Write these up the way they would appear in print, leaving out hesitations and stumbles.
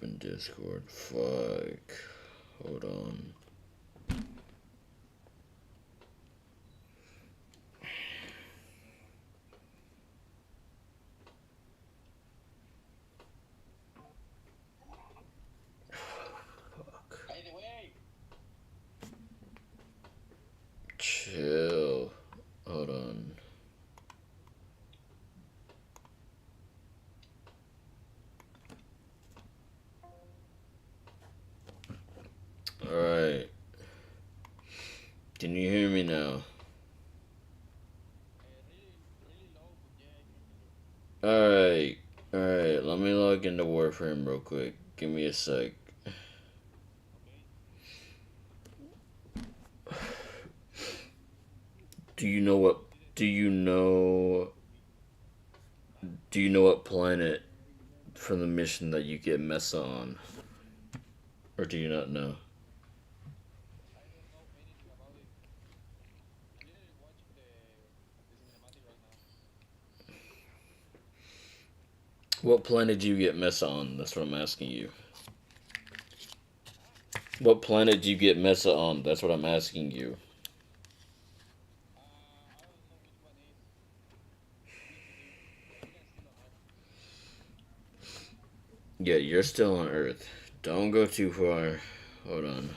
open Discord. Fuck. Hold on. Chill. Hold on. Alright. Can you hear me now? Alright. Alright, let me log into Warframe real quick. Give me a sec. Do you know what planet from the mission that you get Mesa on? Or do you not know? What planet do you get Mesa on? That's what I'm asking you. What planet do you get Mesa on? That's what I'm asking you. Yeah, you're still on Earth. Don't go too far. Hold on.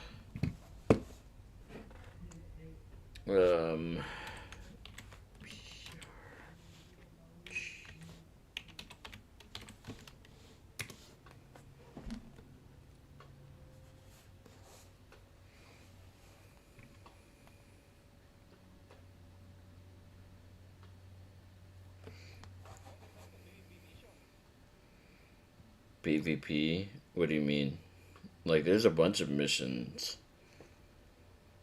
PvP? What do you mean? Like, there's a bunch of missions.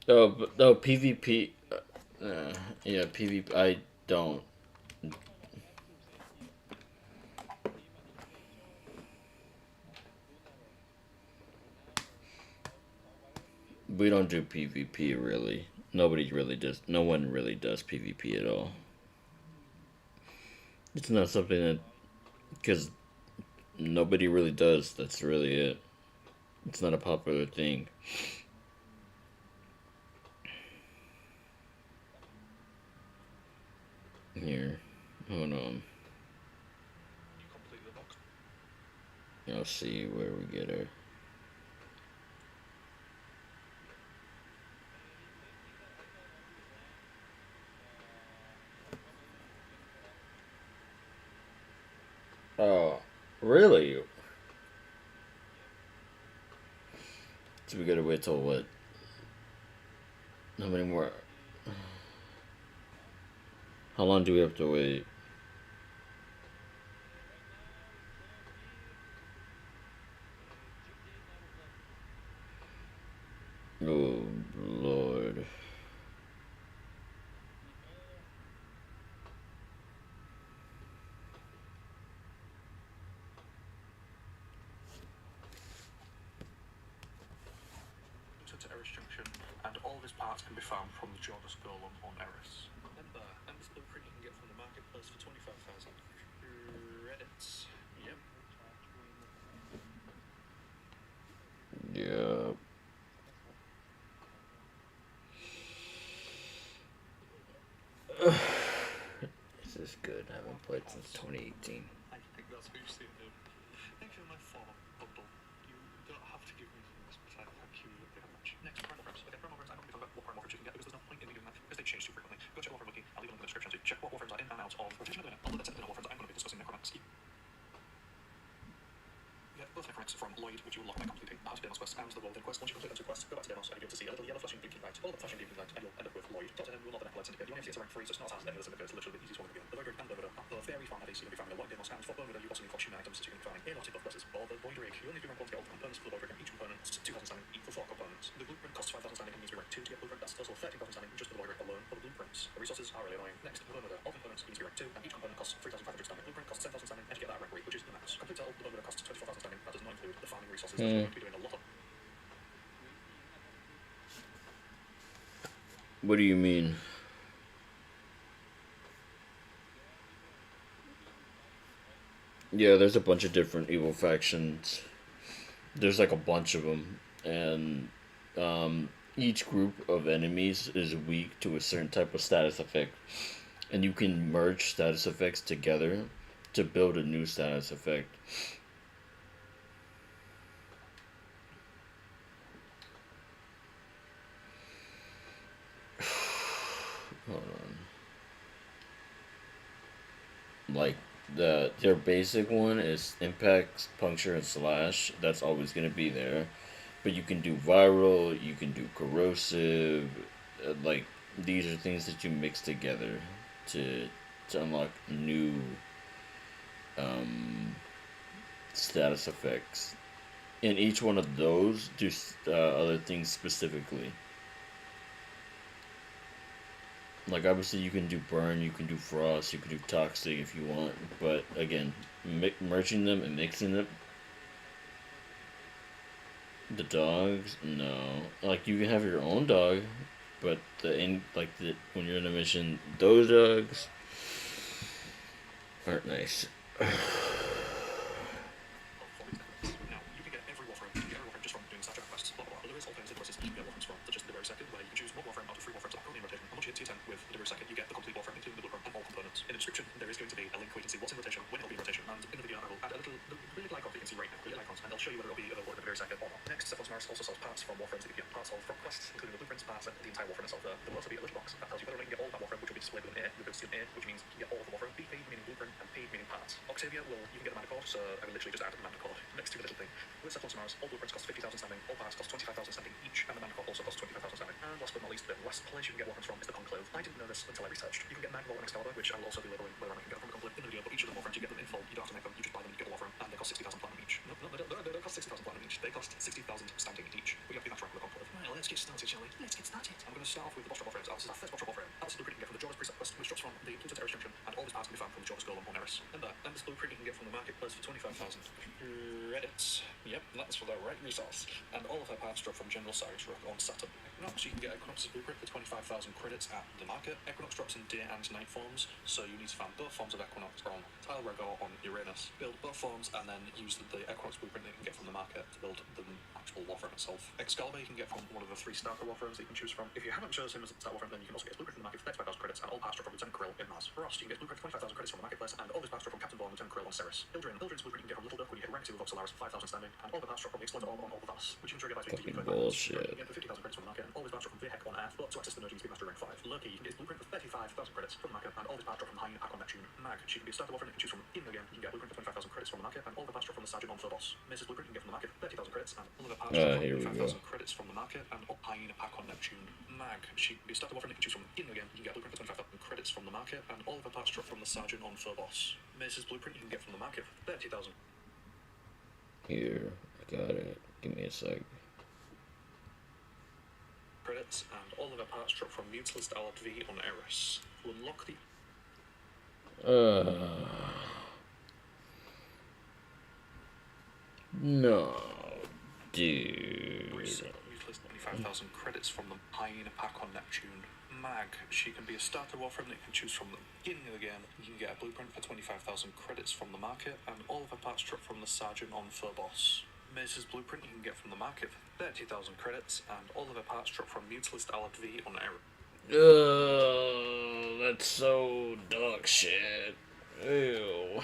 Oh, PvP. Yeah, PvP. I don't. We don't do PvP really. Nobody really does. No one really does PvP at all. It's not something that. Because nobody really does. That's really it. It's not a popular thing. Here. Hold on. I'll see where we get her. Oh, really? So we gotta wait till what? How many more? How long do we have to wait? Oh, Lord. To Eris Junction, and all of his parts can be found from the Jordas Golem on Eris. Remember, and this blueprint you can get from the marketplace for 25,000 credits. Yep. Yeah. This is good. I haven't played since 2018. I think that's what you've seen him. Thank you, my former bundle. You don't have to give me things, but I thank you very much. Next, promo frames. Okay, promo frames. I'm not going to talk about what promo frames you can get because there's no point in me doing that because they change too frequently. Go check Warframe Wiki. I'll leave a link in the description to check what Warframes are in and out of rotation at the minute. Although that's in the Warframes I'm going to be discussing necromancy. Get both necromancy from Lloyd, which you will lock by completing the House of Demos quest and the World End quest. Once you complete them two quests, go back to Demos and you'll be able to see a little yellow flashing blinking light, all the flashing blinking light, and you'll end up with Lloyd. Talk to him, we'll not the Necromancy Syndicate. You only have to get to rank 3, so it's not as hard as any of the syndicates. Literally the easiest one to begin. The Burger and Bermuda are both very fun heavy, so you'll be finding a lot of demos, and for Bermuda you also need fortune items, so you can be finding a lot of buff buses or the Void Rig. You only do rank 1 to get all the components for the Void Rig, and each component costs 2,000 standing for 4 components. The blueprint costs 5,000 standing and needs to be rank 2 to get blueprint. That's a total of 13,000 standing just for the Void Rig alone for the blueprints. The resources are really annoying. Next, Bermuda. All components need to be rank 2, and each component costs 3,500 standing. Blueprint costs 10,000 standing, and you get that rank 3, which is the max. Complete total, the Bermuda costs 24,000 standing. That does not include the farming resources that you're going to be doing a lot of. What do you mean? Yeah, there's a bunch of different evil factions. There's like a bunch of them, and each group of enemies is weak to a certain type of status effect, and you can merge status effects together to build a new status effect. Hold on. Like their basic one is impact, puncture, and slash. That's always gonna be there. But you can do viral. You can do corrosive. Like these are things that you mix together to unlock new um, status effects. And each one of those do other things specifically. Like obviously you can do burn, you can do frost, you can do toxic if you want, but again, merging them and mixing them, the dogs, no. Like you can have your own dog, but the when you're in a mission, those dogs aren't nice. Now, you can get every Warframe. You can get every Warframe just from doing subject quests, blah blah blah. But there is alternative places you can get Warframes from, such as the very second, where you can choose one Warframe out of three Warframes that are currently in rotation. And once you hit tier 10 with the very second, you get the complete Warframe, including the blueprint and all components. In the description, there is going to be a link where you can see what's in rotation, when it'll be in rotation, and in the video I will add a little really little icon that you can see right now, really icons, and I'll show you whether it'll be available in the very second or not. Next, Cephalus Mars also sells parts from Warframes that you can get parts of from quests, including the blueprints, parts, and the entire Warframe itself. There will also be a little box that tells you whether or not you can get all of that Warframe, which will be displayed with an A, with a seal A, which means you get all of the Warframe. B paid meaning blueprint, and paid meaning parts. Octavia you can get the mana cord, so I will literally just add the mana cord next to the little thing. With Cephalus Mars, all blueprints cost 50,000 standing, all parts cost 25,000 standing each, and the mana cord also costs 25,000 standing. And last but not least, the last place you can get Warframes from is the Conclave. I didn't know this until I researched. You can get Magvolt and Excalibur, which I will also be labeling whether or not you can get them from the Conclave in the video, but each of them Warframes, you get them in full. You don't have to make them, you just buy them and you get the Warframe, and they cost 60,000 platinum each. No, they don't cost 60,000 platinum each. They cost 60,000 standing each. But you have to be match rank with the Conclave. Right, let's get started, shall we? Let's get started. I'm going to start off with the boss drop Warframes. This is our first boss drop Warframe. That's the blueprint you can get from the Jordas Preset quest, which drops from the Pluto Terrace Junction, and all these parts can be found from the Jordas Golem on Eris. And this blueprint you can get from the marketplace for 25,000 credits. Yep, that's for the right resource. And all of her parts drop from General Cyrus Rook on Saturn. Equinox, you can get Equinox's blueprint for 25,000 credits at the market. Equinox drops in day and night forms, so you need to find both forms of Equinox on Tile Regor on Uranus. Build both forms and then use the Equinox blueprint that you can get from the market to build the actual Warframe itself. Excalibur you can get from one of the 3 starter Warframes that you can choose from. If you haven't chosen him as a starter Warframe, then you can also get his blueprint from the market for 35,000 credits, and all parts drop from Lieutenant Krill in Mars. Frost, you can get his blueprint for 25,000 credits from the marketplace, and all his parts drop from Captain Ball and Lieutenant Krill on Ceres. Ildrin's blueprint you can get from Little Duck when you hit rank 2 of Voxelaris for 5,000 standing, and all the parts drop from the Exploiter Orb on all the Vass, which you can trigger by 50 Fucking you bullshit. can get for 50,000 credits from the market, and all his parts drop from Vehek on Earth, but to access the node you need to be master rank 5. Loki, you can get his blueprint for 35,000 credits from the market, and all his parts drop from Hine, Akon, Neptune. Mag, she can be a starter Warframe that you can choose from in again. You can get a blueprint for 25,000 credits from the market, and all the parts drop from the Sergeant on Phobos. Mace's blueprint you can get from the market for 30,000 credits, and all of the parts drop from Here we go. 25,000 credits from the market, and Hine, Akon, Neptune. Mag, she can be a starter Warframe that you can choose from in again. You can get a blueprint for 25,000 credits from the market, and all of the parts drop from the Sergeant on Phobos. Mace's blueprint you can get from the market for 30,000 Here, I got it. Give me a sec. credits, and all of the parts drop from Mutalist Alad V on Eris. To unlock the No, dude. Mutalist 25,000 credits from the Pine Pack on Neptune. Mag, she can be a starter Warframe that you can choose from the beginning again. You can get a blueprint for 25,000 credits from the market, and all of her parts drop from the Sergeant on Phobos. Mace's blueprint you can get from the market for 30,000 credits, and all of her parts drop from Mutalist Alad V on Eris. That's so dog shit. Ew.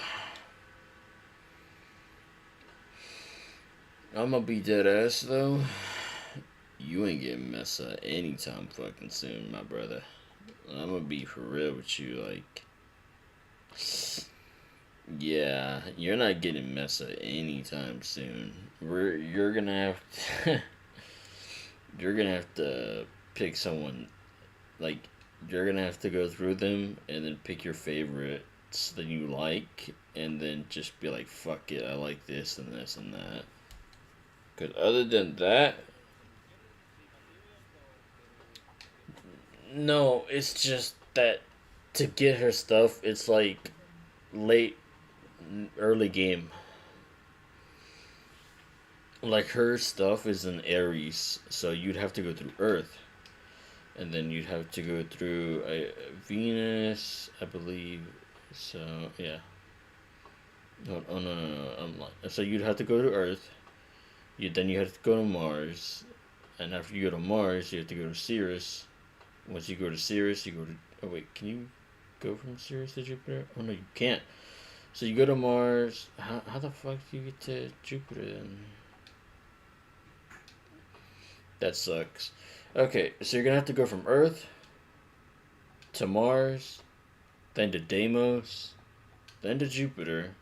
I'ma be dead ass though. You ain't getting Mesa anytime fucking soon, my brother. I'ma be for real with you, like. Yeah, you're not getting Mesa anytime soon. You're gonna have to, you're gonna have to pick someone, like, you're gonna have to go through them and then pick your favorites that you like, and then just be like, fuck it, I like this and this and that. Because other than that, no, it's just that to get her stuff, it's like late, early game. Like her stuff is in Aries, so you'd have to go through Earth, and then you'd have to go through Venus, I believe. So yeah. No, oh no, no, no. I'm like, so you'd have to go to Earth. Then you have to go to Mars, and after you go to Mars, you have to go to Sirius. Once you go to Sirius, you go to. Oh wait, can you go from Sirius to Jupiter? Oh no, you can't. So you go to Mars. How the fuck do you get to Jupiter then? That sucks. Okay, so you're gonna have to go from Earth to Mars, then to Deimos, then to Jupiter,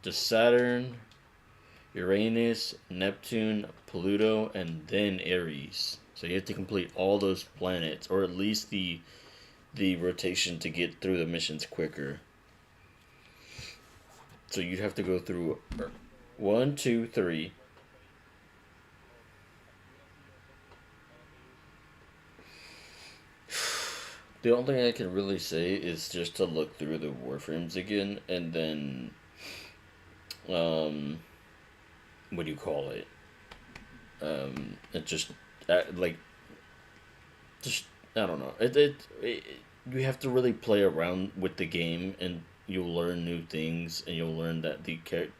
to Saturn, Uranus, Neptune, Pluto, and then Aries. So you have to complete all those planets, or at least the rotation to get through the missions quicker. So you'd have to go through one, two, three. The only thing I can really say is just to look through the warframes again, and then, um, what do you call it? It just like just I don't know. It you have to really play around with the game, and you'll learn new things, and you'll learn that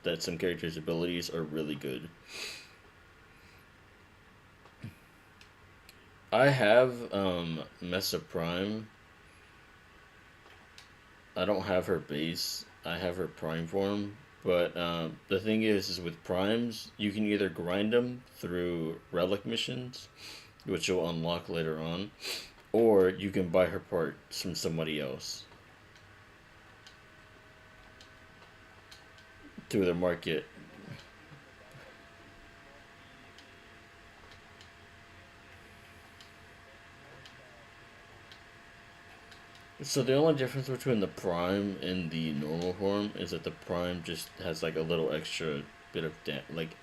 that some characters' abilities are really good. I have Mesa Prime. I don't have her base. I have her Prime form. But the thing is with primes, you can either grind them through relic missions, which you'll unlock later on, or you can buy her parts from somebody else through the market. So the only difference between the prime and the normal form is that the prime just has like a little extra bit of like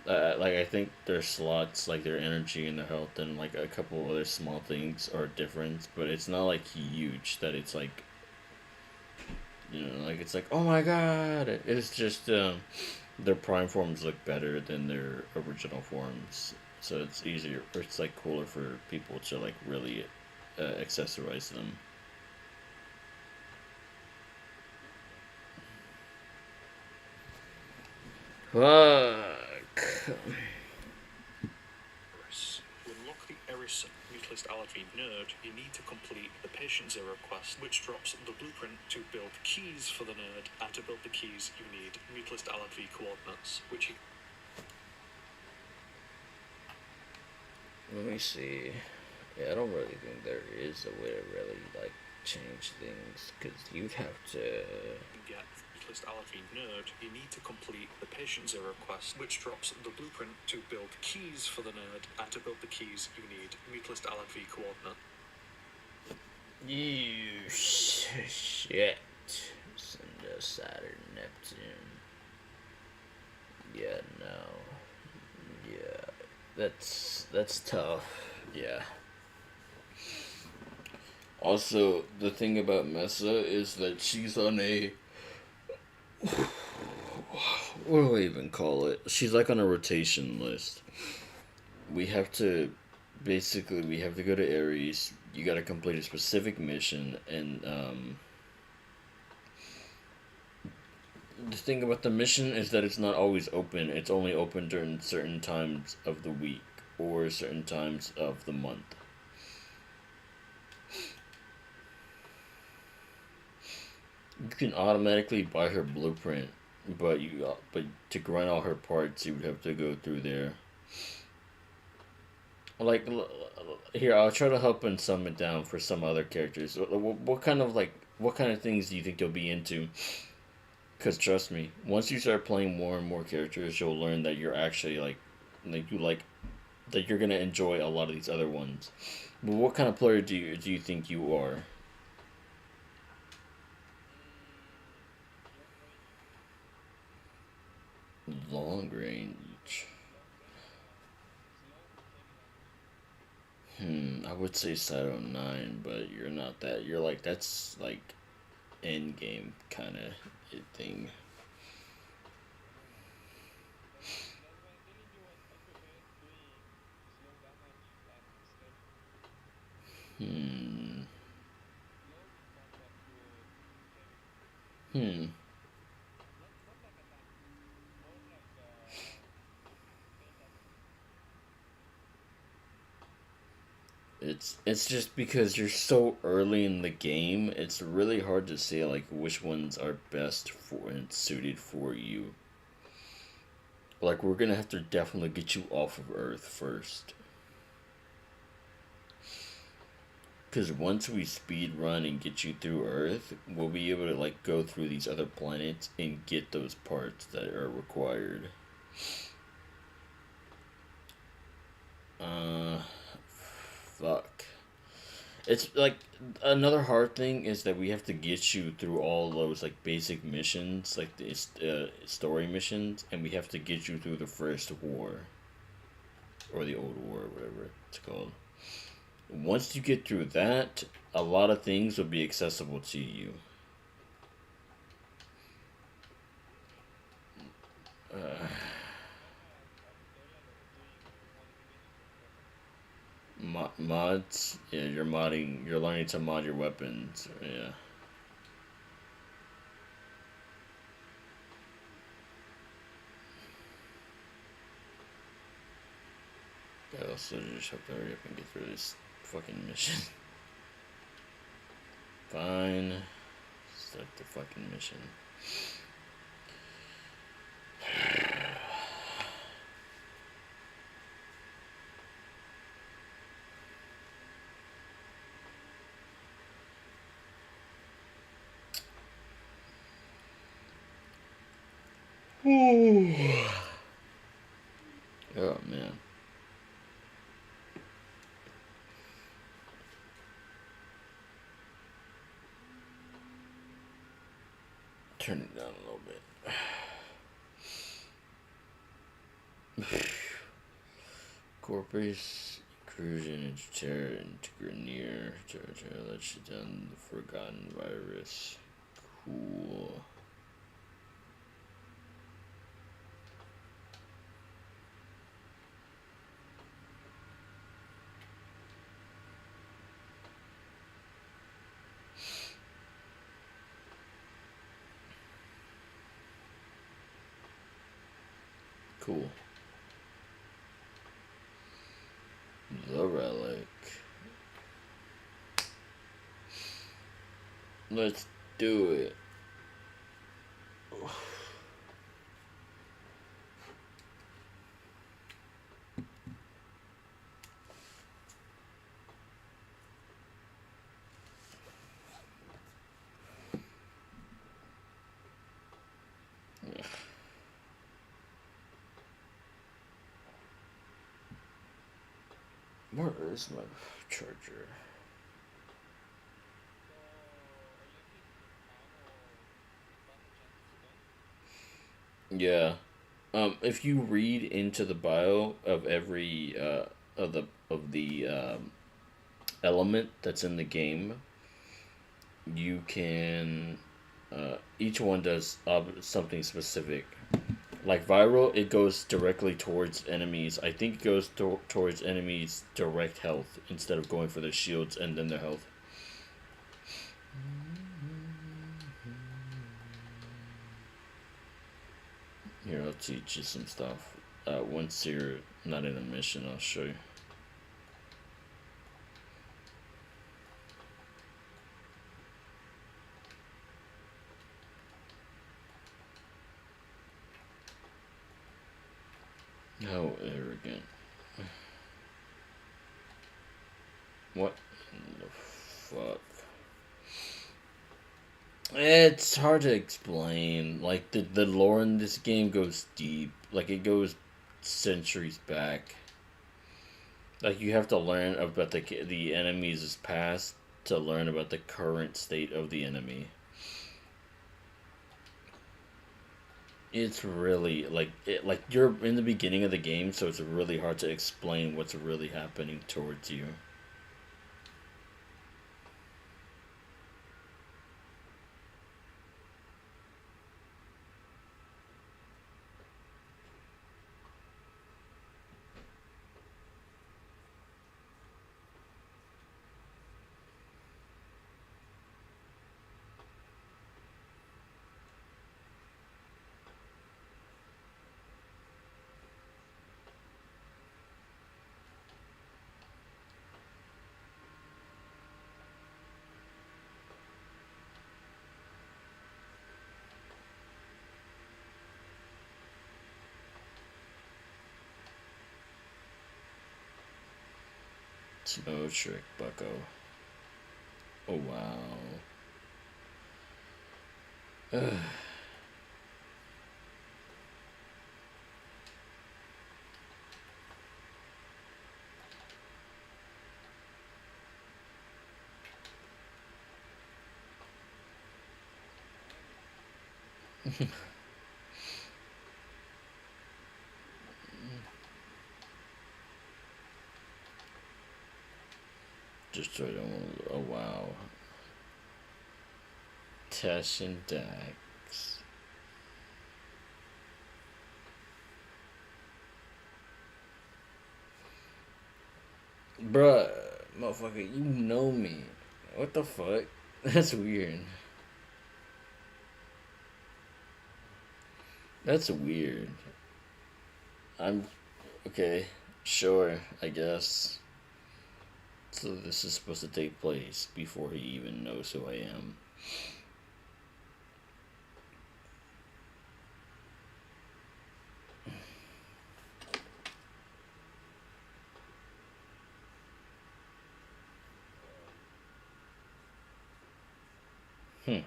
I think their slots, like their energy and their health, and like a couple other small things are different, but it's not like huge that it's like like it's like oh my god. It's just their prime forms look better than their original forms, so it's easier. It's like cooler for people to like really accessorize them. Fuck. To unlock the Eris Mutualist Allergy nerd, you need to complete the Patient Zero quest, which drops the blueprint to build keys for the nerd, and to build the keys you need Mutualist Allergy coordinates, which you... Let me see. Yeah, I don't really think there is a way to really like change things because you'd have to. Get Mutualist Allergy nerd, you need to complete the Patient Zero quest, which drops the blueprint to build keys for the nerd, and to build the keys you need Mutualist Allergy coordinate. You shit. Cinder, Saturn, Neptune. Yeah, no. Yeah, that's tough. Yeah. Also, the thing about Mesa is that she's on a what do I even call it? She's like on a rotation list. We have to basically we have to go to Aries. You got to complete a specific mission, and the thing about the mission is that it's not always open. It's only open during certain times of the week or certain times of the month. You can automatically buy her blueprint, but to grind all her parts, you would have to go through there. Like here, I'll try to help and sum it down for some other characters. What kind of what kind of things do you think you'll be into? Because trust me, once you start playing more and more characters, you'll learn that you're actually like you like that you're gonna enjoy a lot of these other ones. But what kind of player do you think you are? Long range. I would say Sato 9, but you're not that. You're like, that's like end game kind of thing. Hmm. Hmm. It's just because you're so early in the game, it's really hard to say like which ones are best for and suited for you. Like we're gonna have to definitely get you off of Earth first. Because once we speed run and get you through Earth, we'll be able to like go through these other planets and get those parts that are required. Uh, fuck. It's like another hard thing is that we have to get you through all those like basic missions, like the story missions, and we have to get you through the first war or the old war, whatever it's called. Once you get through that, a lot of things will be accessible to you. Uh, mods, yeah, you're modding, you're learning to mod your weapons, yeah. I also just have to hurry up and get through this fucking mission. Fine. Start the fucking mission. Oh man. Turn it down a little bit. Corpus incursion into terror into Grenier territory lets you down the forgotten virus. Cool. Cool. The relic. Let's do it. Where is my charger? Yeah. If you read into the bio of every of the element that's in the game, you can each one does something specific. Like viral, it goes directly towards enemies. I think it goes towards enemies' direct health instead of going for their shields and then their health. Here, I'll teach you some stuff. Once you're not in a mission, I'll show you. How arrogant. What in the fuck? It's hard to explain. Like, the lore in this game goes deep. Like, it goes centuries back. Like, you have to learn about the enemy's past to learn about the current state of the enemy. It's really like you're in the beginning of the game, so it's really hard to explain what's really happening towards you. No trick, bucko. Oh, wow. Just try to. Oh, wow. Tesh and Dax. Bruh, motherfucker, you know me. What the fuck? That's weird. That's weird. I'm. Okay, sure, I guess. So this is supposed to take place before he even knows who I am. Hmm.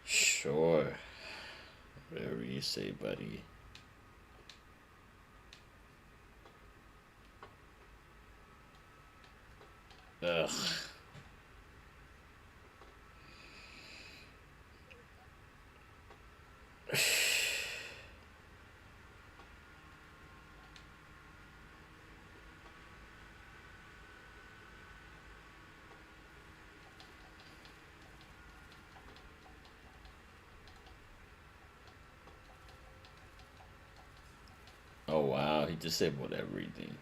Sure. Whatever you say, buddy. Ugh. Oh wow, he disabled everything.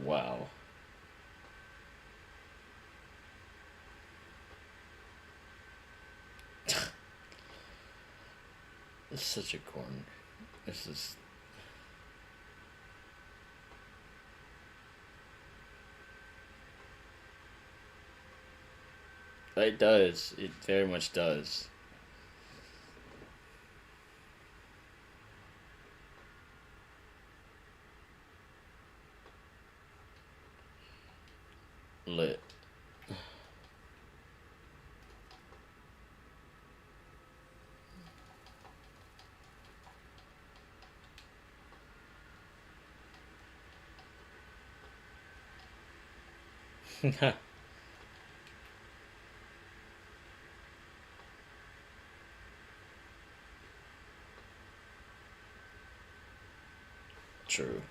Wow. It's such a corn. This is. It does. It very much does. Lit. True.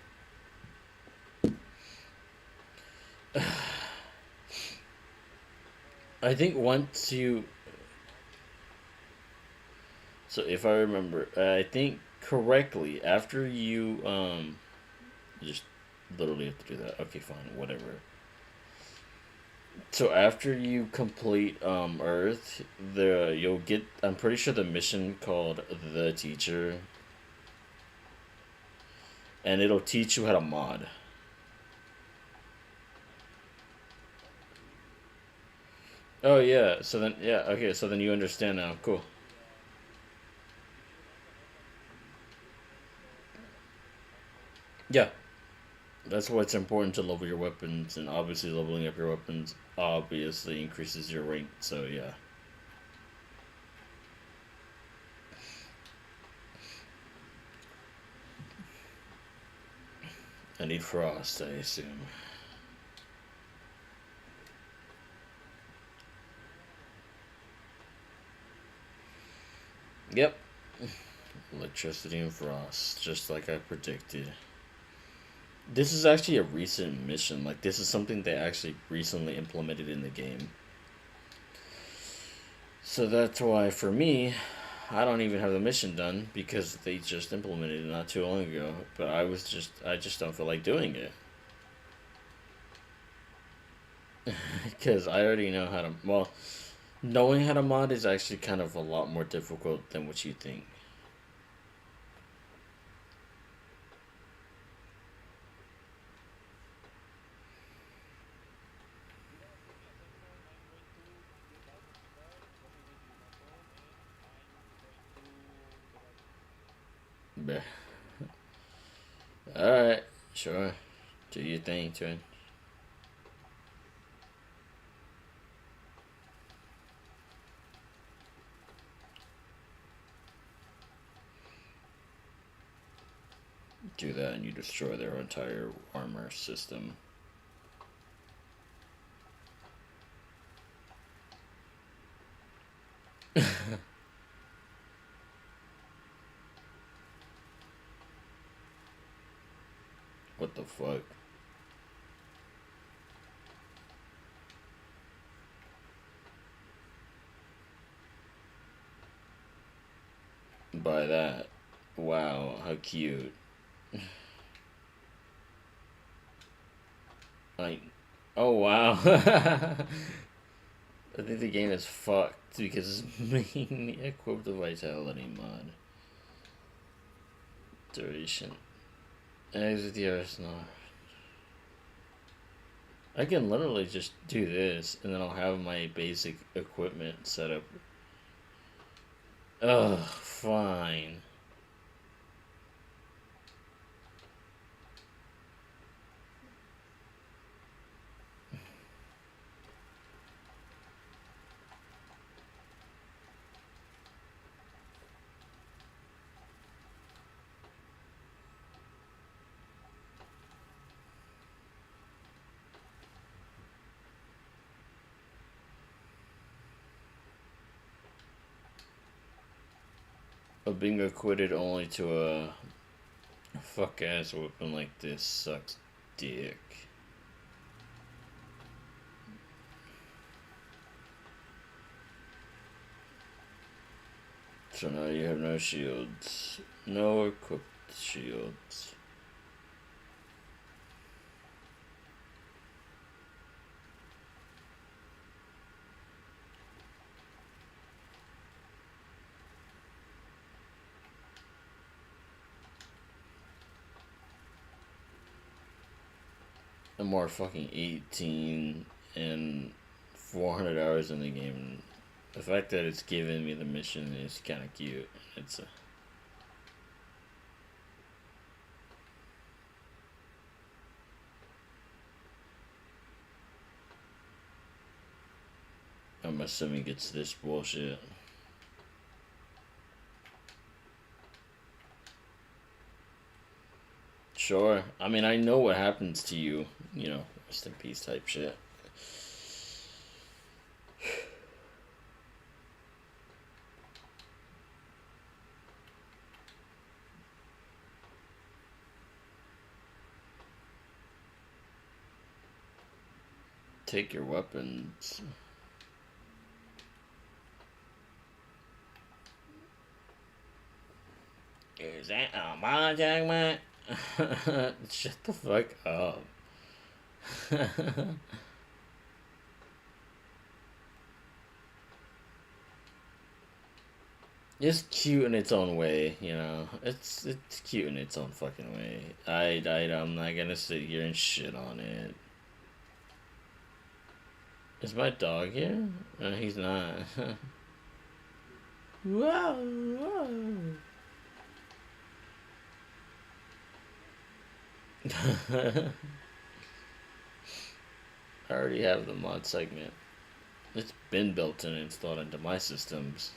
I think once you. So if I remember, I think correctly, after you just literally have to do that. Okay, fine, whatever. So after you complete Earth, you'll get. I'm pretty sure the mission called the Teacher, and it'll teach you how to mod. Oh yeah. So then yeah. Okay. So then you understand now. Cool. Yeah. That's why it's important to level your weapons, and obviously leveling up your weapons obviously increases your rank. So yeah. I need frost, I assume. Yep. Electricity and frost, just like I predicted. This is actually a recent mission. Like this is something they actually recently implemented in the game. So that's why for me, I don't even have the mission done because they just implemented it not too long ago. But I just don't feel like doing it because I already know how to. Well, knowing how to mod is actually kind of a lot more difficult than what you think. But, all right, sure, do your thing, twin. Do that, and you destroy their entire armor system. What the fuck? By that, wow, how cute. Like, oh wow. I think the game is fucked because it's making me equip the vitality mod. Duration. Exit the arsenal. I can literally just do this and then I'll have my basic equipment set up. Ugh, fine. Of being acquitted only to a fuck ass weapon like this sucks dick. So now you have no shields. No equipped shields. I'm more fucking 18 and 400 hours in the game. The fact that it's giving me the mission is kind of cute. It's a. I'm assuming it's this bullshit. Sure. I mean, I know what happens to you. You know, rest in peace type shit. Take your weapons. Is that a mahjong mat? Shut the fuck up. It's cute in its own way, you know. It's cute in its own fucking way. I'm not gonna sit here and shit on it. Is my dog here? No, he's not. Whoa, whoa. I already have the mod segment. It's been built and installed into my systems.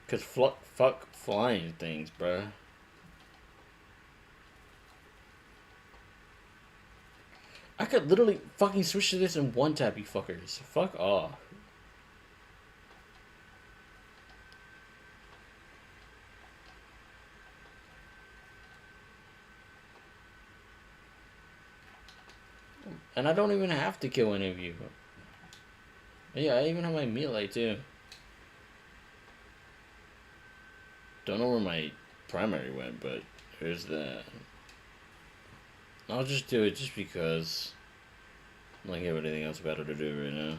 Cause fuck flying things, bruh. I could literally fucking switch to this in one tap, you fuckers. Fuck off. And I don't even have to kill any of you. Yeah, I even have my melee too. Don't know where my primary went, but here's that. I'll just do it just because I don't have anything else better to do right now.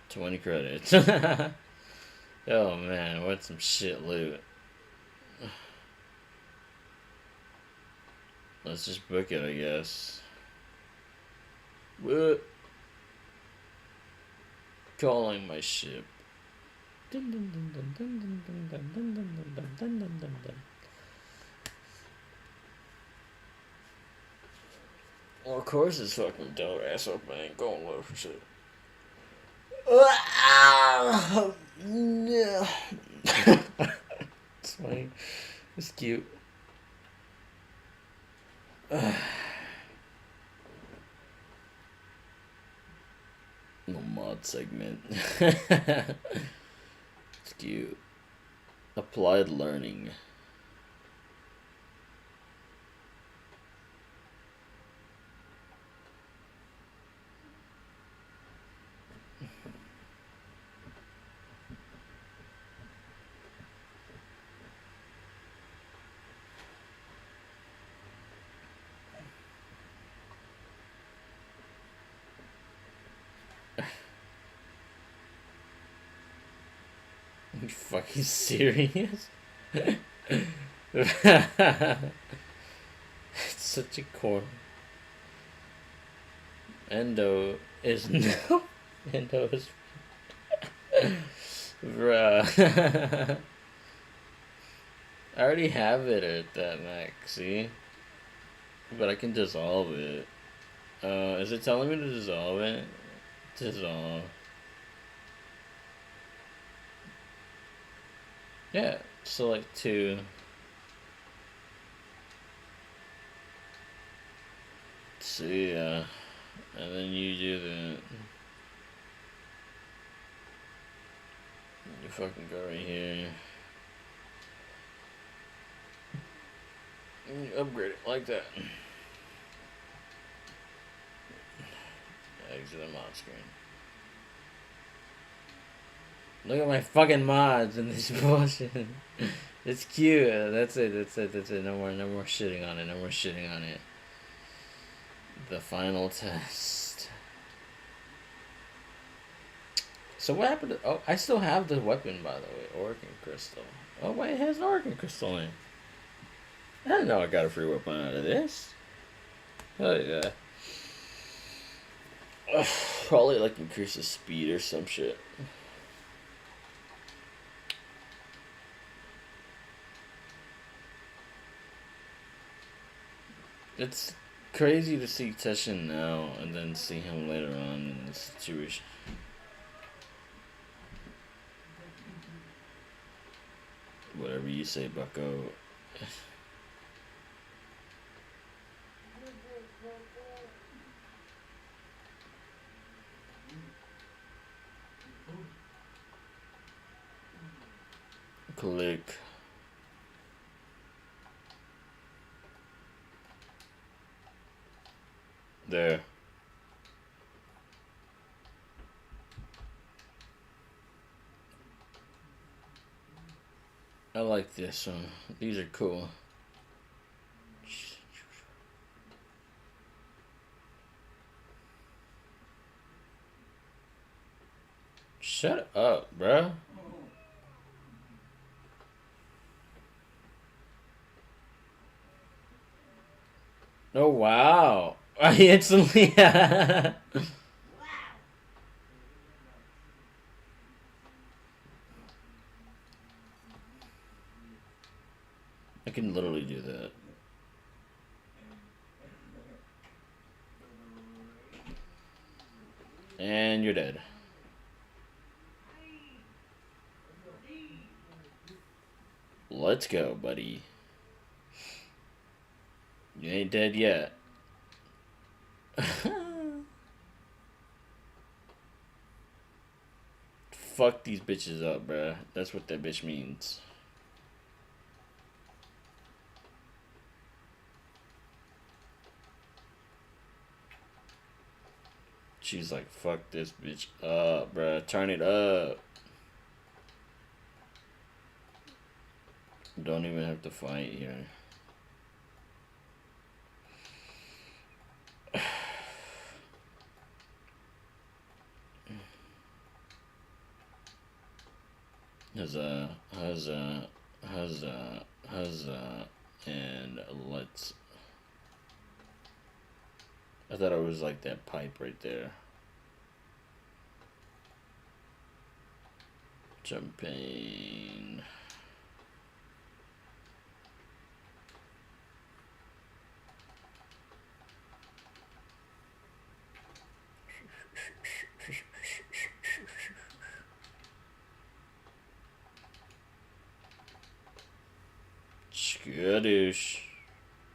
20 credits. Oh man, what some shit loot. Let's just book it, I guess. What? Calling my ship. Well, of course it's fucking dope ass up, man. Going low for shit. No. It's funny. It's cute. No mod segment. It's cute. Applied learning. Are you fucking serious? It's such a corn. Endo is no. Endo is. Bruh. I already have it at that max, see? But I can dissolve it. Is it telling me to dissolve it? Dissolve. Yeah, select 2. See, and then you do that. You fucking go right here. And you upgrade it like that. Exit the mod screen. Look at my fucking mods in this bullshit. It's cute. That's it. No more shitting on it. No more shitting on it. The final test. So what happened to... Oh, I still have the weapon, by the way. Organ Crystal. Oh, wait, it has an Organ Crystal in it. I didn't know I got a free weapon out of this. Oh, yeah. Probably, like, increases speed or some shit. It's crazy to see Teshin now and then see him later on in the situation. Whatever you say, bucko. Click. There. I like this one. These are cool. Shut up, bro. Oh, wow. I instantly... I can literally do that. And you're dead. Let's go, buddy. You ain't dead yet. Fuck these bitches up, bruh. That's what that bitch means. She's like, fuck this bitch up, bruh. Turn it up. Don't even have to fight here. Huzzah, and let's. I thought it was like that pipe right there. Champagne. Skadoosh.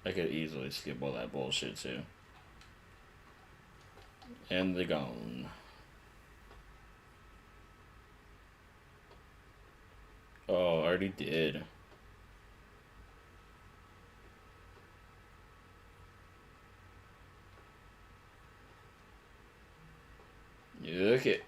I could easily skip all that bullshit too. And they're gone. Oh, I already did. Okay.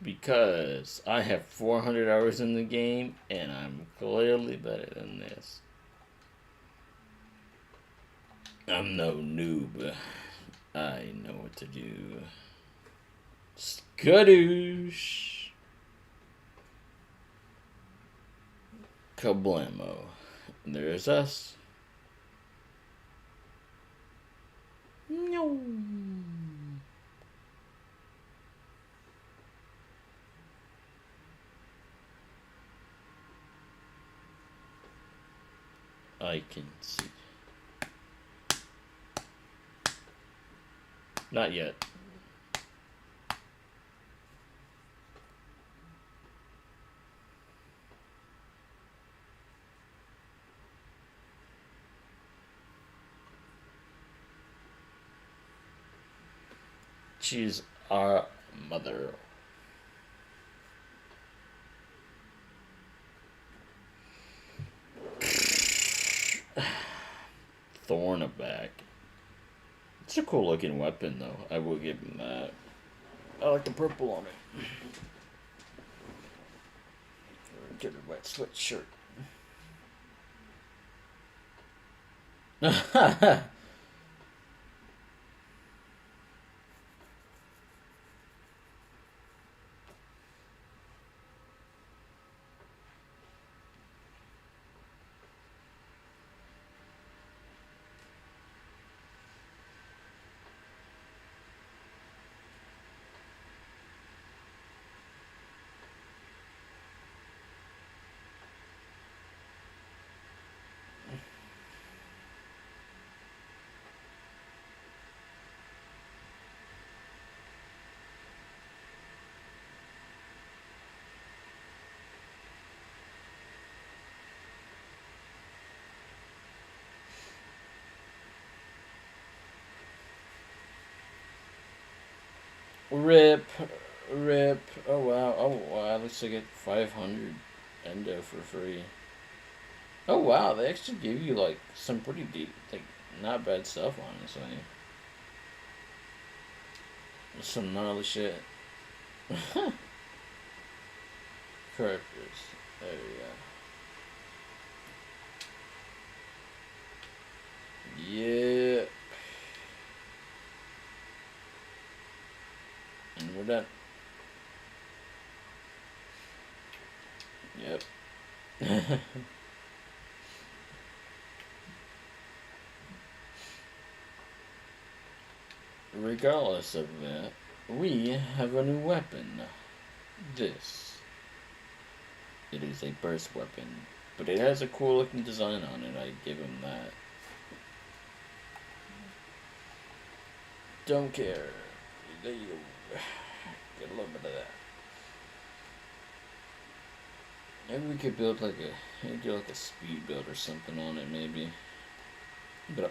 Because I have 400 hours in the game and I'm clearly better than this. I'm no noob. I know what to do. Skadoosh. Kablamo. There's us. No. I can see. Not yet. She's our mother. Thornaback. It's a cool looking weapon, though. I will give him that. I like the purple on it. Get a wet sweatshirt. Rip, rip. Oh wow, oh wow. Looks like I get 500 endo for free. Oh wow, they actually give you like some pretty deep, like not bad stuff, honestly. Some gnarly shit. Characters. There we go. Yeah. And we're done. Yep. Regardless of that, we have a new weapon. This. It is a burst weapon, but it has a cool looking design on it. I give him that. Don't care. There you go. Get a little bit of that. Maybe we could build like do like a speed build or something on it, maybe. But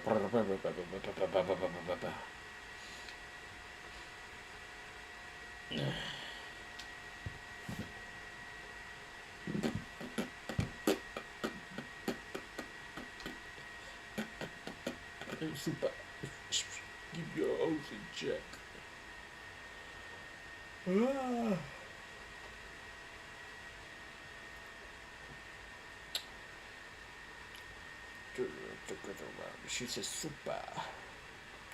Super. Give your hose a check. Ah. She says super.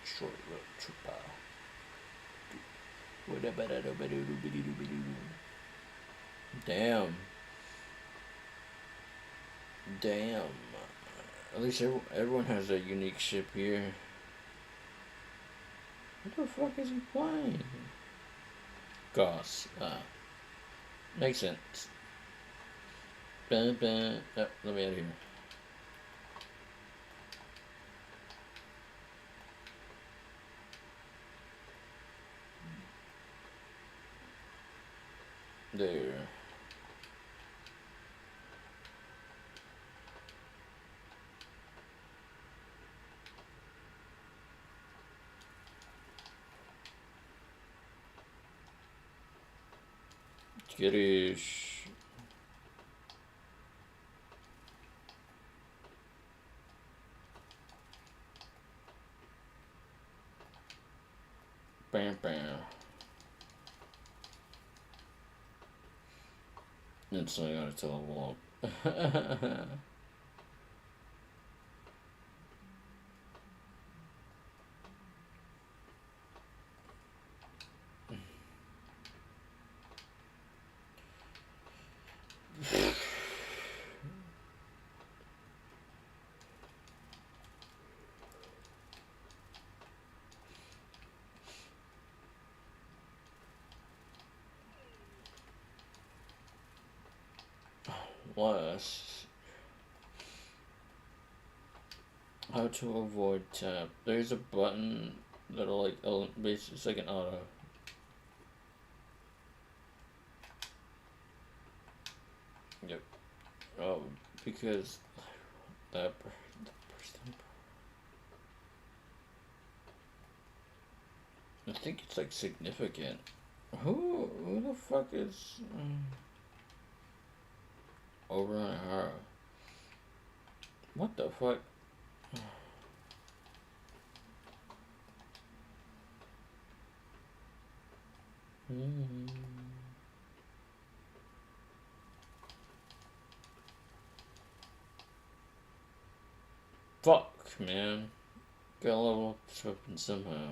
Short little super. Damn. Damn. At least everyone has a unique ship here. What the fuck is he playing? Goss. Makes sense. Let me out of here. There. Skittish. Bam bam. Instantly got to level up. Plus, how to avoid tap. There's a button that'll like, basically it's like an auto. Yep. Oh, because that person. I think it's like significant. Who the fuck is over on her? What the fuck? Fuck, man. Gotta level up this weapon somehow.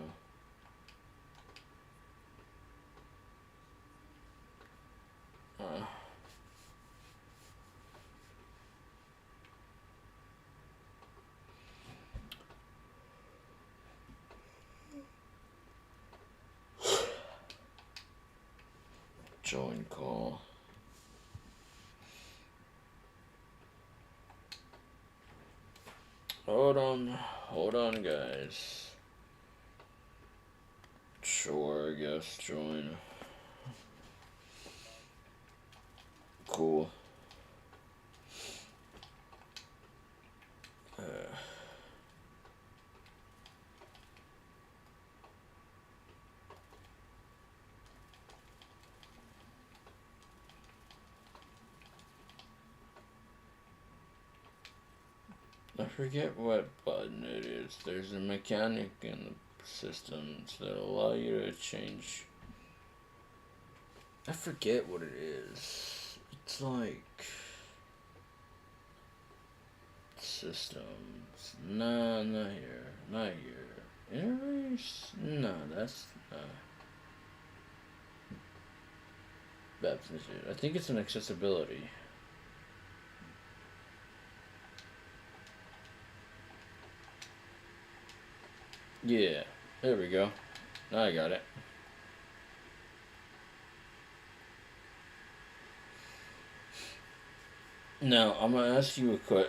Join call. Hold on, guys. Sure, I guess join. Cool. I forget what button it is. There's a mechanic in the systems that allow you to change. I forget what it is. It's like systems. No, not here. Not here. Interface? No, that's I think it's an accessibility. Yeah, there we go. Now I got it. Now I'm gonna ask you a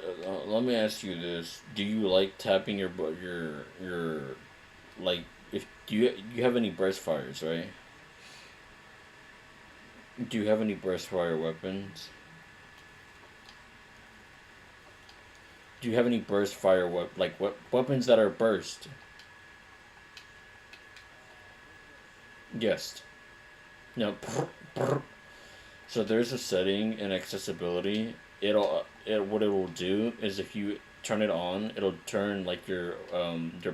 let me ask you this: do you like tapping your like if you have any burst fires, right? Do you have any burst fire weapons? Do you have any burst fire weapons that are burst? Yes. No. So there's a setting in accessibility. What it will do is if you turn it on, it'll turn like your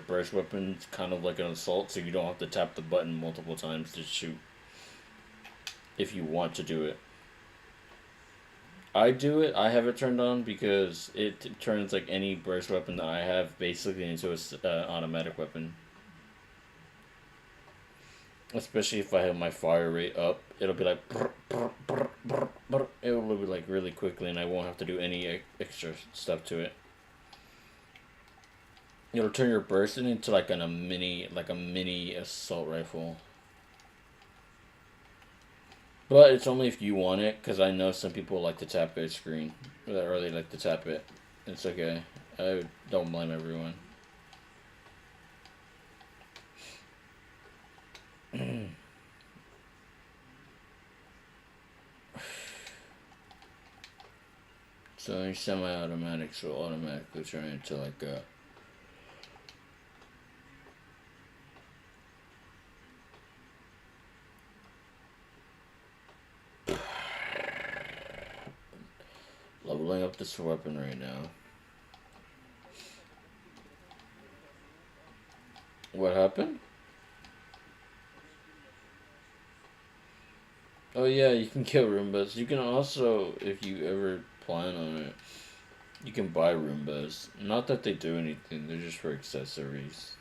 burst weapon kind of like an assault, so you don't have to tap the button multiple times to shoot if you want to do it. I do it. I have it turned on because it turns like any burst weapon that I have basically into a automatic weapon. Especially if I have my fire rate up, it'll be like brr, brr, brr, brr, brr. It'll be like really quickly, and I won't have to do any extra stuff to it. It'll turn your burst into like a mini assault rifle. But it's only if you want it, because I know some people like to tap their screen, or they like to tap it. It's okay. I don't blame everyone. So your semi-automatics will automatically turn into like a leveling up this weapon right now. What happened? Oh yeah, you can kill Roombas. You can also, if you ever plan on it, you can buy Roombas. Not that they do anything, they're just for accessories.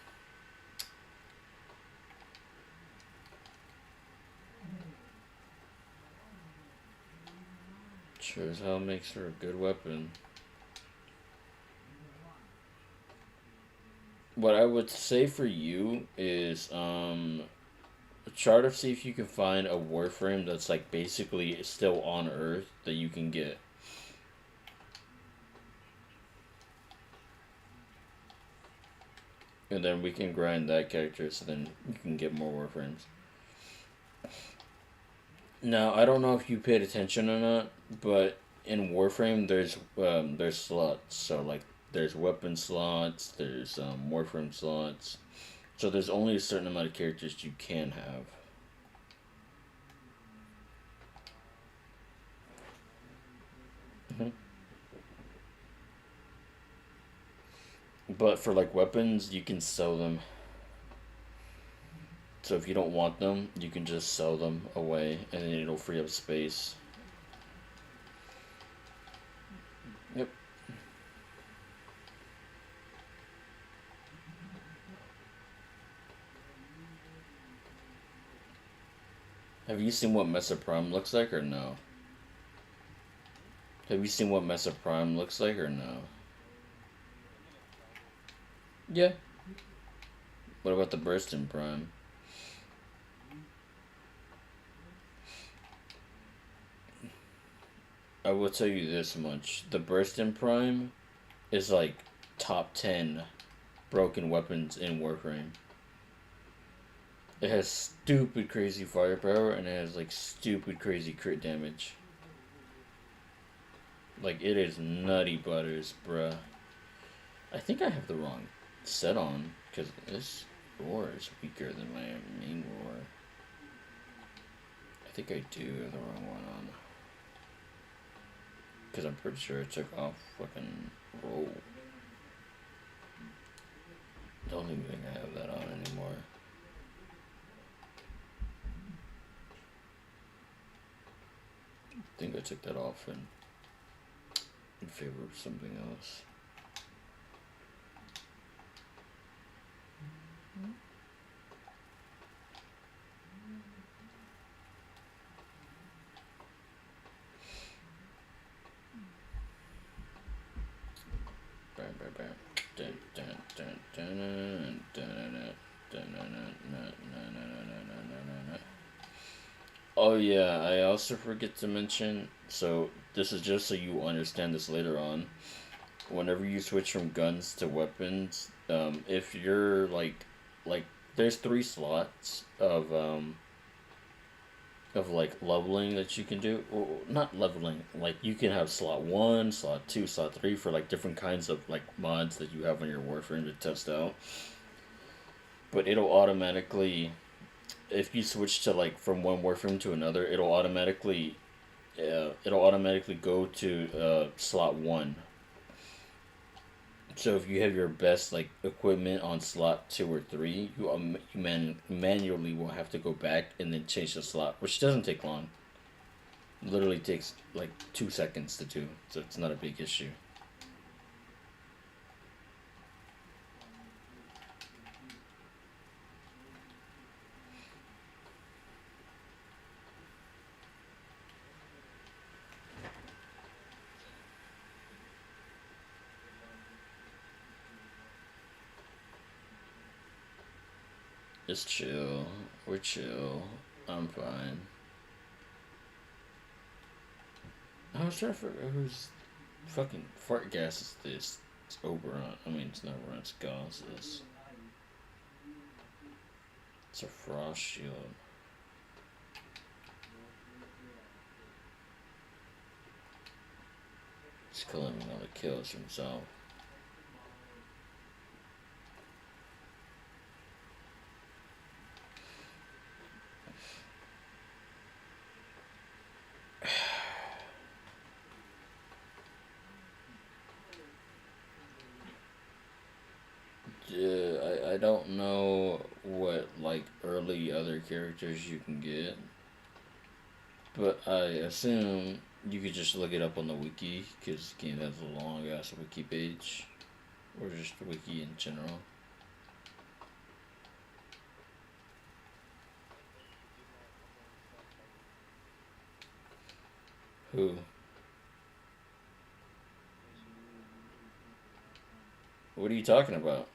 Sure as hell makes for a good weapon. What I would say for you is try to see if you can find a Warframe that's like basically still on Earth that you can get. And then we can grind that character so then you can get more Warframes. Now, I don't know if you paid attention or not, but in Warframe there's slots. So like there's weapon slots, there's Warframe slots. So there's only a certain amount of characters you can have. Hmm. But for like weapons, you can sell them. So if you don't want them, you can just sell them away, and then it'll free up space. Yep. Have you seen what Mesa Prime looks like or no? Have you seen what Mesa Prime looks like or no? Yeah. What about the Burstin Prime? I will tell you this much. The Burstin Prime is like top 10 broken weapons in Warframe. It has stupid crazy firepower and it has like stupid crazy crit damage. Like it is nutty butters, bruh. I think I have the wrong set on because this roar is weaker than my main roar. I think I do have the wrong one on. Because I'm pretty sure I took off fucking roll. Don't even think I have that on anymore. I think I took that off in favor of something else. Oh yeah, I also forget to mention, so this is just so you understand this later on. Whenever you switch from guns to weapons, if you're like there's three slots of like leveling that you can do. Well, not leveling, like you can have slot 1, slot 2, slot 3 for like different kinds of like mods that you have on your Warframe to test out. But it'll automatically, if you switch to like from one Warframe to another, it'll automatically go to slot 1. So if you have your best like equipment on slot 2 or 3, you manually will have to go back and then change the slot, which doesn't take long. Literally takes like 2 seconds to do, so it's not a big issue. Just chill. We're chill. I'm fine. I was trying to figure out whose fucking fart gas is this. It's Oberon. I mean, it's not Oberon, it's gases. It's a frost shield. He's claiming all the kills for himself. Yeah, I don't know what like early other characters you can get, but I assume you could just look it up on the wiki because the game has a long ass wiki page, or just the wiki in general. Who? What are you talking about?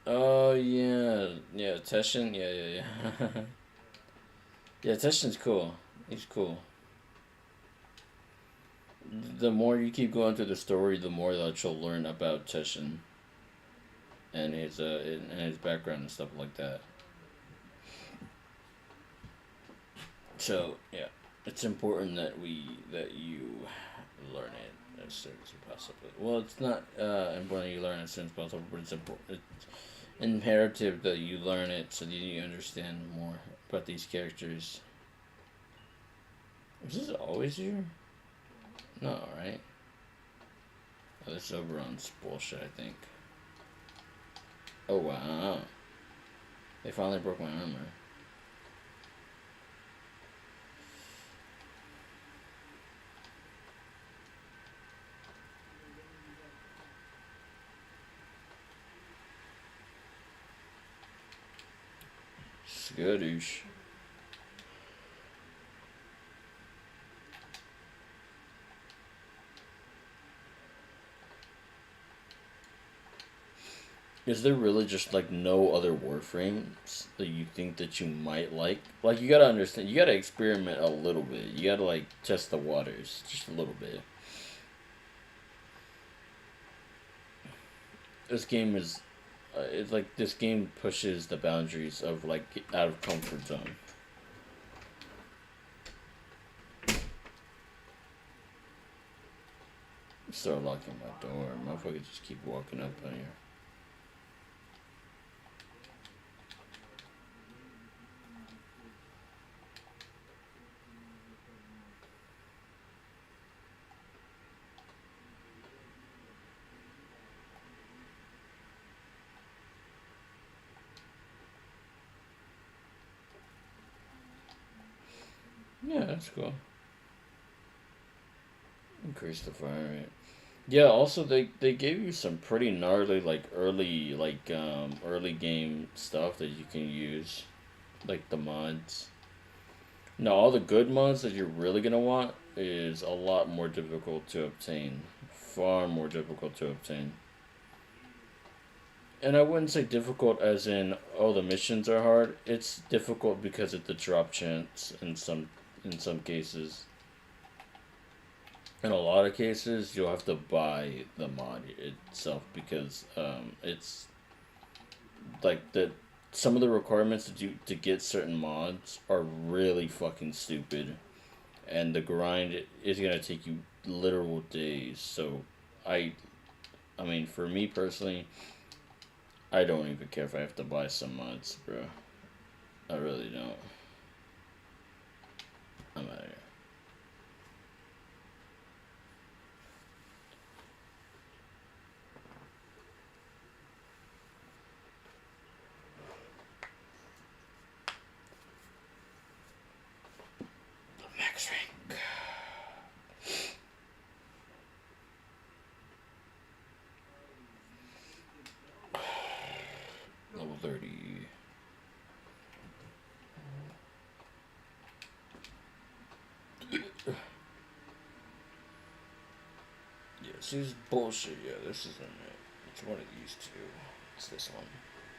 Oh yeah, yeah, Teshin, yeah. Yeah, Teshin's cool. He's cool. The more you keep going through the story, the more that you'll learn about Teshin and his background and stuff like that. So yeah, it's important that you learn it as soon as you possibly. Well, it's not important you learn it as soon as possible, but it's important. It's imperative that you learn it so that you understand more about these characters. Was this always here? No, right? Oh, this Oberon's bullshit, I think. Oh wow. They finally broke my armor. Skadoosh. Is there really just like no other warframes that you think that you might like? Like you gotta understand, you gotta experiment a little bit. You gotta like test the waters just a little bit. This game is, it's like this game pushes the boundaries of like out of comfort zone. Start locking my door. Motherfucker just keep walking up on here. Yeah, that's cool. Increase the fire rate. Yeah, also they gave you some pretty gnarly like early game stuff that you can use. Like the mods. Now all the good mods that you're really gonna want is a lot more difficult to obtain. Far more difficult to obtain. And I wouldn't say difficult as in oh the missions are hard. It's difficult because of the drop chance in some cases. In a lot of cases, you'll have to buy the mod itself because it's like the some of the requirements to get certain mods are really fucking stupid, and the grind is gonna take you literal days. So, I I mean, for me personally, I don't even care if I have to buy some mods, bro. I really don't. I'm out of here. Max rank. Level 30. Yeah, this is bullshit. Yeah, this isn't it. It's one of these two. It's this one.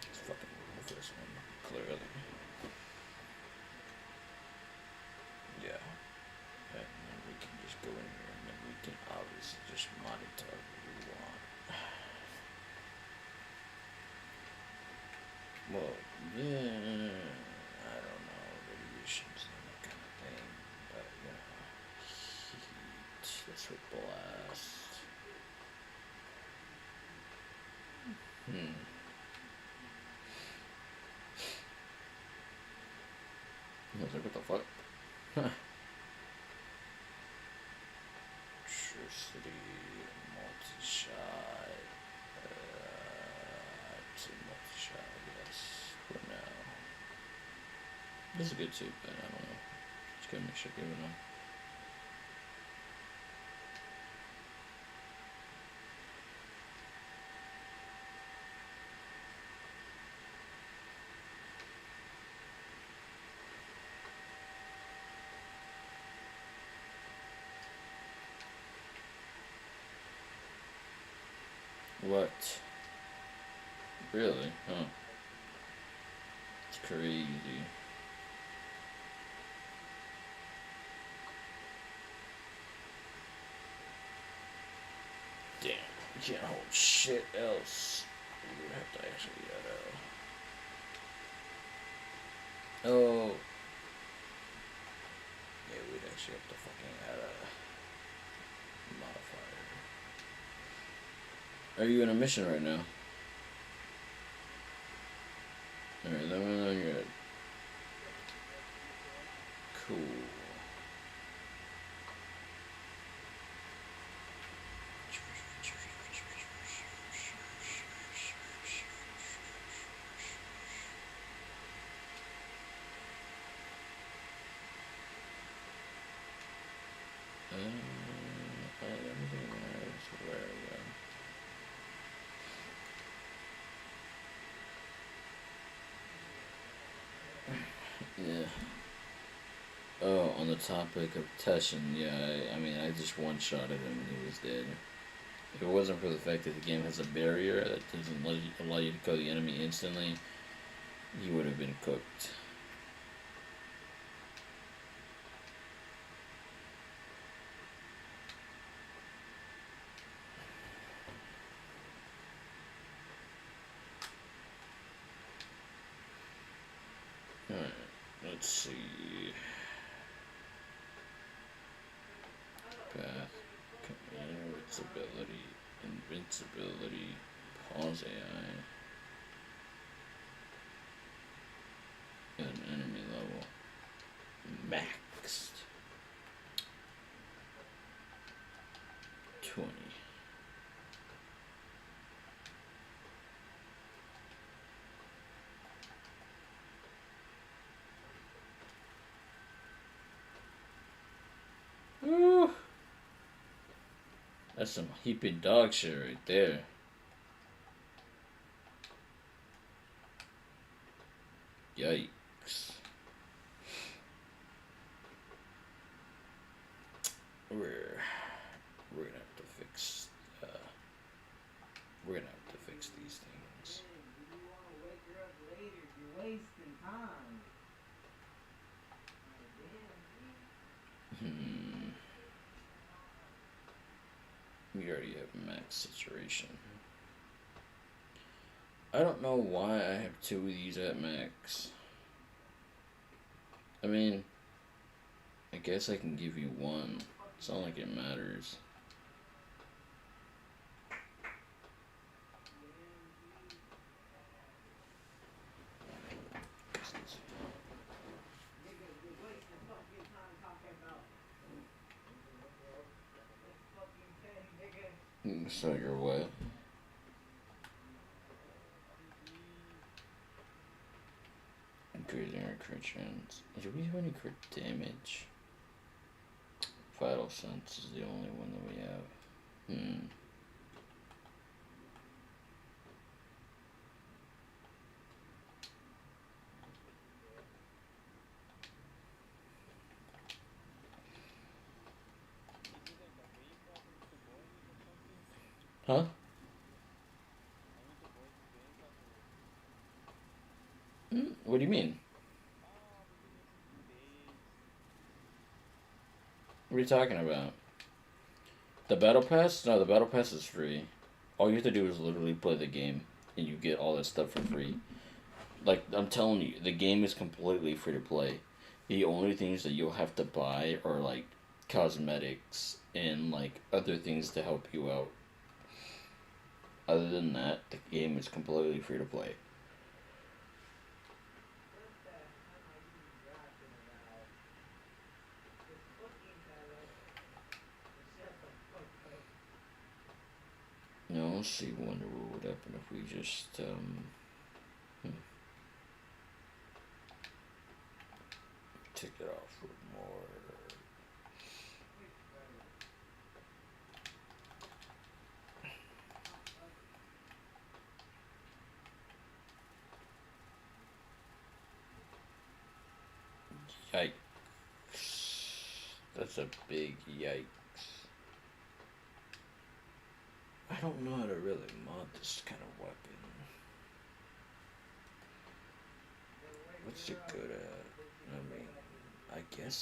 It's fucking the first one. Clearly. Yeah. And then we can just go in here and then we can obviously just mod it to whatever we want. Well, yeah, I don't know, radiations and that kind of thing, but you know, heat, that's with blast. I was like, what the fuck? Electricity, multi-shot, to multi-shot, yes, for now. This is good too, but I don't know. Just gotta make sure I give it on. What? Really? Huh. It's crazy. Damn. You can't hold shit else. You would have to actually Oh. Yeah, we'd actually have to fucking add a modifier. Are you in a mission right now? Alright, then we're on your head. Cool. Everything matters. Where we go. Yeah. Oh, on the topic of Teshin, yeah, I mean, I just one-shotted him and he was dead. If it wasn't for the fact that the game has a barrier that doesn't allow you to kill the enemy instantly, he would have been cooked. Alright, let's see. Path, invincibility, pause AI, and enemy level maxed 20. Woo! That's some heaping dog shit right there. Yikes. We're gonna have to fix we're gonna have to fix these things. You want to wake her up later, you're wasting time. We already have max saturation. I don't know why I have two of these at max. I mean, I guess I can give you one. It's not like it matters. So you're what? Increasing our crit chance. Do we have any crit damage? Vital Sense is the only one that we have. Huh? What do you mean? What are you talking about? The Battle Pass? No, the Battle Pass is free. All you have to do is literally play the game, and you get all that stuff for free. Like, I'm telling you, the game is completely free to play. The only things that you'll have to buy are, like, cosmetics and, like, other things to help you out. Other than that, the game is completely free to play. Now, let's see, wonder what would happen if we just, take it off with more. Yikes. That's a big yikes. I don't know how to really mod this kind of weapon. What's it good at? I mean, I guess.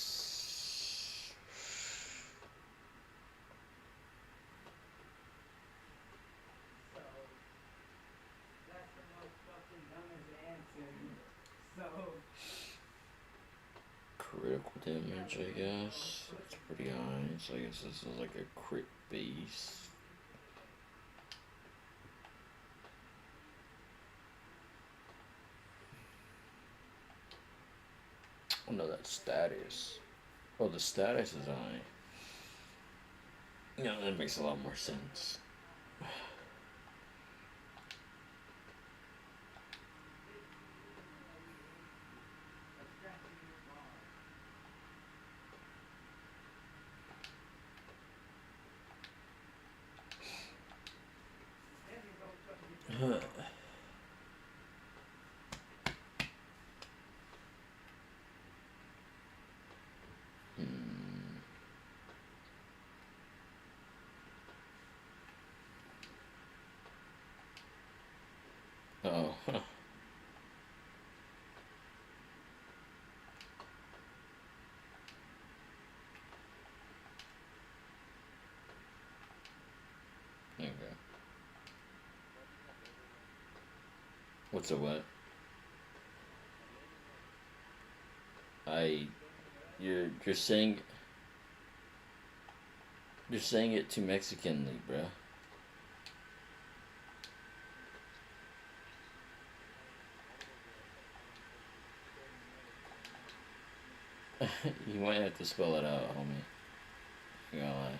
So, that's the most fucking dumbest answer. So, Critical damage, I guess. That's pretty high. So I guess this is like a crit base. Oh no, that's status. Oh, the status is high. Yeah, that makes a lot more sense. Oh. Okay. What's a what? I you're saying it too Mexicanly, bruh. You might have to spell it out, homie. You gonna lie.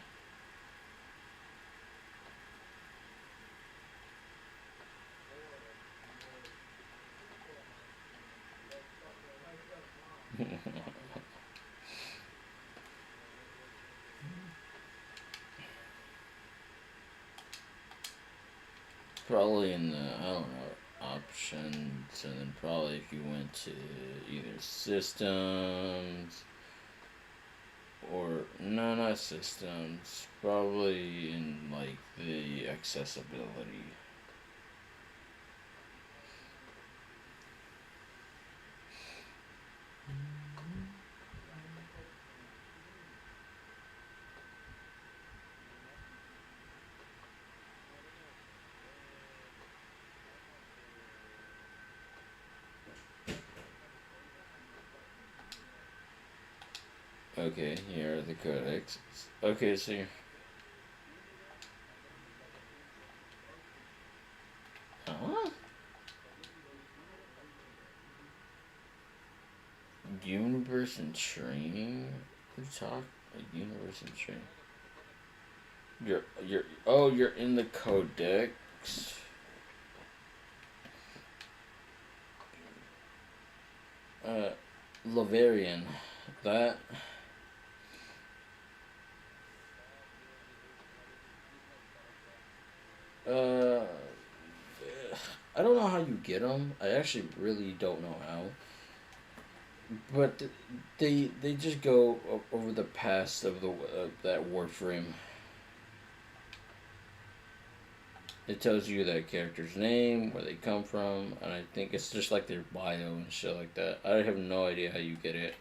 Probably in the, I don't know, options, and then probably if you went to either systems or, no, not systems, probably in like the accessibility. Okay, here are the codecs. Okay, so huh? Universe and training? Who talk? A universe and training? you're in the codex. Uh, Laverian. That uh, I don't know how you get them. I actually really don't know how. But they just go over the past of the that warframe. It tells you that character's name, where they come from, and I think it's just like their bio and shit like that. I have no idea how you get it.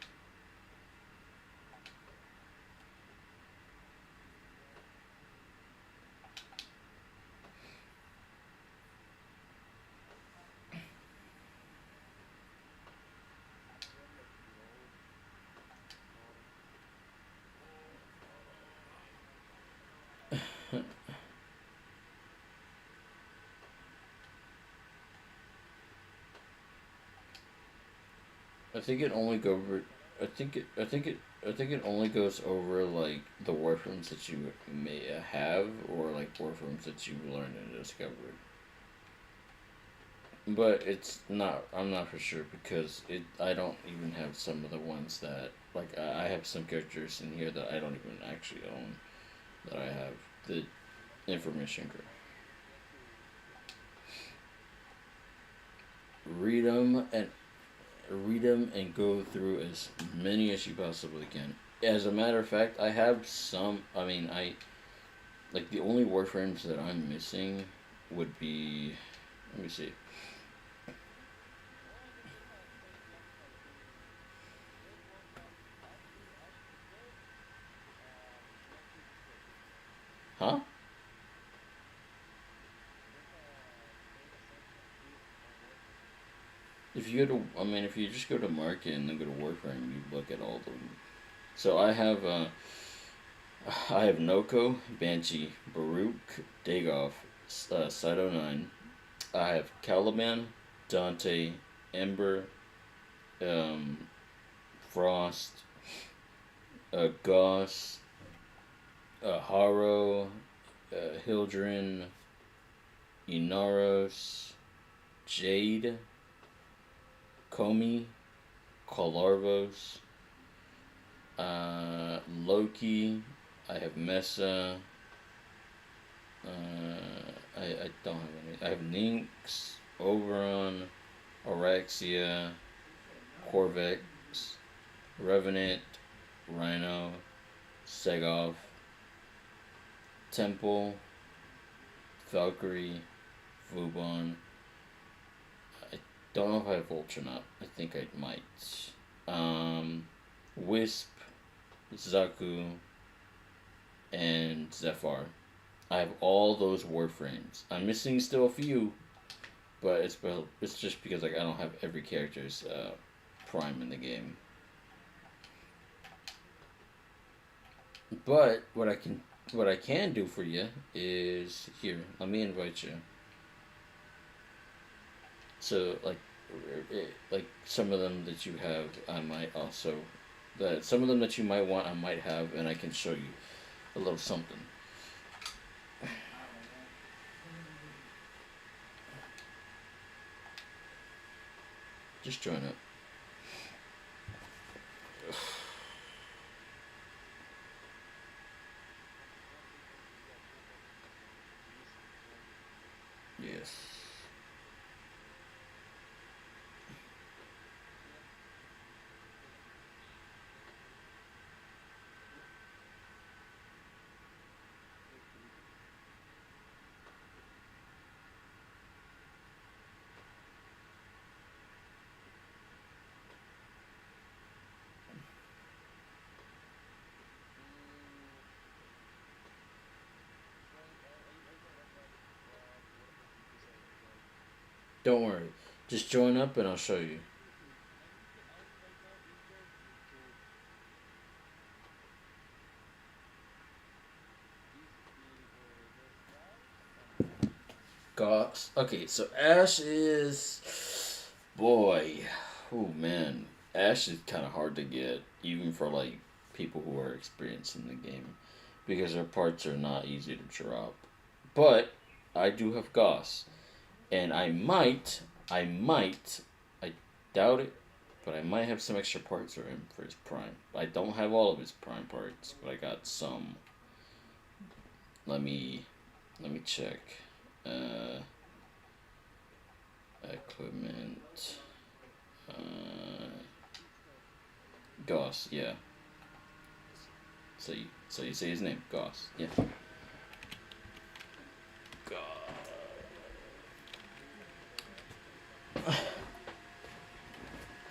I think it only go over. I think it only goes over like the warframes that you may have, or like warframes that you learned and discovered. But it's not. I'm not for sure because it. I don't even have some of the ones that like I have some characters in here that I don't even actually own. That I have the information. Read them and go through as many as you possibly can. As a matter of fact, I have some. I mean, I like the only warframes that I'm missing would be. Let me see. Huh? If you go to, I mean, if you just go to market and then go to warframe, you look at all of them. So I have Noko, Banshee, Baruch, Dagoff, Saito 9. I have Caliban, Dante, Ember, um, Frost, Goss, Haro, Hildren, Inaros, Jade, Komi, Kolarvos, Loki. I have Mesa. I don't have any. I have Nynx, Oberon, Orexia, Corvex, Revenant, Rhino, Segov, Temple, Valkyrie, Vubon. I don't know if I have Vulture or not. I think I might. Um, Wisp, Zaku, and Zephyr. I have all those warframes. I'm missing still a few, but it's just because like I don't have every character's prime in the game. But what I can do for you is here. Let me invite you. So like some of them that you have, I might also that some of them that you might want, I might have, and I can show you a little something. Just join up. Yes. Don't worry. Just join up and I'll show you. Goss. Okay, so Ash is. Boy. Oh, man. Ash is kind of hard to get, even for, like, people who are experienced in the game. because their parts are not easy to drop. But I do have Goss, and I doubt it, but I might have some extra parts for him for his prime. I don't have all of his prime parts, but I got some. Let me check. Uh, Equipment. Goss, yeah. So you say his name, Goss, yeah.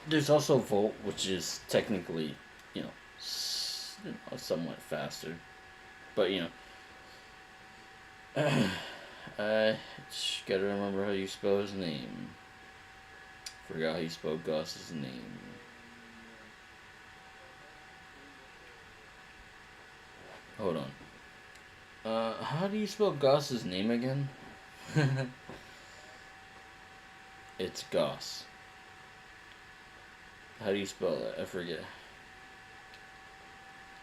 There's also Volt, which is technically, you know, somewhat faster, but I just gotta remember how you spell his name. Forgot how you spell Goss's name. Hold on. How do you spell Goss's name again? It's Goss. How do you spell that? I forget.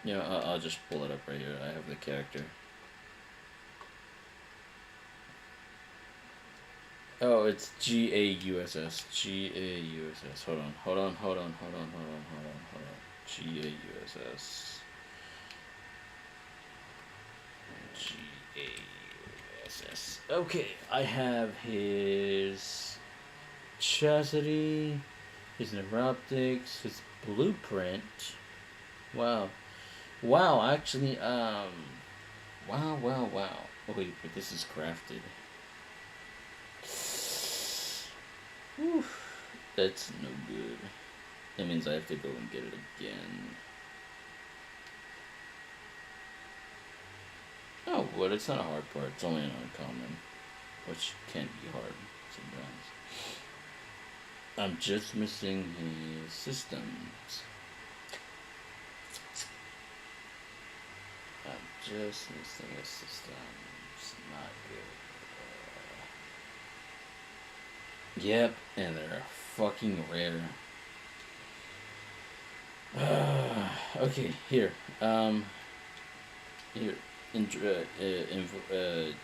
I'll just pull it up right here. I have the character. Oh, it's G-A-U-S-S. G-A-U-S-S. Hold on. G-A-U-S-S. G-A-U-S-S. Okay, I have his chastity, his neuroptics, his blueprint. Wow. Wow, actually, wow. Oh, wait, but this is crafted. Whew, that's no good. That means I have to go and get it again. Oh, but it's not a hard part. It's only an uncommon, which can be hard sometimes. I'm just missing his systems. I'm just missing his systems. Not good. Yep, and they're fucking rare. Okay, here. Here.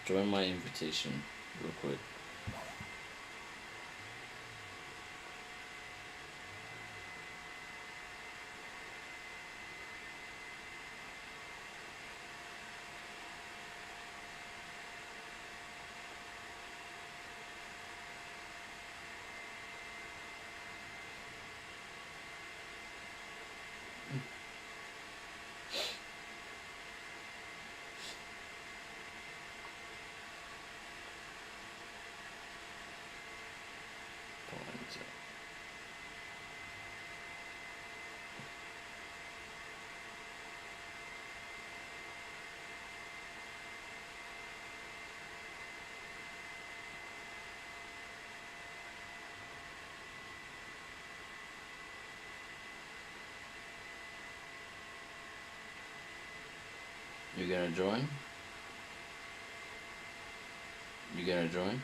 Join my invitation real quick. You gonna join? You gonna join?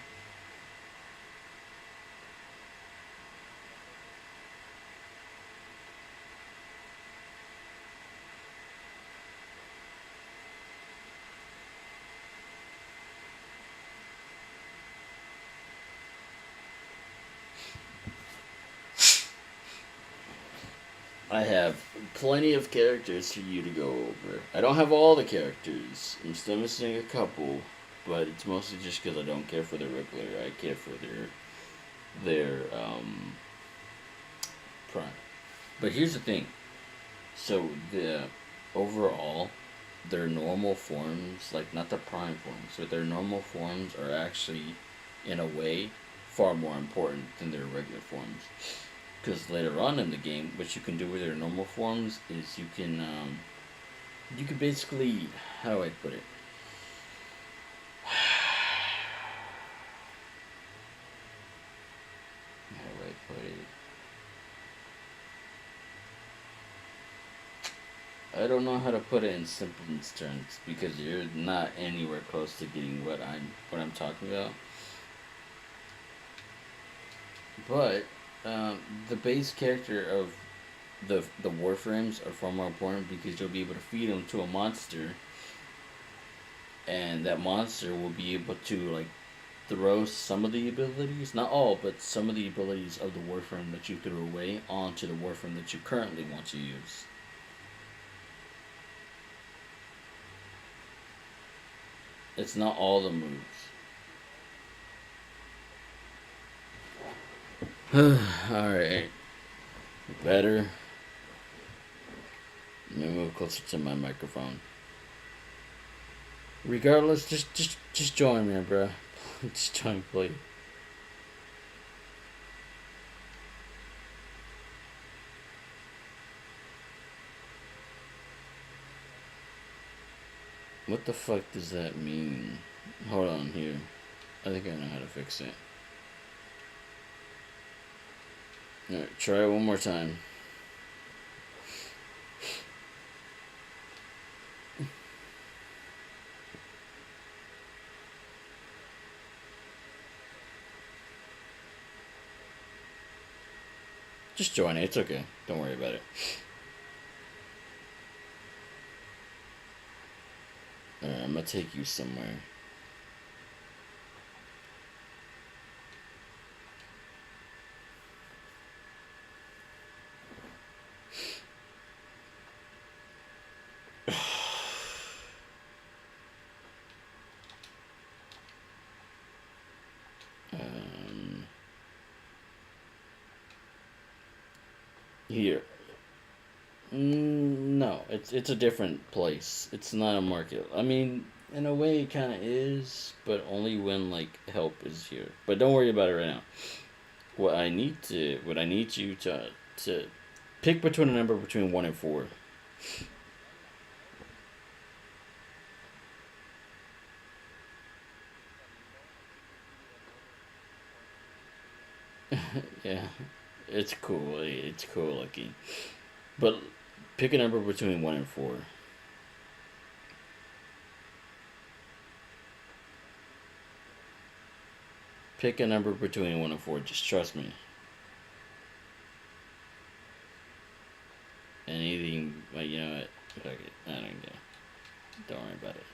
I have plenty of characters for you to go over. I don't have all the characters. I'm still missing a couple, but it's mostly just because I don't care for the regular. I care for their prime. But here's the thing. So the overall, their normal forms, like not the prime forms, but their normal forms are actually, in a way, far more important than their regular forms. Because later on in the game, what you can do with their normal forms is you can basically, how do I put it? How do I put it? I don't know how to put it in simple terms because you're not anywhere close to getting what I'm talking about. But the base character of the warframes are far more important because you'll be able to feed them to a monster and that monster will be able to like throw some of the abilities, not all, but some of the abilities of the Warframe that you threw away onto the Warframe that you currently want to use. It's not all the moves. Alright. Better. Let me move closer to my microphone. Regardless, just join me, bro. Just join, please. What the fuck does that mean? Hold on here. I think I know how to fix it. Alright, try it one more time. Just join it. It's okay. Don't worry about it. Alright, I'm gonna take you somewhere. Um, Here. No, it's a different place. It's not a market. I mean, in a way, it kind of is, but only when like help is here. But don't worry about it right now. What I need you to pick between a number between 1 and 4. Yeah, it's cool. It's cool looking. But pick a number between 1 and 4. Pick a number between 1 and 4. Just trust me. Anything, like, you know what? Fuck it. I don't care. Don't worry about it.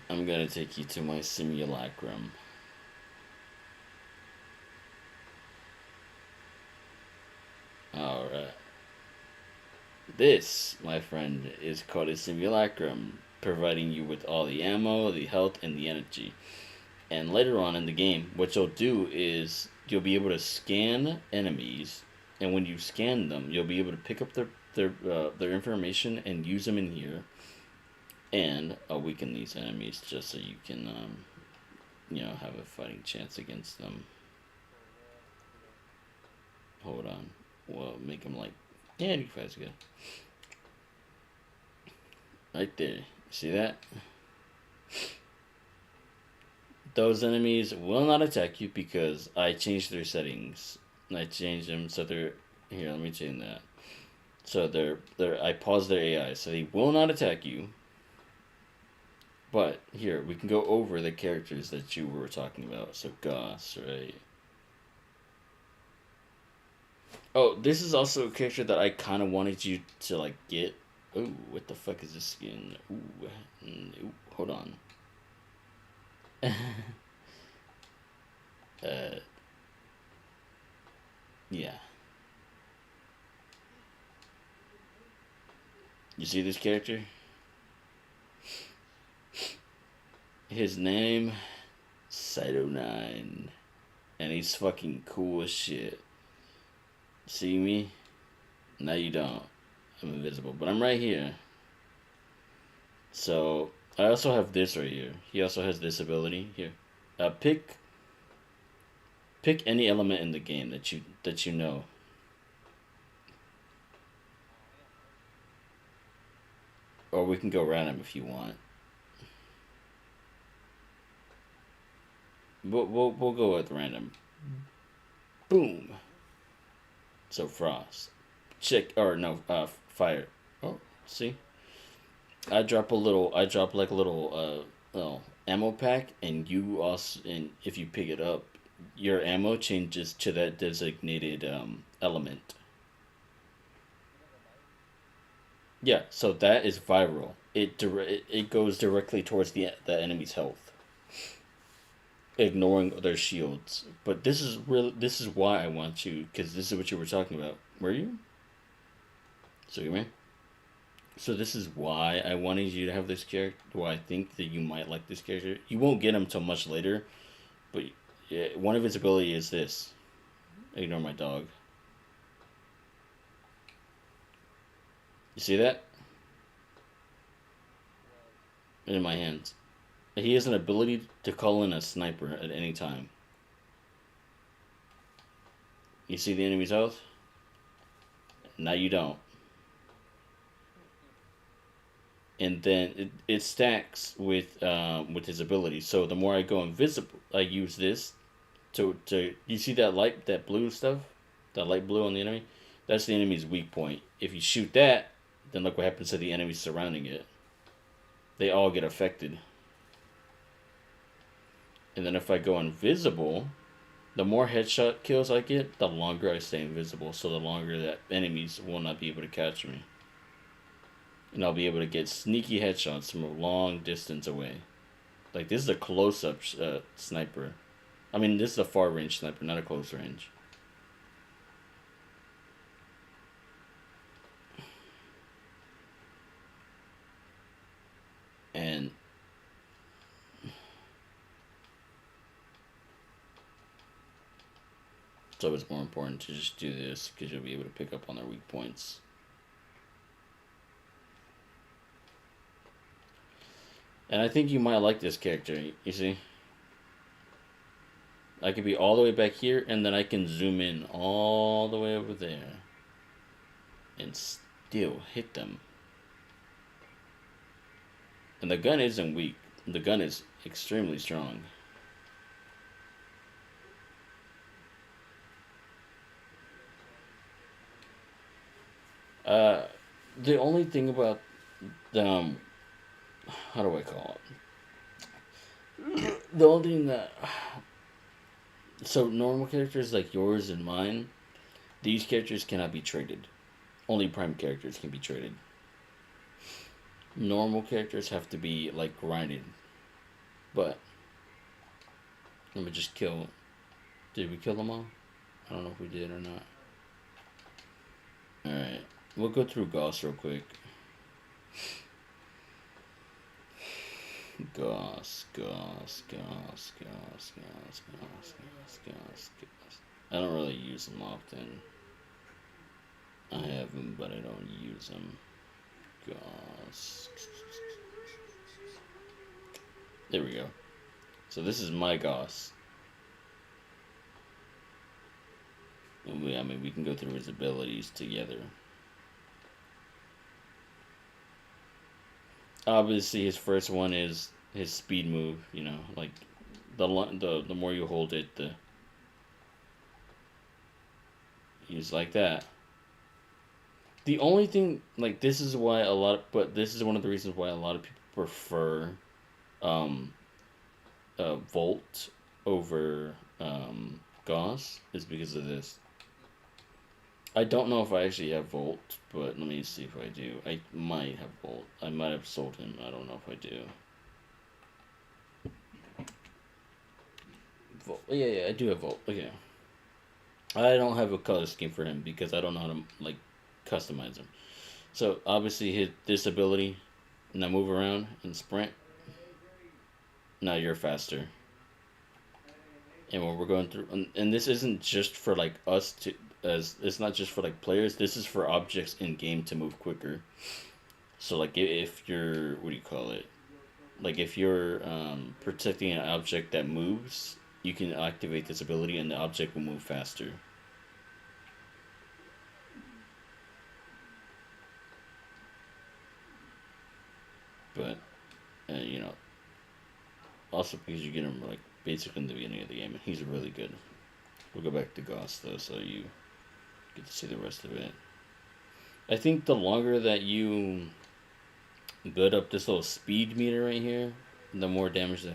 I'm gonna take you to my simulacrum. Alright. This, my friend, is called a simulacrum, providing you with all the ammo, the health, and the energy. And later on in the game, what you'll do is you'll be able to scan enemies, and when you scan them, you'll be able to pick up their information and use them in here, and weaken these enemies just so you can have a fighting chance against them. Hold on, well, make them like, yeah, 85 is good. Right there, see that? Those enemies will not attack you because I changed their settings. I changed them so they're here. Let me change that. So I paused their AI, so they will not attack you. But here we can go over the characters that you were talking about. So Goss, right? Oh, this is also a character that I kind of wanted you to like get. Ooh, what the fuck is this skin? Ooh, hold on. uh, yeah. You see this character? His name, Cyto9. And he's fucking cool as shit. See me? No, you don't. I'm invisible, but I'm right here. So, I also have this right here. He also has this ability here. Pick any element in the game that you know. Or we can go random if you want. We'll go with random. Boom. So frost. Fire. Oh, see? I drop like a little ammo pack, and you also, and if you pick it up, your ammo changes to that designated element. Yeah, so that is viral. It goes directly towards the enemy's health, ignoring their shields. But this is why I want you, because this is what you were talking about. Were you? So you mean? So this is why I wanted you to have this character. Why I think that you might like this character. You won't get him till much later, but yeah, one of his ability is this. Ignore my dog. You see that? In my hands. He has an ability to call in a sniper at any time. You see the enemy's health? Now you don't. And then it stacks with his ability. So the more I go invisible, I use this to you see that blue stuff, that light blue on the enemy. That's the enemy's weak point. If you shoot that, then look what happens to the enemies surrounding it. They all get affected. And then if I go invisible, the more headshot kills I get, the longer I stay invisible. So the longer that enemies will not be able to catch me. And I'll be able to get sneaky headshots from a long distance away. Like, this is a close-up sniper. I mean, this is a far-range sniper, not a close range. And so it's more important to just do this, because you'll be able to pick up on their weak points. And I think you might like this character, you see? I could be all the way back here, and then I can zoom in all the way over there. And still hit them. And the gun isn't weak. The gun is extremely strong. Uh, the only thing about the how do I call it? The only thing that so normal characters like yours and mine, these characters cannot be traded. Only prime characters can be traded. Normal characters have to be like grinded. But let me just kill. Did we kill them all? I don't know if we did or not. All right, we'll go through Gauss real quick. Goss, goss, goss, goss, goss, goss, goss, goss, goss. I don't really use them often. I have them, but I don't use them. Goss. There we go. So this is my Goss. I mean, we can go through his abilities together. Obviously, his first one is his speed move. You know, like the more you hold it, the he's like that. The only thing, like, this is why a lot, but this is one of the reasons why a lot of people prefer um, Volt over Gauss is because of this. I don't know if I actually have Volt, but let me see if I do. I might have Volt. I might have sold him. I don't know if I do. Volt. Yeah, I do have Volt. Okay. I don't have a color scheme for him because I don't know how to, like, customize him. So, obviously, his this ability, now move around and sprint. Now you're faster. And when we're going through, and this isn't just for, like, us to, as it's not just for, like, players, this is for objects in game to move quicker. So, like, if you're, what do you call it? Like, if you're protecting an object that moves, you can activate this ability and the object will move faster. But, you know, also because you get him, like, basically in the beginning of the game, and he's really good. We'll go back to Goss, though, so you get to see the rest of it. I think the longer that you build up this little speed meter right here, the more damage that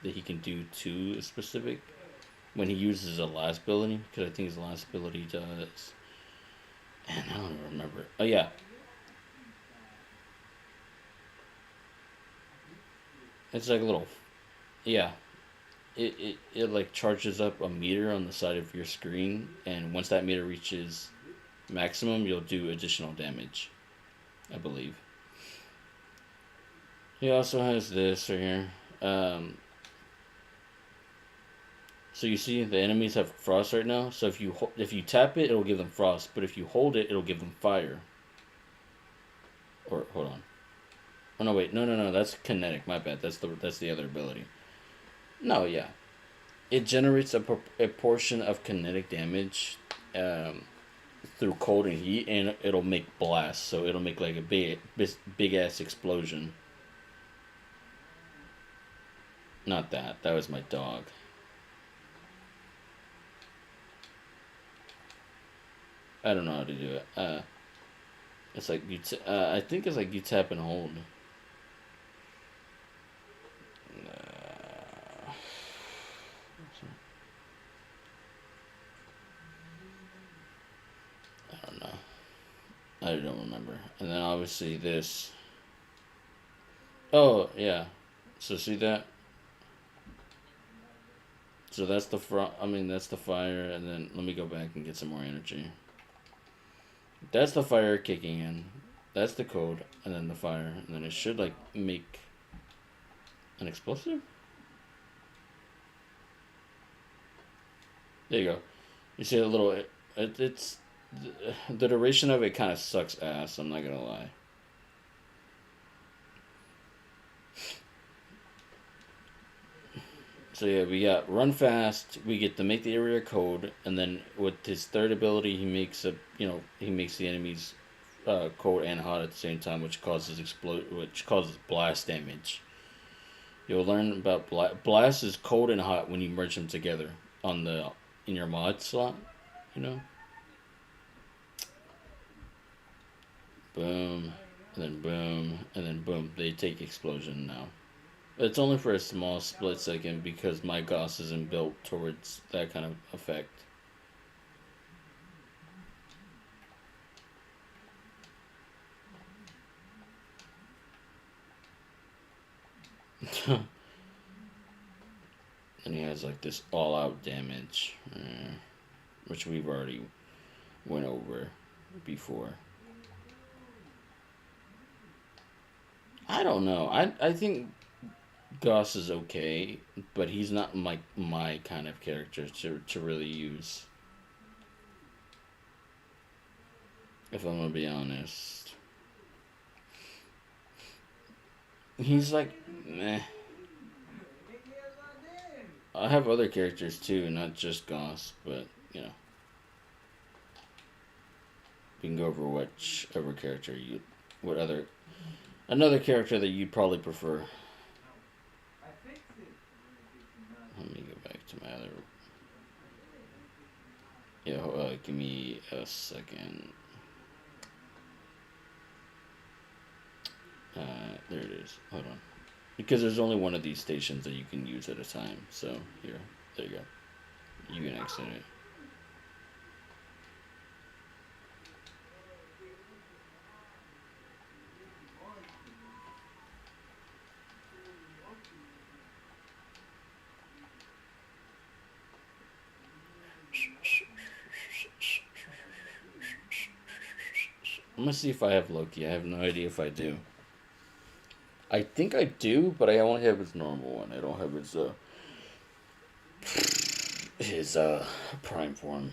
he can do to a specific when he uses the last ability, because I think his last ability does. And I don't remember. Oh yeah, it's like a little. Yeah, it like charges up a meter on the side of your screen, and once that meter reaches maximum, you'll do additional damage. I believe. He also has this right here. Um, so you see the enemies have frost right now. So if you tap it, it'll give them frost. But if you hold it, it'll give them fire. Or hold on. Oh no, wait, no. That's kinetic. My bad. That's the other ability. No, yeah, it generates a portion of kinetic damage um, through cold and heat, and it'll make blast. So it'll make like a big ass explosion. Not that. That was my dog. I don't know how to do it. It's like I think it's like you tap and hold. Uh, I don't know. I don't remember. And then obviously this. Oh yeah. So see that? So that's the front. I mean that's the fire, and then let me go back and get some more energy. That's the fire kicking in. That's the code, and then the fire, and then it should like make an explosive. There you go. You see a little. It's the duration of it kind of sucks ass. I'm not gonna lie. So yeah, we got run fast. We get to make the area code, and then with his third ability, he makes the enemies cold and hot at the same time, which causes blast damage. You'll learn about blast is cold and hot when you merge them together on the in your mod slot. You know, boom, and then boom, and then boom. They take explosion now. It's only for a small split second because my Gauss isn't built towards that kind of effect. And he has like this all out damage, which we've already went over before. I don't know. I think Goss is okay, but he's not my kind of character to really use. If I'm gonna be honest, he's like, meh. I have other characters too, not just Goss, but you know, we can go over whichever character what other, another character that you'd probably prefer. Let me go back to my other. Yeah, give me a second. There it is. Hold on. Because there's only one of these stations that you can use at a time. So, here. There you go. You can exit it. I'm gonna see if I have Loki. I have no idea if I do. I think I do, but I only have his normal one. I don't have his prime form.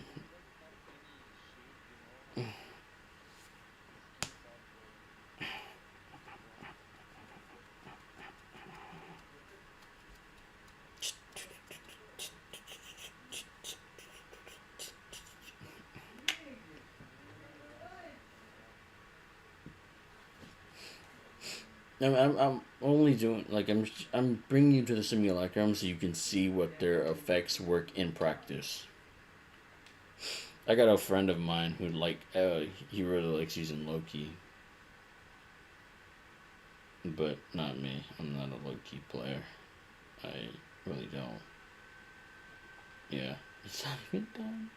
I'm only doing like I'm bringing you to the simulacrum so you can see what their effects work in practice. I got a friend of mine who he really likes using Loki, but not me. I'm not a Loki player. I really don't. Yeah. It's not even done.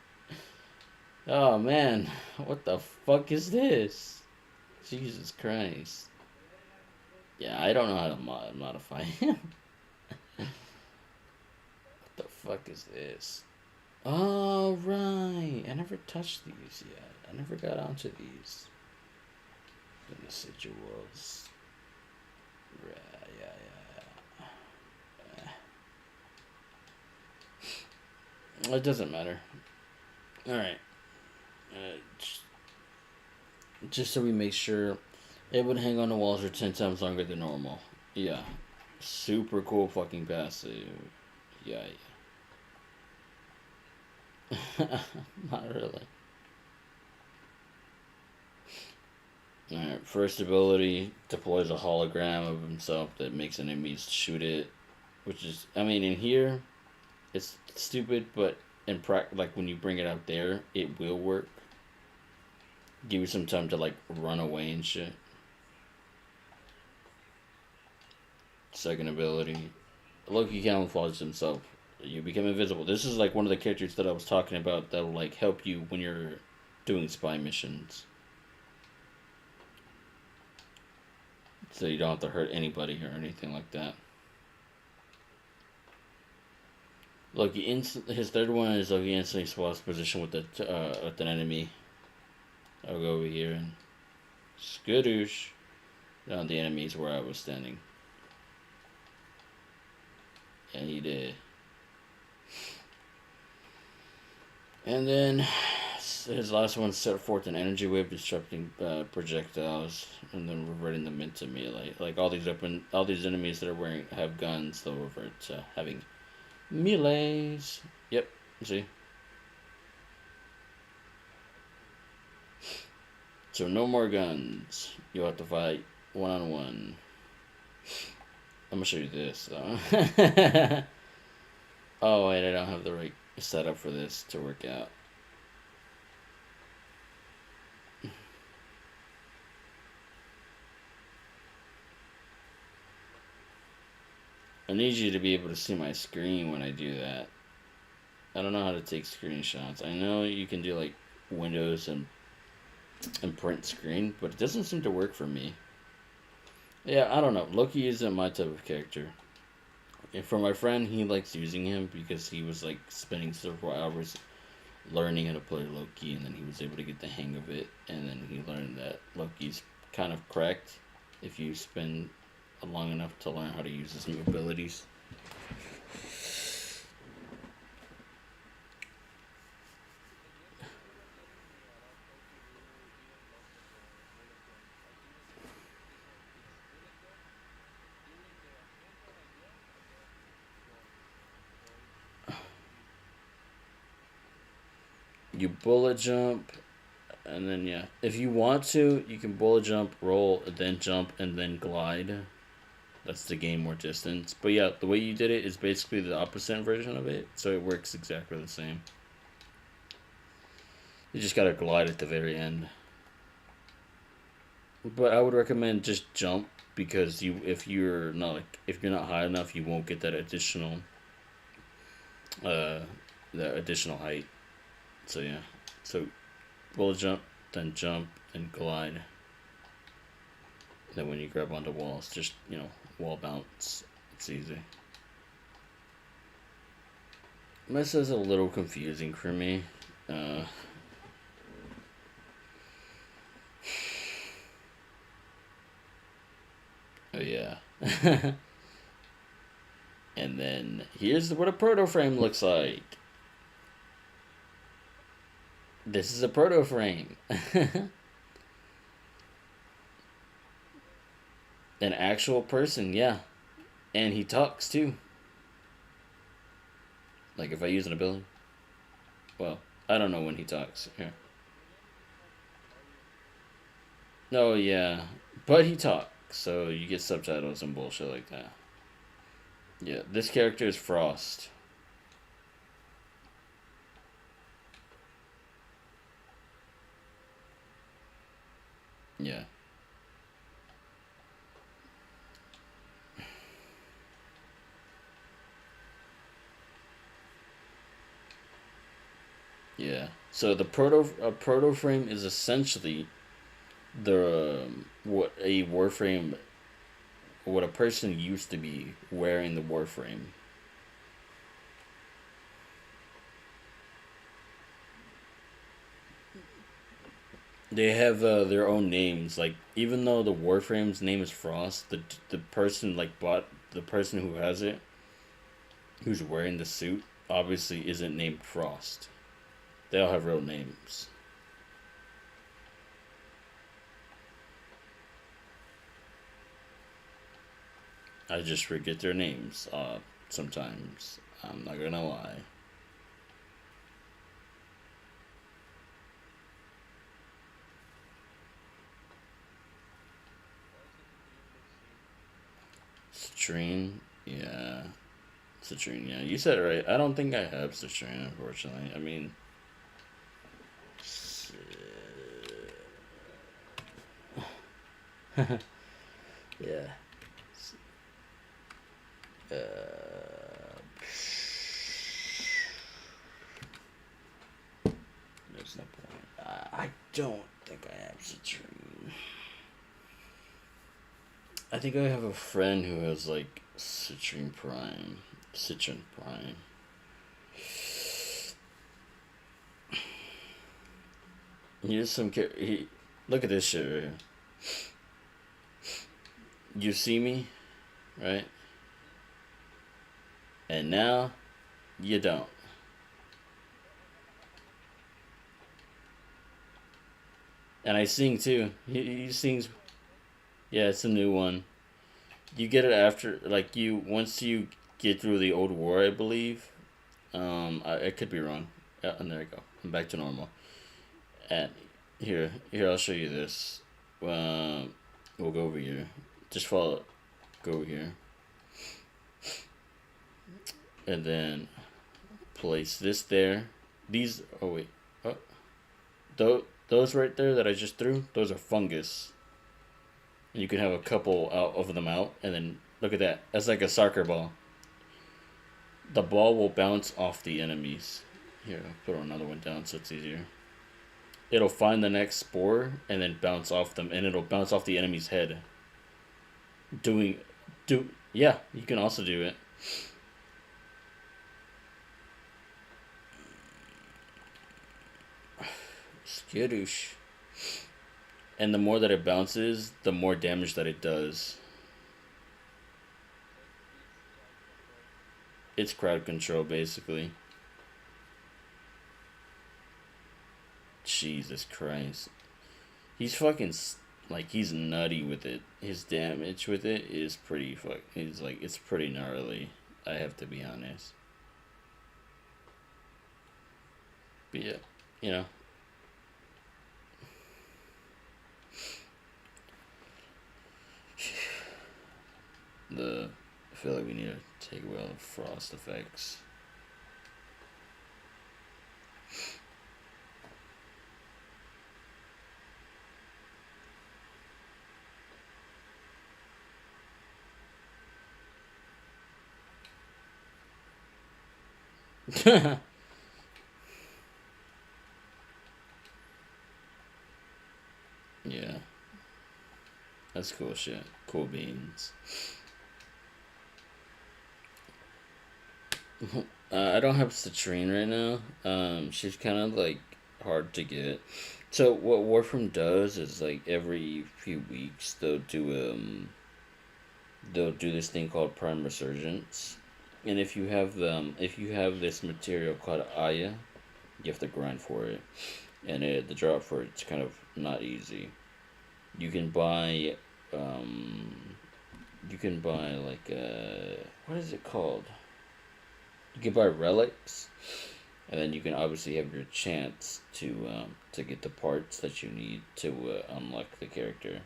Oh man, what the fuck is this? Jesus Christ. Yeah, I don't know how to modify him. What the fuck is this? Oh, right. I never touched these yet. I never got onto these. The residuals. Yeah. It doesn't matter. Alright. Just so we make sure it would hang on the walls for 10 times longer than normal. Yeah. Super cool fucking passive. Yeah. Not really. Alright, first ability deploys a hologram of himself that makes enemies shoot it. Which is, I mean, in here, it's stupid, but like when you bring it out there, it will work. Give you some time to like run away and shit. Second ability, Loki camouflages himself. You become invisible. This is like one of the characters that I was talking about that will like help you when you're doing spy missions. So you don't have to hurt anybody or anything like that. Loki his third one is Loki instantly swaps position with an enemy. I'll go over here and skadoosh. Down the enemies where I was standing. And he did. And then his last one set forth an energy wave disrupting projectiles and then reverting them into melee. Like all these enemies that are have guns, they'll revert to having melees. Yep, see. So no more guns. You'll have to fight one-on-one. I'm gonna show you this though. Oh wait, I don't have the right setup for this to work out. I need you to be able to see my screen when I do that. I don't know how to take screenshots. I know you can do like Windows and print screen, but it doesn't seem to work for me. Yeah, I don't know. Loki isn't my type of character. And for my friend, he likes using him because he was like spending several hours learning how to play Loki, and then he was able to get the hang of it, and then he learned that Loki's kind of cracked if you spend long enough to learn how to use his new abilities. You bullet jump, and then yeah, if you want to, you can bullet jump, roll, then jump, and then glide. That's to gain more distance. But yeah, the way you did it is basically the opposite version of it, so it works exactly the same. You just gotta glide at the very end. But I would recommend just jump because if you're not high enough, you won't get uh that additional height. So yeah, so bullet jump, then glide. Then when you grab onto walls, just wall bounce. It's easy. This is a little confusing for me. Uh, oh yeah. And then here's what a proto frame looks like. This is a proto frame. An actual person, yeah. And he talks too. Like if I use an ability. Well, I don't know when he talks. Here. No, yeah. But he talks, so you get subtitles and bullshit like that. Yeah, this character is Frost. Yeah. So the proto frame is essentially the what a warframe, what a person used to be wearing the warframe. They have their own names. Like even though the warframe's name is Frost, the person like bought the person who has it, who's wearing the suit, obviously isn't named Frost. They all have real names. I just forget their names sometimes. I'm not gonna lie. Citrine, yeah. Citrine, yeah. You said it right. I don't think I have citrine, unfortunately. I mean, yeah. There's no point. I don't think I have citrine. I think I have a friend who has like citrine prime. Citron prime. Here's some. Look at this shit right here. You see me, right? And now you don't. And I sing too. He sings. Yeah, it's a new one. You get it after, like you once you get through the old war, I believe. I could be wrong. Yeah, and there we go. I'm back to normal. And here, I'll show you this. We'll go over here. Just follow. Go over here, and then place this there. These. Oh wait. Oh, those right there that I just threw. Those are fungus. And you can have a couple out of them out, and then look at that. That's like a soccer ball. The ball will bounce off the enemies. Here, I'll put another one down so it's easier. It'll find the next spore and then bounce off them, and it'll bounce off the enemy's head. Doing, yeah, you can also do it. Skittish. And the more that it bounces, the more damage that it does. It's crowd control, basically. Jesus Christ. He's fucking like he's nutty with it. His damage with it is pretty fuck. He's like it's pretty gnarly. I have to be honest. But yeah, you know the. I feel like we need to take away all the frost effects. Yeah, that's cool shit. Cool beans. I don't have Citrine right now. She's kind of like hard to get. So what Warframe does is like every few weeks they'll do this thing called Prime Resurgence, and if you have this material called Aya, you have to grind for it, and the drop for it's kind of not easy. You can buy you can buy like what is it called? You can buy relics, and then you can obviously have your chance to get the parts that you need to unlock the character.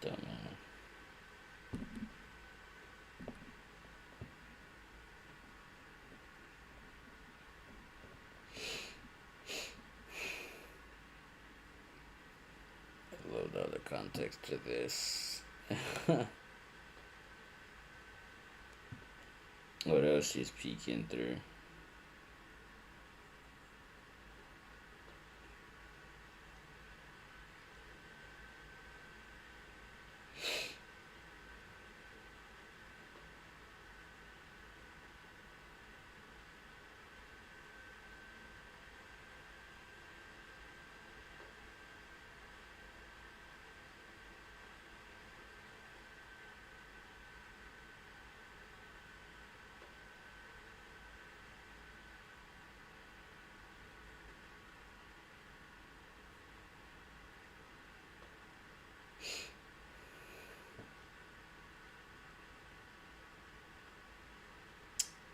Dumbass. I love the other context to this. What else she's peeking through?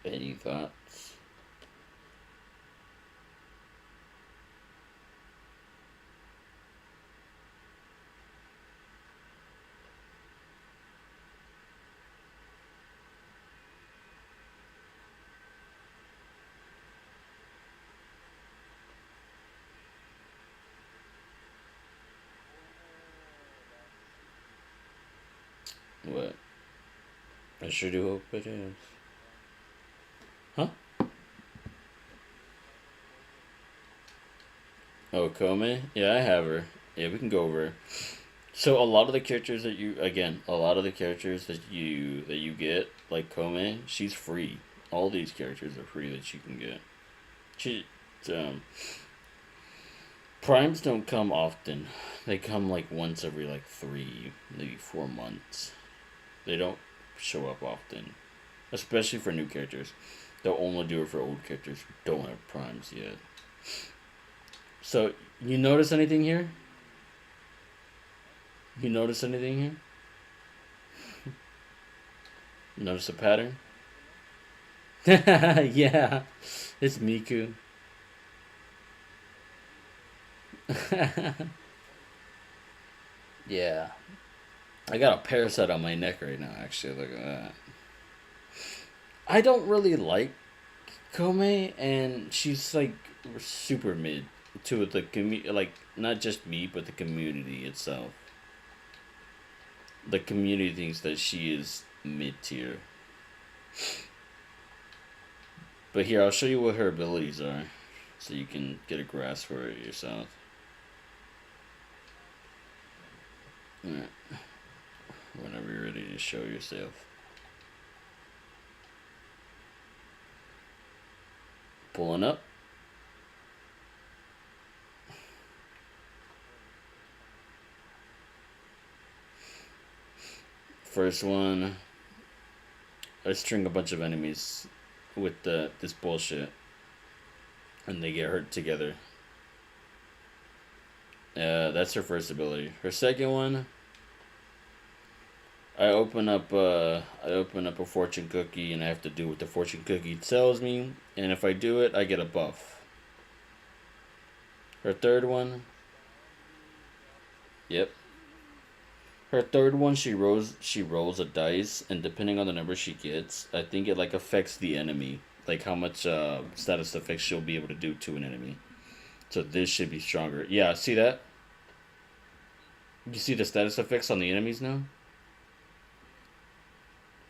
Any thoughts? What? I sure do hope it is. Huh? Oh, Kome? Yeah, I have her. Yeah, we can go over her. So a lot of the characters that you again, a lot of the characters that you get, like Kome, she's free. All these characters are free that you can get. She um primes don't come often. They come like once every like 3, maybe 4 months. They don't show up often. Especially for new characters. They'll only do it for old characters who don't have primes yet. So you notice anything here? You notice anything here? Notice a pattern? Yeah, it's Miku. Yeah, I got a parasite on my neck right now. Actually, look at that. I don't really like Kome, and she's like super mid to the community. Like not just me, but the community itself. The community thinks that she is mid tier. But here, I'll show you what her abilities are, so you can get a grasp for it yourself. Alright, whenever you're ready to show yourself. Pulling up. First one, I string a bunch of enemies with this bullshit, and they get hurt together. That's her first ability. Her second one, I open up a fortune cookie, and I have to do what the fortune cookie tells me. And if I do it, I get a buff. Her third one, yep. Her third one, she rolls a dice, and depending on the number she gets, I think it like affects the enemy, like how much status effects she'll be able to do to an enemy. So this should be stronger. Yeah, see that? You see the status effects on the enemies now?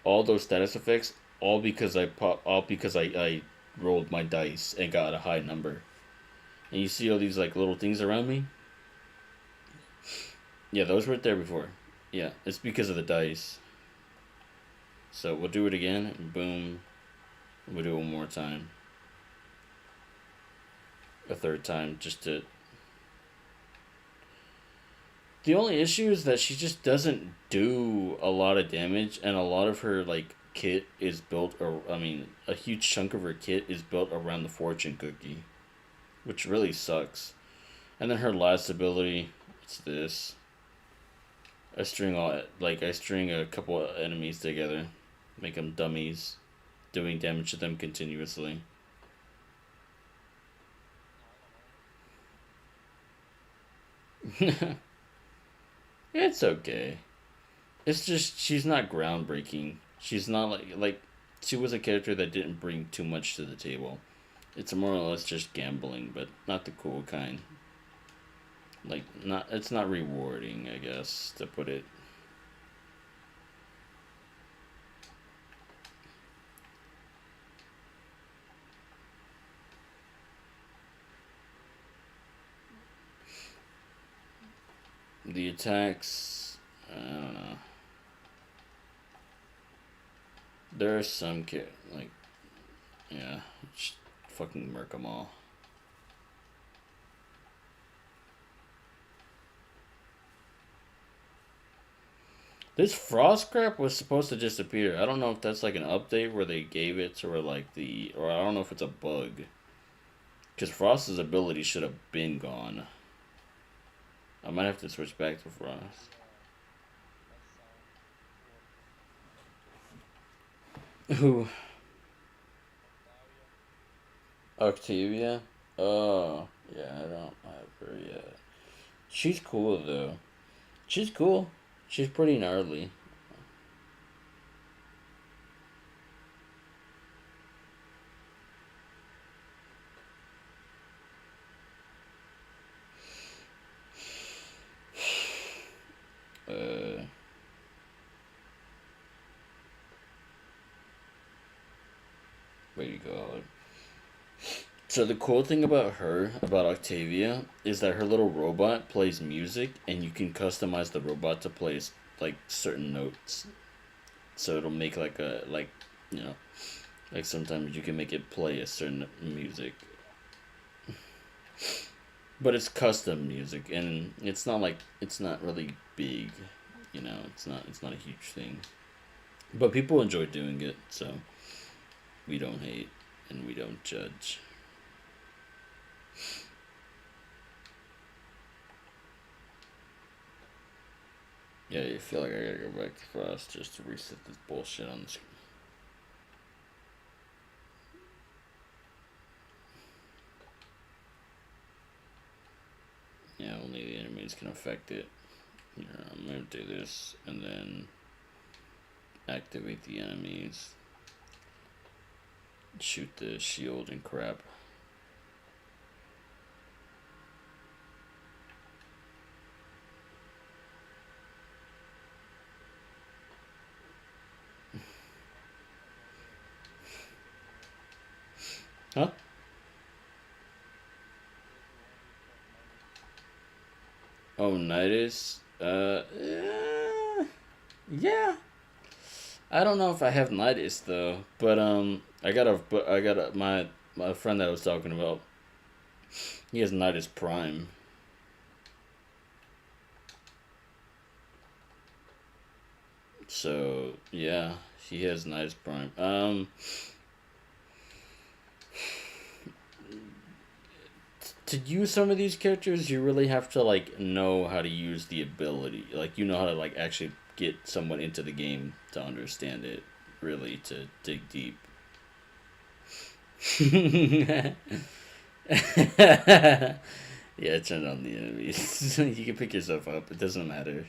All those status effects, all because I rolled my dice and got a high number. And you see all these like little things around me? Yeah, those weren't there before. Yeah, it's because of the dice. So we'll do it again. Boom. We'll do it one more time. A third time, just to. The only issue is that she just doesn't do a lot of damage, and a lot of her like kit is built, or I mean, a huge chunk of her kit is built around the fortune cookie, which really sucks. And then her last ability, it's this. I string a couple of enemies together, make them dummies, doing damage to them continuously. It's okay. It's just she's not groundbreaking. She's not like she was a character that didn't bring too much to the table. It's more or less just gambling, but not the cool kind. Like not it's not rewarding, I guess, to put it. The attacks, I don't know. There are some like yeah, just fucking murk them all. This frost crap was supposed to disappear. I don't know if that's like an update where they gave it to where like the, or I don't know if it's a bug. Because Frost's ability should have been gone. I might have to switch back to Frost. Who? Octavia? Oh, yeah, I don't have her yet. She's cool though. She's cool. She's pretty gnarly. Uh, way to go. So the cool thing about her, about Octavia, is that her little robot plays music, and you can customize the robot to play like certain notes. So it'll make like a like, you know, like sometimes you can make it play a certain music, but it's custom music, and it's not like it's not really big, you know. It's not a huge thing, but people enjoy doing it, so we don't hate and we don't judge. Yeah, you feel like I gotta go back to Frost just to reset this bullshit on the screen. Yeah, only the enemies can affect it. Here, I'm gonna do this and then activate the enemies. Shoot the shield and crap. Huh? Oh, Nidus? Yeah. I don't know if I have Nidus though, but my friend that I was talking about. He has Nidus Prime. So yeah, he has Nidus Prime. To use some of these characters, you really have to like know how to use the ability. Like you know how to like actually get someone into the game to understand it. Really, to dig deep. Yeah, turn on the enemies. You can pick yourself up. It doesn't matter.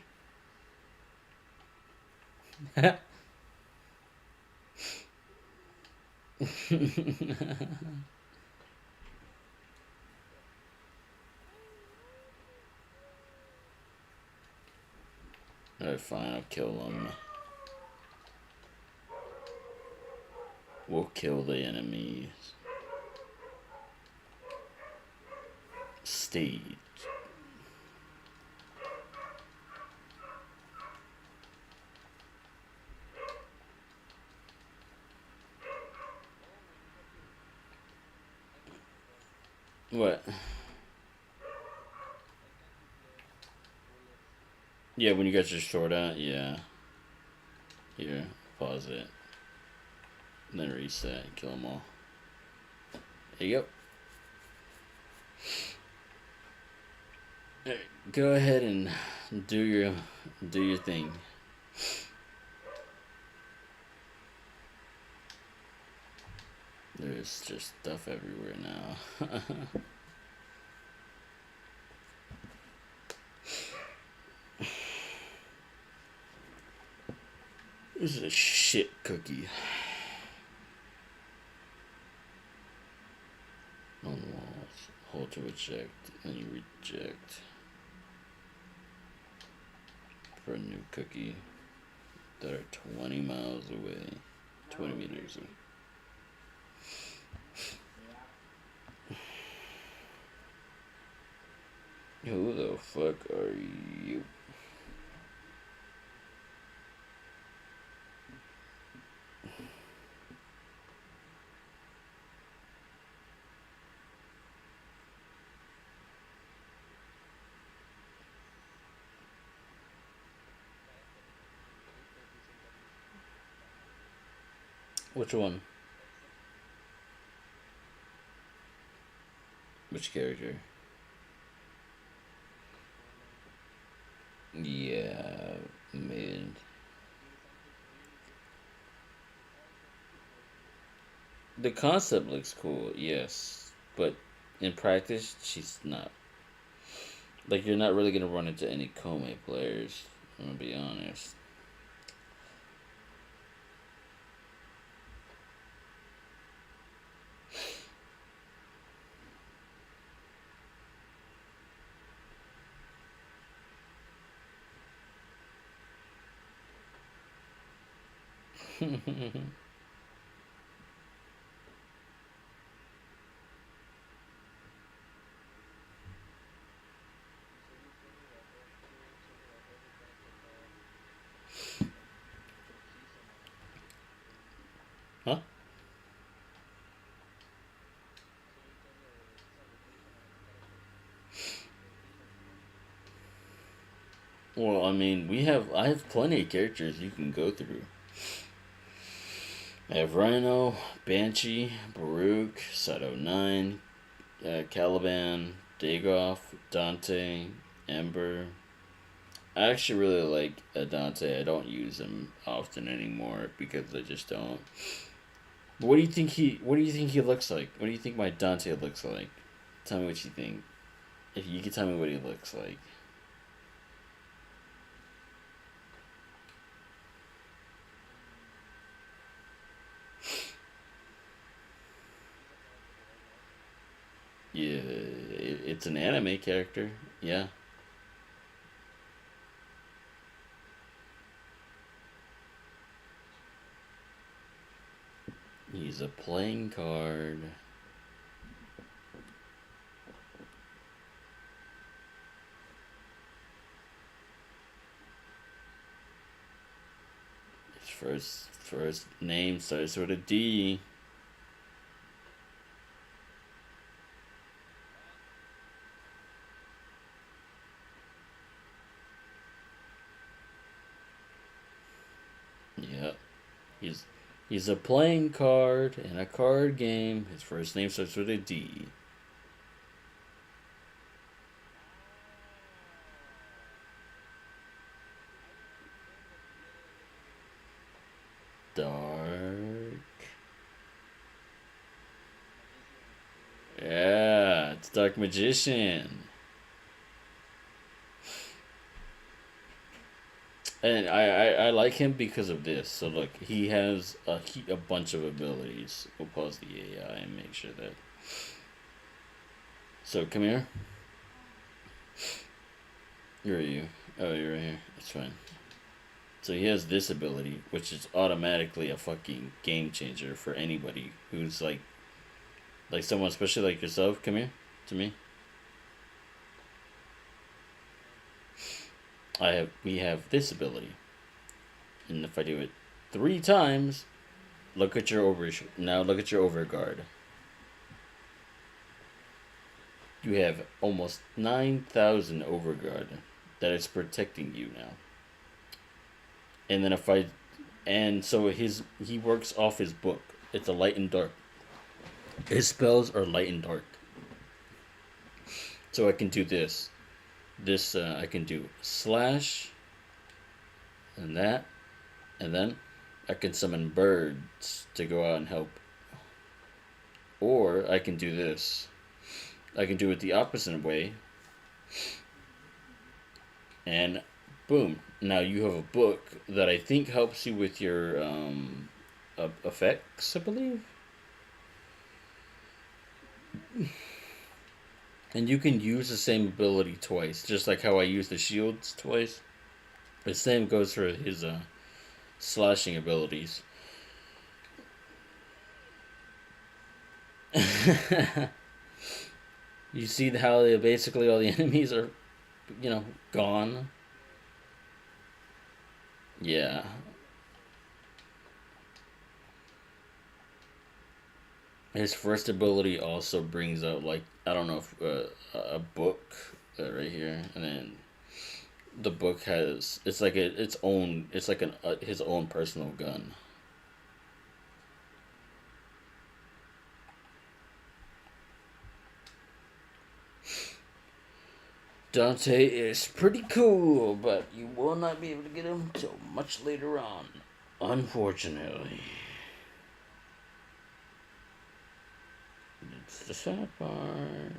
Alright, fine. I'll kill them. We'll kill the enemies. Stage. What? Yeah, when you got your sword out, yeah. Here, pause it. And then reset and kill them all. There you go. Right, go ahead and do your thing. There's just stuff everywhere now. This is a shit cookie. On the walls. Hold to reject. And you reject. For a new cookie. That are 20 miles away. 20 meters away. Who the fuck are you? Which one? Which character? Yeah, man. The concept looks cool, yes, but in practice, she's not. Like, you're not really gonna run into any Kome players. I'm gonna be honest. Huh? Well, I mean, I have plenty of characters you can go through. I have Rhino, Banshee, Baruch, Sato 9, Caliban, Dagoff, Dante, Ember. I actually really like Dante. I don't use him often anymore because I just don't. But what do you think he? What do you think he looks like? What do you think my Dante looks like? Tell me what you think. If you could tell me what he looks like. Yeah, it's an anime character. Yeah, he's a playing card. His first name starts with a D. Yep. He's he's a playing card in a card game. His first name starts with a D. Dark. Yeah, it's Dark Magician. And I like him because of this. So look, he has a bunch of abilities. We'll pause the AI and make sure that. So come here. Where are you? Oh, you're right here. It's fine. So he has this ability, which is automatically a fucking game changer for anybody who's like someone, especially like yourself. Come here to me. We have this ability, and if I do it 3 times, look at your now. Look at your overguard. You have almost 9,000 overguard that is protecting you now. And then if I, and so he works off his book. It's a light and dark. His spells are light and dark. So I can do this. I can do slash, and that, and then I can summon birds to go out and help. Or I can do this. I can do it the opposite way and Boom. Now you have a book that I think helps you with your effects, I believe. And you can use the same ability twice, just like how I use the shields twice. The same goes for his slashing abilities. You see how they basically all the enemies are, gone. Yeah. His first ability also brings out like I don't know if a book right here, and then the book has it's like its own it's like an his own personal gun. Dante is pretty cool, but you will not be able to get him till much later on, unfortunately. It's the sad part.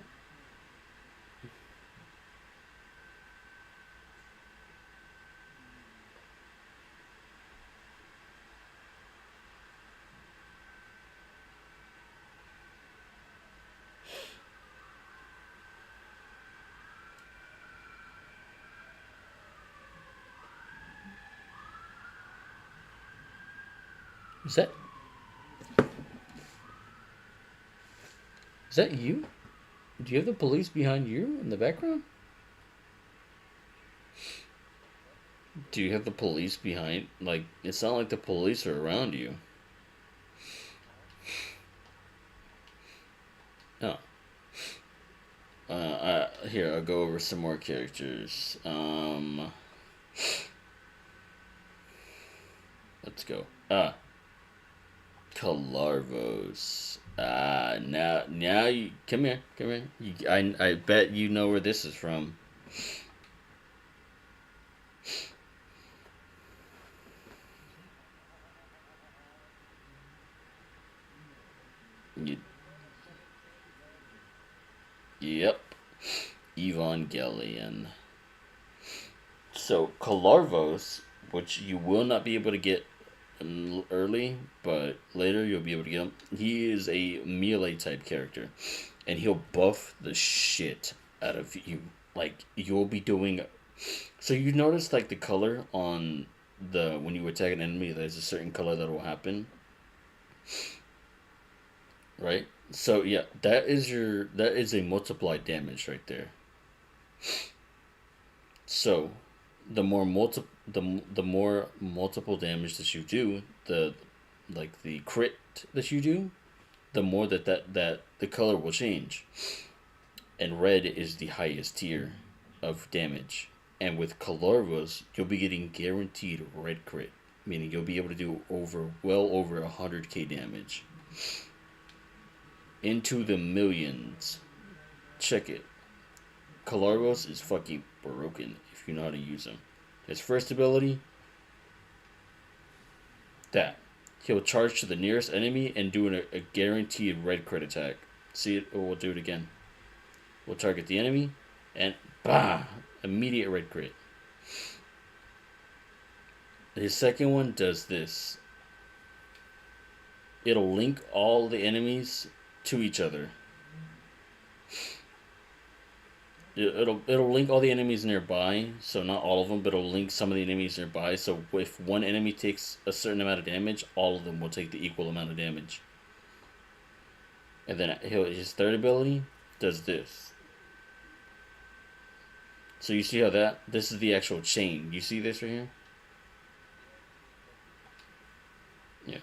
Is that is that you? Do you have the police behind you in the background? Do you have the police behind? Like, it's not like the police are around you. No. Here, I'll go over some more characters. Let's go. Calarvos. Now you come here, come here. I bet you know where this is from. You, yep, Evangelion. So Calarvos, which you will not be able to get early, but later you'll be able to get him. He is a melee type character, and he'll buff the shit out of you. Like you'll be doing. So you notice like the color on the when you attack an enemy, there's a certain color that will happen, right? So yeah, that is a multiplied damage right there. So the more multiple damage that you do, the like the crit that you do, the more that the color will change. And red is the highest tier of damage. And with Calarvas, you'll be getting guaranteed red crit, meaning you'll be able to do well over 100k damage into the millions. Check it. Calarvos is fucking broken if you know how to use him. His first ability, that. He'll charge to the nearest enemy and do a guaranteed red crit attack. See it? Or we'll do it again. We'll target the enemy, and bah! Immediate red crit. His second one does this. It'll link all the enemies to each other. It'll link all the enemies nearby, so not all of them, but it'll link some of the enemies nearby. So if one enemy takes a certain amount of damage, all of them will take the equal amount of damage. And then his third ability does this. So you see how this is the actual chain. You see this right here? Yeah.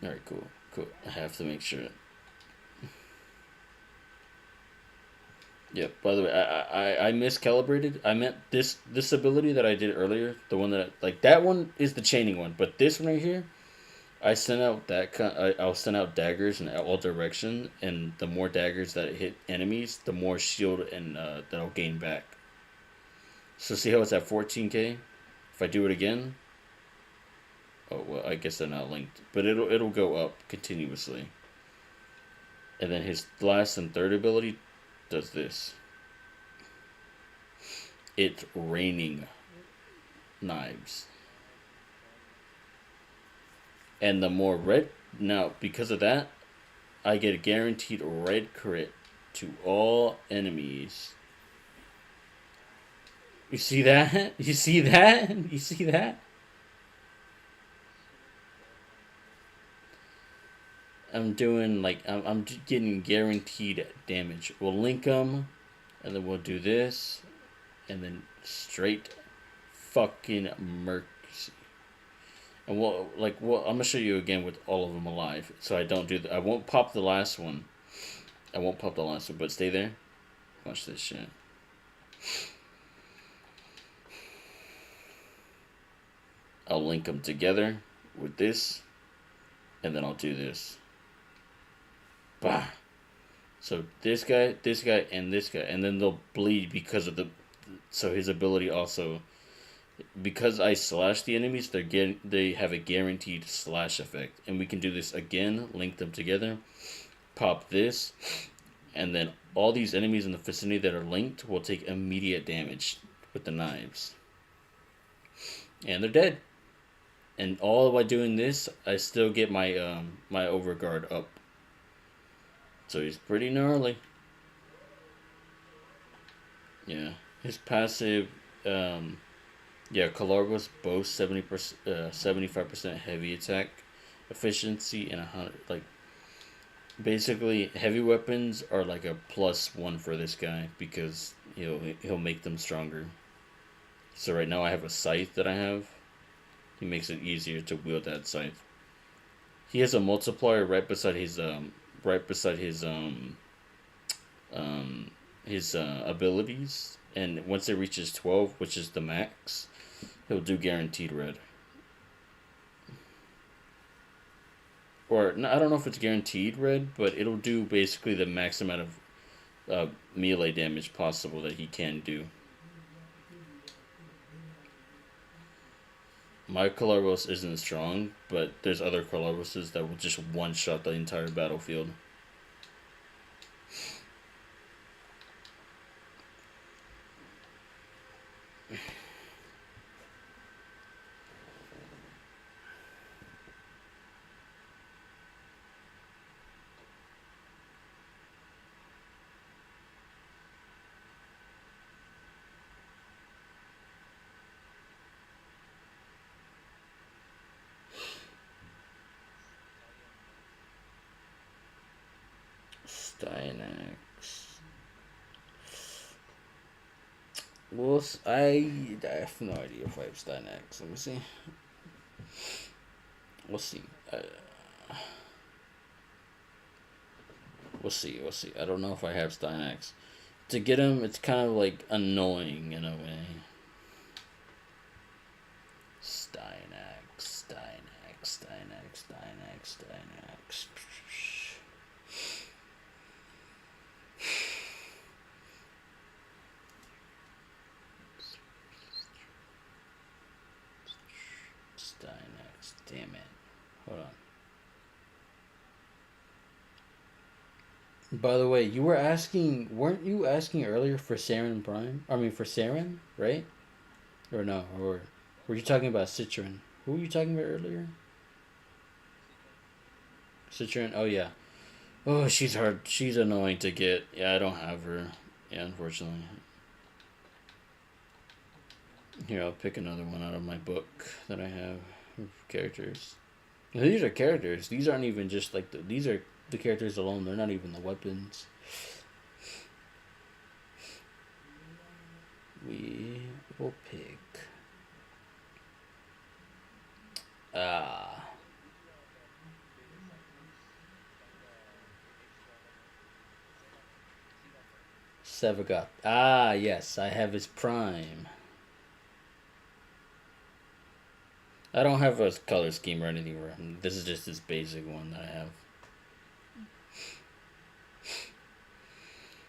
Alright, cool. Cool. I have to make sure. Yeah. By the way, I miscalibrated. I meant this ability that I did earlier. The one that that one is the chaining one, but this one right here, I sent out I'll send out daggers in all direction, and the more daggers that hit enemies, the more shield and that I'll gain back. So see how it's at 14k? If I do it again, oh well, I guess they're not linked, but it'll go up continuously. And then his last and third ability does this. It's raining knives. And the more red, now because of that, I get a guaranteed red crit to all enemies. You see that? You see that? You see that? I'm doing like I'm getting guaranteed damage. We'll link them, and then we'll do this, and then straight fucking mercy. And I'm gonna show you again with all of them alive, so I don't do I won't pop the last one. I won't pop the last one, but stay there. Watch this shit. I'll link them together with this, and then I'll do this. Bah. So this guy, and this guy, and then they'll bleed because of so his ability also, because I slash the enemies, they have a guaranteed slash effect, and we can do this again. Link them together, pop this, and then all these enemies in the vicinity that are linked will take immediate damage with the knives, and they're dead. And all by doing this, I still get my my overguard up. So he's pretty gnarly. Yeah, his passive, Calargos boasts 75% heavy attack efficiency and 100. Like, basically, heavy weapons are like a +1 for this guy because he'll make them stronger. So right now I have a scythe that I have. He makes it easier to wield that scythe. He has a multiplier right beside his abilities, and once it reaches 12, which is the max, he'll do guaranteed red. Or I don't know if it's guaranteed red, but it'll do basically the max amount of melee damage possible that he can do. My Calaros isn't strong, but there's other Calaroses that will just one-shot the entire battlefield. Stynax. Well, I have no idea if I have Stynax. Let me see. We'll see. We'll see. We'll see. I don't know if I have Stynax. To get him, it's kind of like annoying in a way. Stynax, Stynax, Stynax, Stynax, Stynax. Stynax, damn it. Hold on. By the way, weren't you asking earlier for Saren Prime? I mean, for Saren, right? Or no? Or were you talking about Citron? Who were you talking about earlier? Citron? Oh, yeah. Oh, she's hard. She's annoying to get. Yeah, I don't have her. Yeah, unfortunately. Here, I'll pick another one out of my book that I have of characters. Now, these are characters. These aren't even just like these are the characters alone. They're not even the weapons. We will pick. Sevagoth. Ah, yes, I have his prime. I don't have a color scheme or anything for him. This is just this basic one that I have.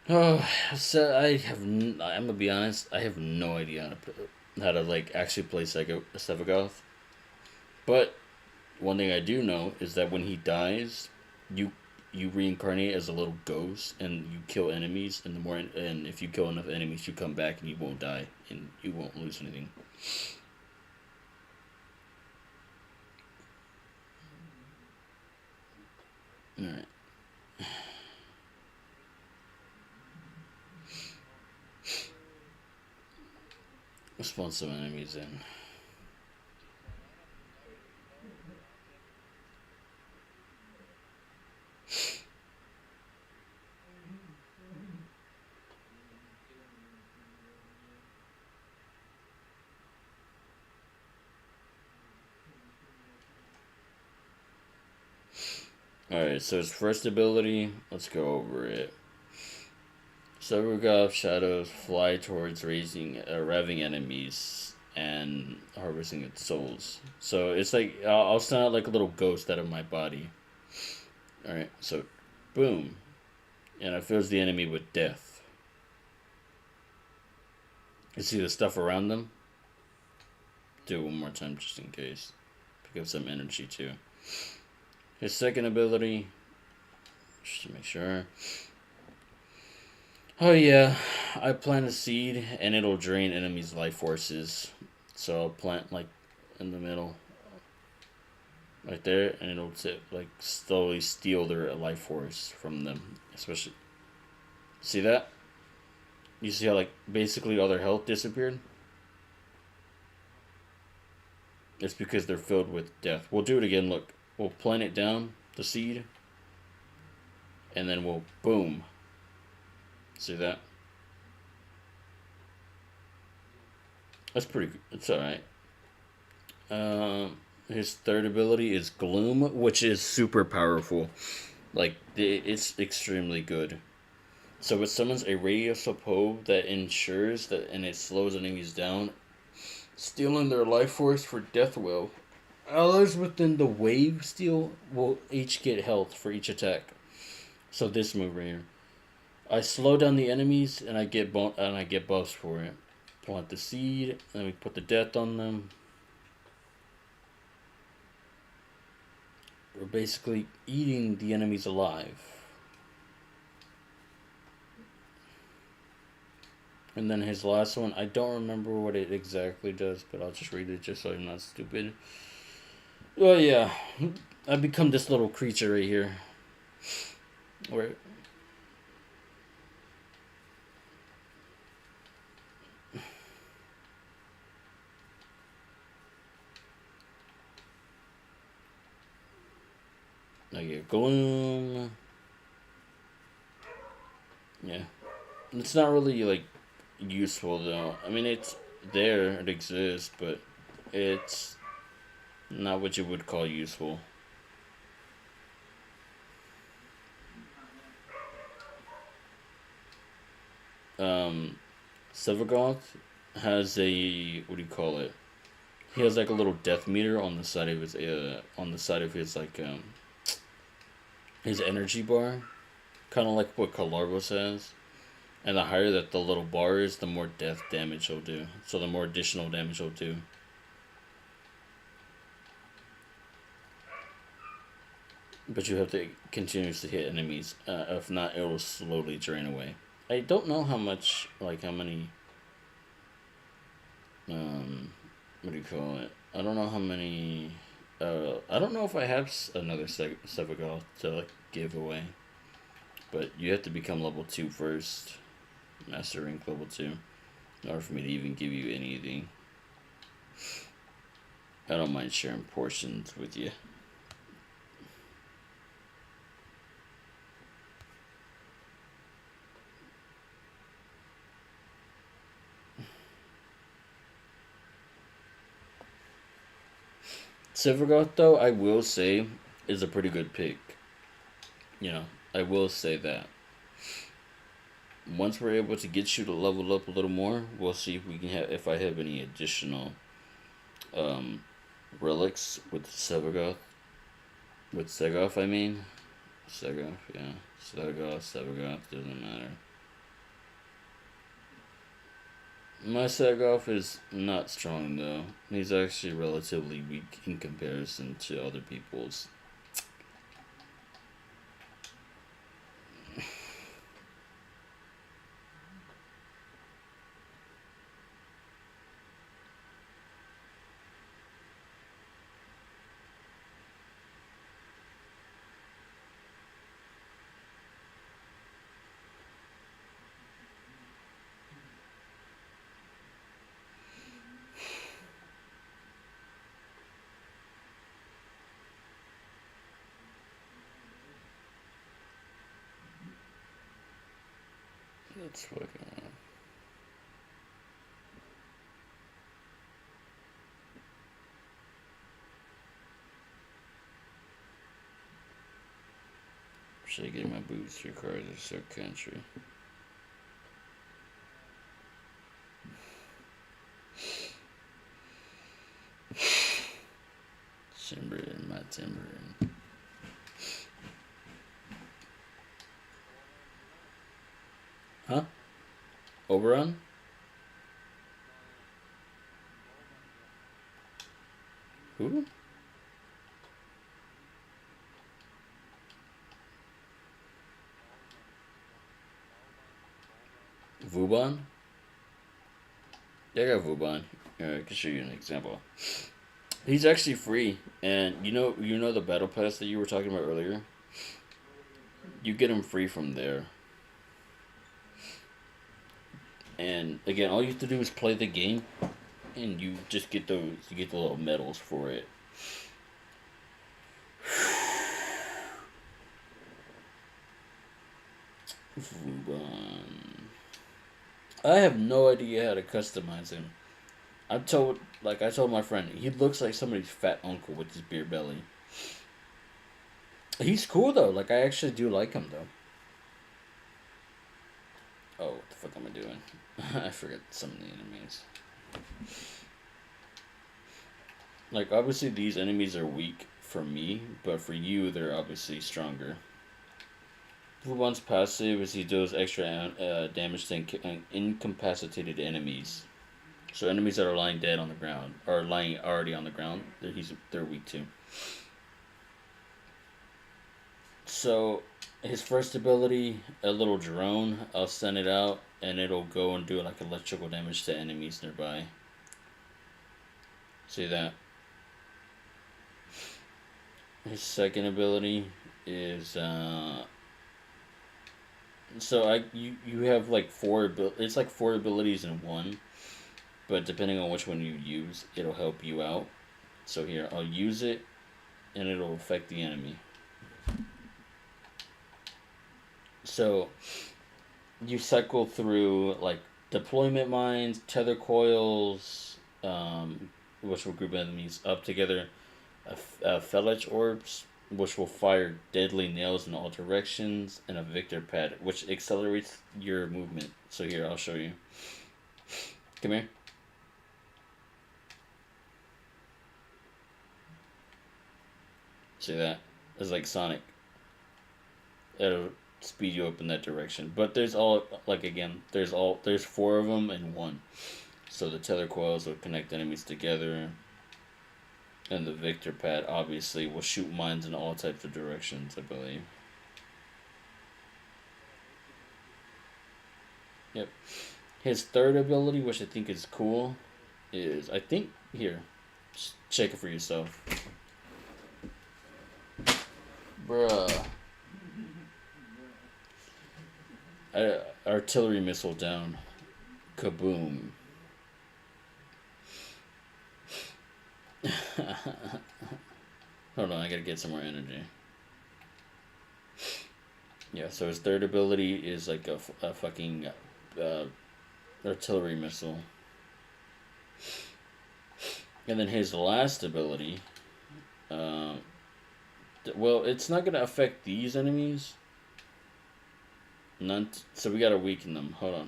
Oh, so I'm gonna be honest. I have no idea how to like actually play Sevagoth. But one thing I do know is that when he dies, you reincarnate as a little ghost and you kill enemies, and and if you kill enough enemies, you come back and you won't die and you won't lose anything. All right. Let's spawn some enemies in. Alright, so his first ability, let's go over it. Severgoth shadows fly towards revving enemies and harvesting its souls. So it's like, I'll send out like a little ghost out of my body. Alright, so boom. And it fills the enemy with death. You see the stuff around them? Do it one more time just in case. Pick up some energy too. His second ability, just to make sure. Oh yeah, I plant a seed and it'll drain enemies' life forces. So I'll plant like in the middle, right there, and it'll like slowly steal their life force from them. Especially, see that? You see how like basically all their health disappeared? It's because they're filled with death. We'll do it again. Look, we'll plant it down, the seed, and then we'll boom. See that? That's pretty good. It's alright. His third ability is Gloom, which is super powerful. Like, it's extremely good. So it summons a radius of hope that ensures that, and it slows enemies down, stealing their life force for death will. Allies within the wave steal will each get health for each attack. So this move right here. I slow down the enemies and I get buffs for it. Plant the seed, and then we put the death on them. We're basically eating the enemies alive. And then his last one, I don't remember what it exactly does, but I'll just read it just so I'm not stupid. Oh yeah, I become this little creature right here. Where I get gloom. Yeah, it's not really like useful though. I mean, it's there, it exists, but it's not what you would call useful. Um, Sevagoth has a, what do you call it? He has like a little death meter on the side of his like his energy bar, kind of like what Kalarvos has. And the higher that the little bar is, the more death damage he'll do. So the more additional damage he'll do. But you have to continuously hit enemies. If not, it will slowly drain away. I don't know how much, like how many, what do you call it? I don't know how many, I don't know if I have another Sevagal to like give away. But you have to become level 2 first. Master rank level 2. In order for me to even give you anything. I don't mind sharing portions with you. Silvergoth, though, I will say, is a pretty good pick. You know, I will say that. Once we're able to get you to level up a little more, we'll see if we can have, if I have any additional relics with Severgoth. With Segoth, I mean. Segoth, yeah. Severgoth, doesn't matter. My Segoth is not strong though. He's actually relatively weak in comparison to other people's. Let's fucking. Should I get my boots? Your cars are so country. Timber in my timber. Huh? Oberon? Who? Vauban? Yeah, I got Vauban. I can show you an example. He's actually free, and you know the battle pass that you were talking about earlier. You get him free from there. And again, all you have to do is play the game, and you just get those. You get the little medals for it. Vauban. I have no idea how to customize him. I told my friend, he looks like somebody's fat uncle with his beer belly. He's cool though. Like, I actually do like him though. Oh, what the fuck am I doing? I forgot some of the enemies. Like, obviously these enemies are weak for me, but for you, they're obviously stronger. Vauban's passive is he deals extra damage to incapacitated enemies. So enemies that are lying dead on the ground, or lying already on the ground, they're weak too. So his first ability, a little drone, I'll send it out and it'll go and do like electrical damage to enemies nearby. See that? His second ability is you have like it's like four abilities in one, but depending on which one you use, it'll help you out. So here, I'll use it and it'll affect the enemy. So you cycle through like deployment mines, tether coils, which will group enemies up together, Felech orbs, which will fire deadly nails in all directions, and a Victor pad, which accelerates your movement. So here, I'll show you. Come here. See that? It's like Sonic. It'll speed you up in that direction. But there's there's four of them in one. So the tether coils will connect enemies together. And the Victor pad obviously will shoot mines in all types of directions, I believe. Yep. His third ability, which I think is cool, is here. Just check it for yourself. Bruh. Artillery missile down. Kaboom. Hold on, I gotta get some more energy. Yeah, so his third ability is like a fucking artillery missile. And then his last ability, well, it's not gonna affect these enemies. So we gotta weaken them. Hold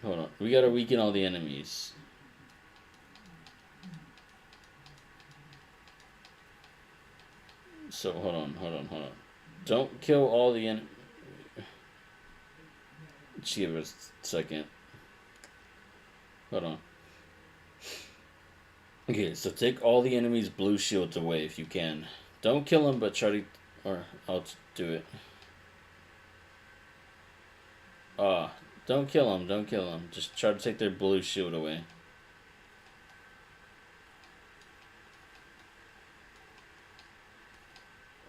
on. We gotta weaken all the enemies. So hold on. Don't kill all the enemies. Just give us a second. Hold on. Okay, so take all the enemies' blue shields away if you can. Don't kill them, but try to... Or, I'll do it. Don't kill them. Just try to take their blue shield away.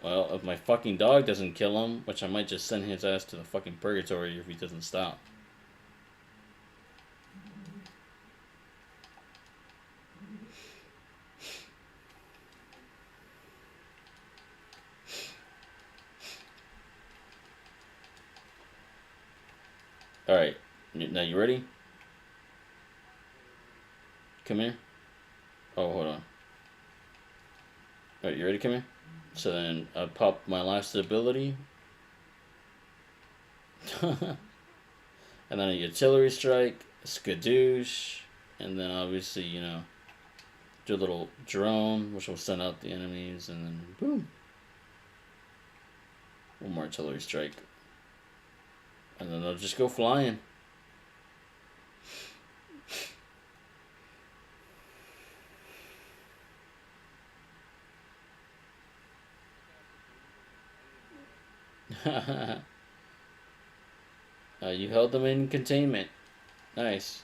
Well, if my fucking dog doesn't kill him, which I might just send his ass to the fucking purgatory if he doesn't stop. Alright, now you ready? Come here. Oh, hold on. Alright, you ready? Come here. So then I pop my last ability. And then a artillery strike, skadoosh, and then obviously, do a little drone, which will send out the enemies, and then boom. One more artillery strike. And then they'll just go flying. You held them in containment. Nice.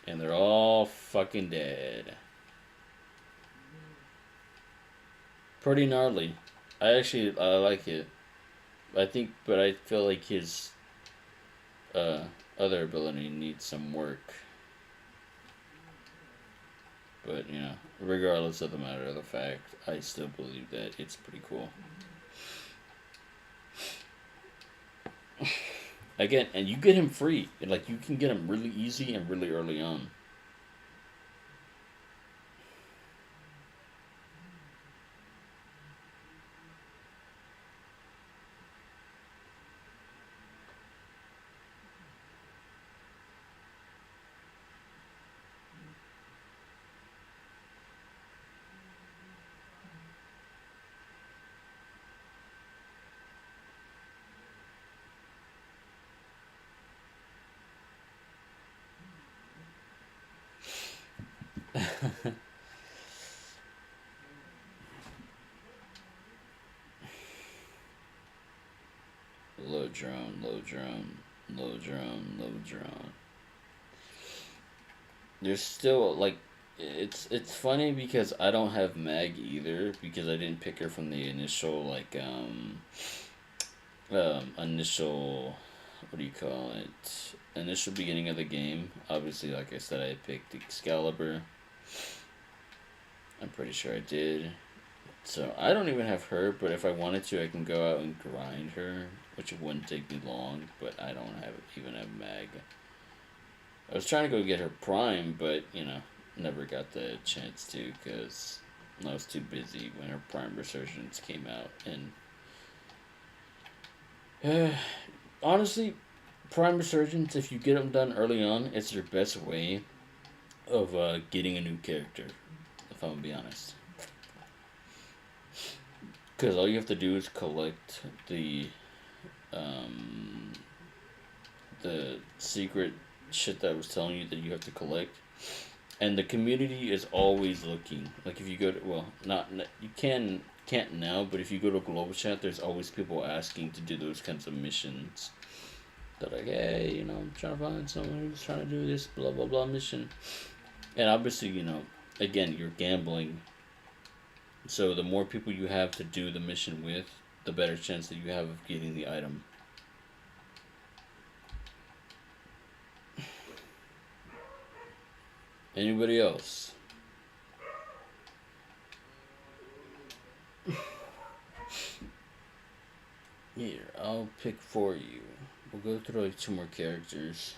And they're all fucking dead. Pretty gnarly. I like it. But I feel like his other ability needs some work. But, regardless of the matter of the fact, I still believe that it's pretty cool. Again, and you get him free. Like, you can get him really easy and really early on. Low drone, low drone, low drone, low drone. There's still like it's funny because I don't have Mag either because I didn't pick her from the initial initial what do you call it? Initial beginning of the game. Obviously, like I said, I picked Excalibur. I'm pretty sure I did. So I don't even have her, but if I wanted to, I can go out and grind her, which wouldn't take me long. But I don't even have Mag. I was trying to go get her Prime, but never got the chance to because I was too busy when her Prime Resurgence came out. And honestly, Prime Resurgence, if you get them done early on, it's your best way of getting a new character. If I'm gonna be honest. Because all you have to do is collect the secret shit that I was telling you that you have to collect, and the community is always looking. Like if you go to you can't now, but if you go to global chat, there's always people asking to do those kinds of missions. They're like, hey, I'm trying to find someone who's trying to do this blah blah blah mission, and obviously again you're gambling. So the more people you have to do the mission with, the better chance that you have of getting the item. Anybody else? Here, I'll pick for you. We'll go through like 2 more characters.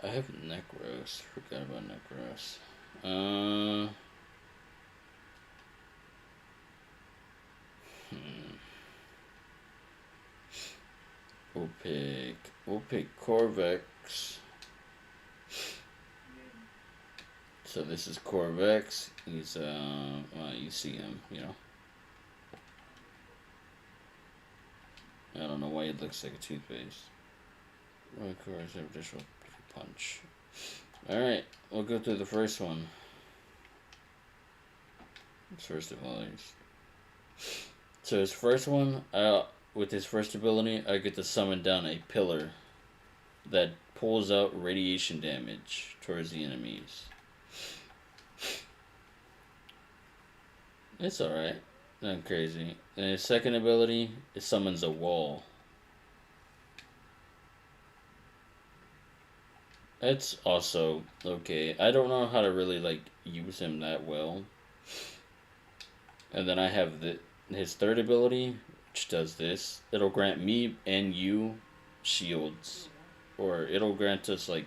I have Necros. Forgot about Necros. We'll pick Corvex. So this is Corvex. He's you see him, I don't know why it looks like a toothpaste. Of course, additional punch. Alright, we'll go through the first one. First of all, so his first one, with his first ability, I get to summon down a pillar that pulls out radiation damage towards the enemies. It's alright. Not crazy. And his second ability, it summons a wall. It's also okay. I don't know how to really use him that well. And then I have his third ability, which does this, it'll grant me and you shields. Or it'll grant us, like,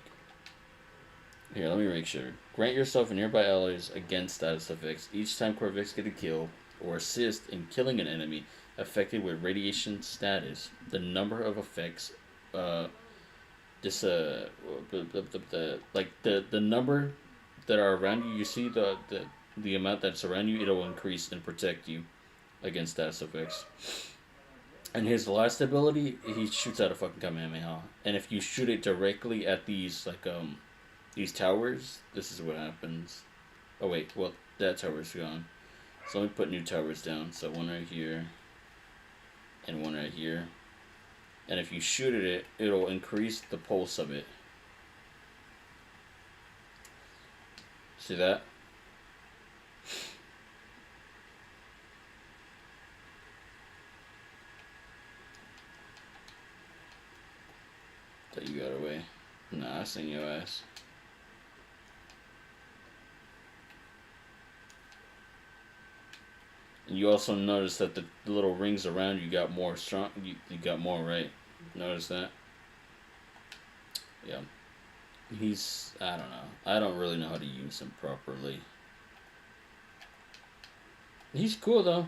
here, let me make sure. Grant yourself and nearby allies against status effects. Each time Corvex get a kill or assist in killing an enemy affected with radiation status, the number of effects, this like the number that are around you. You see the amount that's around you. It'll increase and protect you against status effects. And his last ability, he shoots out a fucking Kamehameha. And if you shoot it directly at these towers, this is what happens. Oh wait, well that tower's gone. So let me put new towers down. So one right here, and one right here. And if you shoot at it, it'll increase the pulse of it. See that? That you got away. Nah, I seen your ass. And you also notice that the little rings around you got more strong. You got more, right? Notice that? Yeah. He's, I don't know. I don't really know how to use him properly. He's cool though.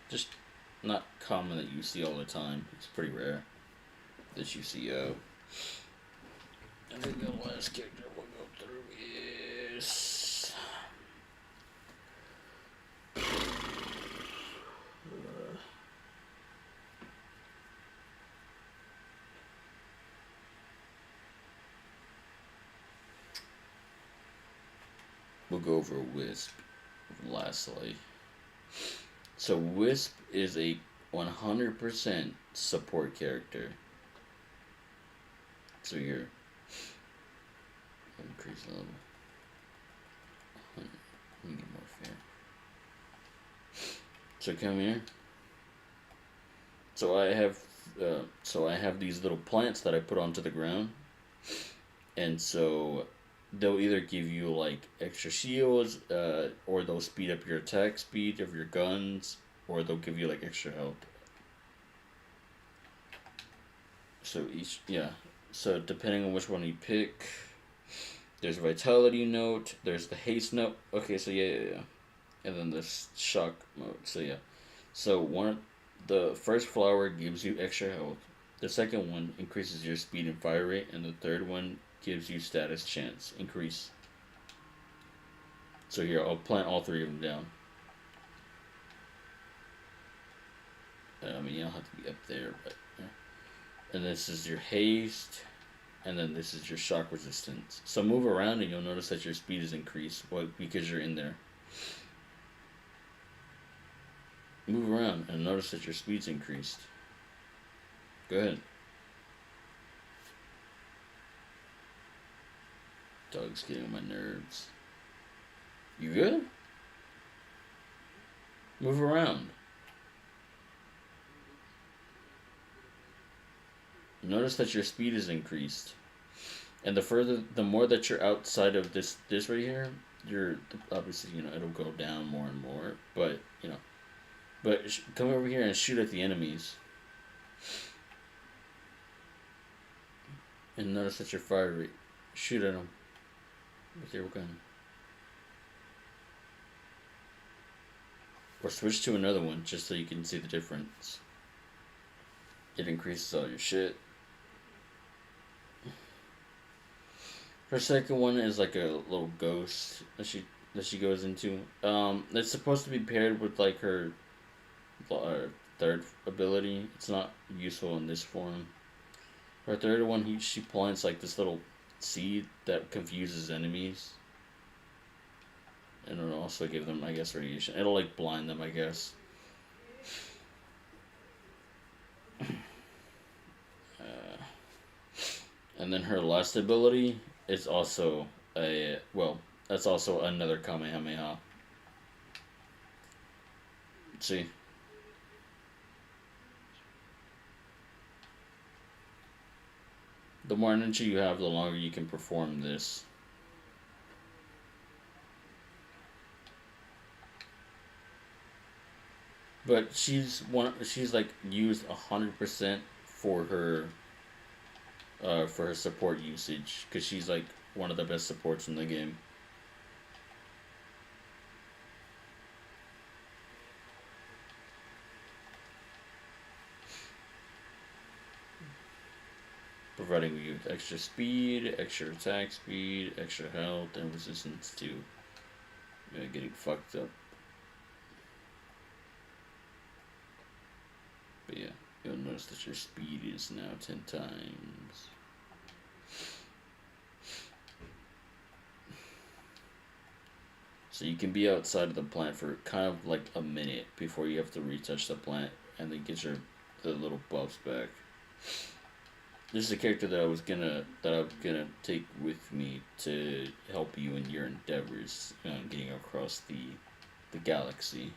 Just not common that you see all the time. It's pretty rare that you see. I think the last character we'll go through is. We'll go over Wisp lastly. So Wisp is a 100% support character. So you're increase level. Let me get more fair. So come here. So I have these little plants that I put onto the ground, and so they'll either give you like extra shields, or they'll speed up your attack speed of your guns, or they'll give you like extra health. So so depending on which one you pick, there's a vitality note, there's the haste note. Okay, so yeah. And then the shock mode. So yeah. So the first flower gives you extra health. The second one increases your speed and fire rate, and the third one gives you status chance increase. So here, I'll plant all three of them down. I mean, you don't have to be up there, but yeah. And this is your haste, and then this is your shock resistance. So move around, and you'll notice that your speed is increased, because you're in there. Move around and notice that your speed's increased. Go ahead. Dog's getting on my nerves. You good? Move around. Notice that your speed is increased. And the more that you're outside of this right here, you're obviously, it'll go down more and more, but, come over here and shoot at the enemies. And notice that your fire rate. Shoot at them with your gun. Or switch to another one just so you can see the difference. It increases all your shit. Her second one is like a little ghost that she goes into. It's supposed to be paired with like her third ability. It's not useful in this form. Her third one, she plants like this little seed that confuses enemies, and it'll also give them, I guess, radiation. It'll like blind them, I guess. And then her last ability is also that's also another Kamehameha. See? The more energy you have, the longer you can perform this. but she's like used 100% for her support usage because she's like one of the best supports in the game. Providing you with extra speed, extra attack speed, extra health, and resistance to getting fucked up. But yeah, you'll notice that your speed is now 10 times. So you can be outside of the plant for kind of like a minute before you have to retouch the plant and then get the little buffs back. This is a character that I'm gonna take with me to help you in your endeavors, getting across the galaxy.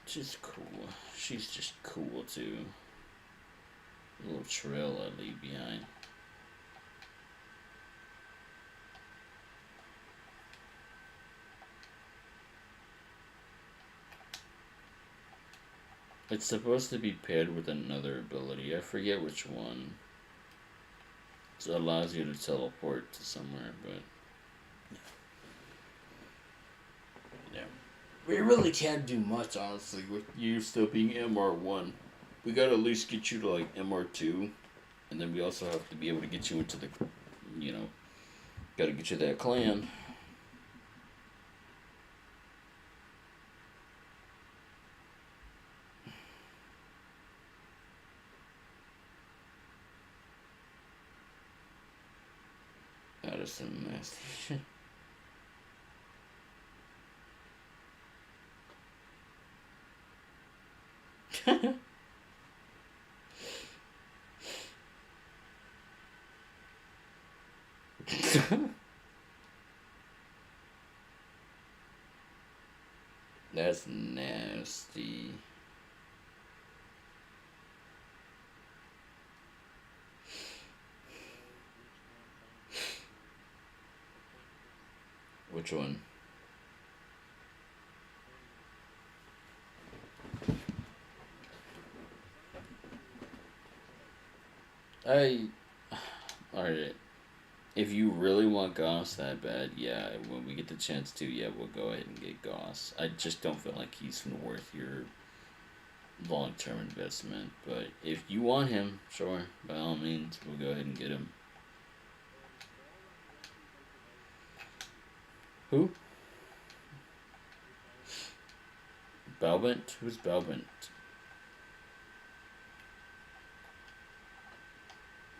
She's cool. She's just cool too. A little trail I leave behind. It's supposed to be paired with another ability. I forget which one. It allows you to teleport to somewhere, but yeah. We really can't do much, honestly, with you still being MR1. We gotta at least get you to like MR2, and then we also have to be able to get you into the, you know, gotta get you that clan. That is some nasty shit. That's nasty. Which one? I. Alright. If you really want Goss that bad, yeah, when we get the chance to, yeah, we'll go ahead and get Goss. I just don't feel like he's worth your long term investment. But if you want him, sure, by all means, we'll go ahead and get him. Who? Balbent? Who's Balbent?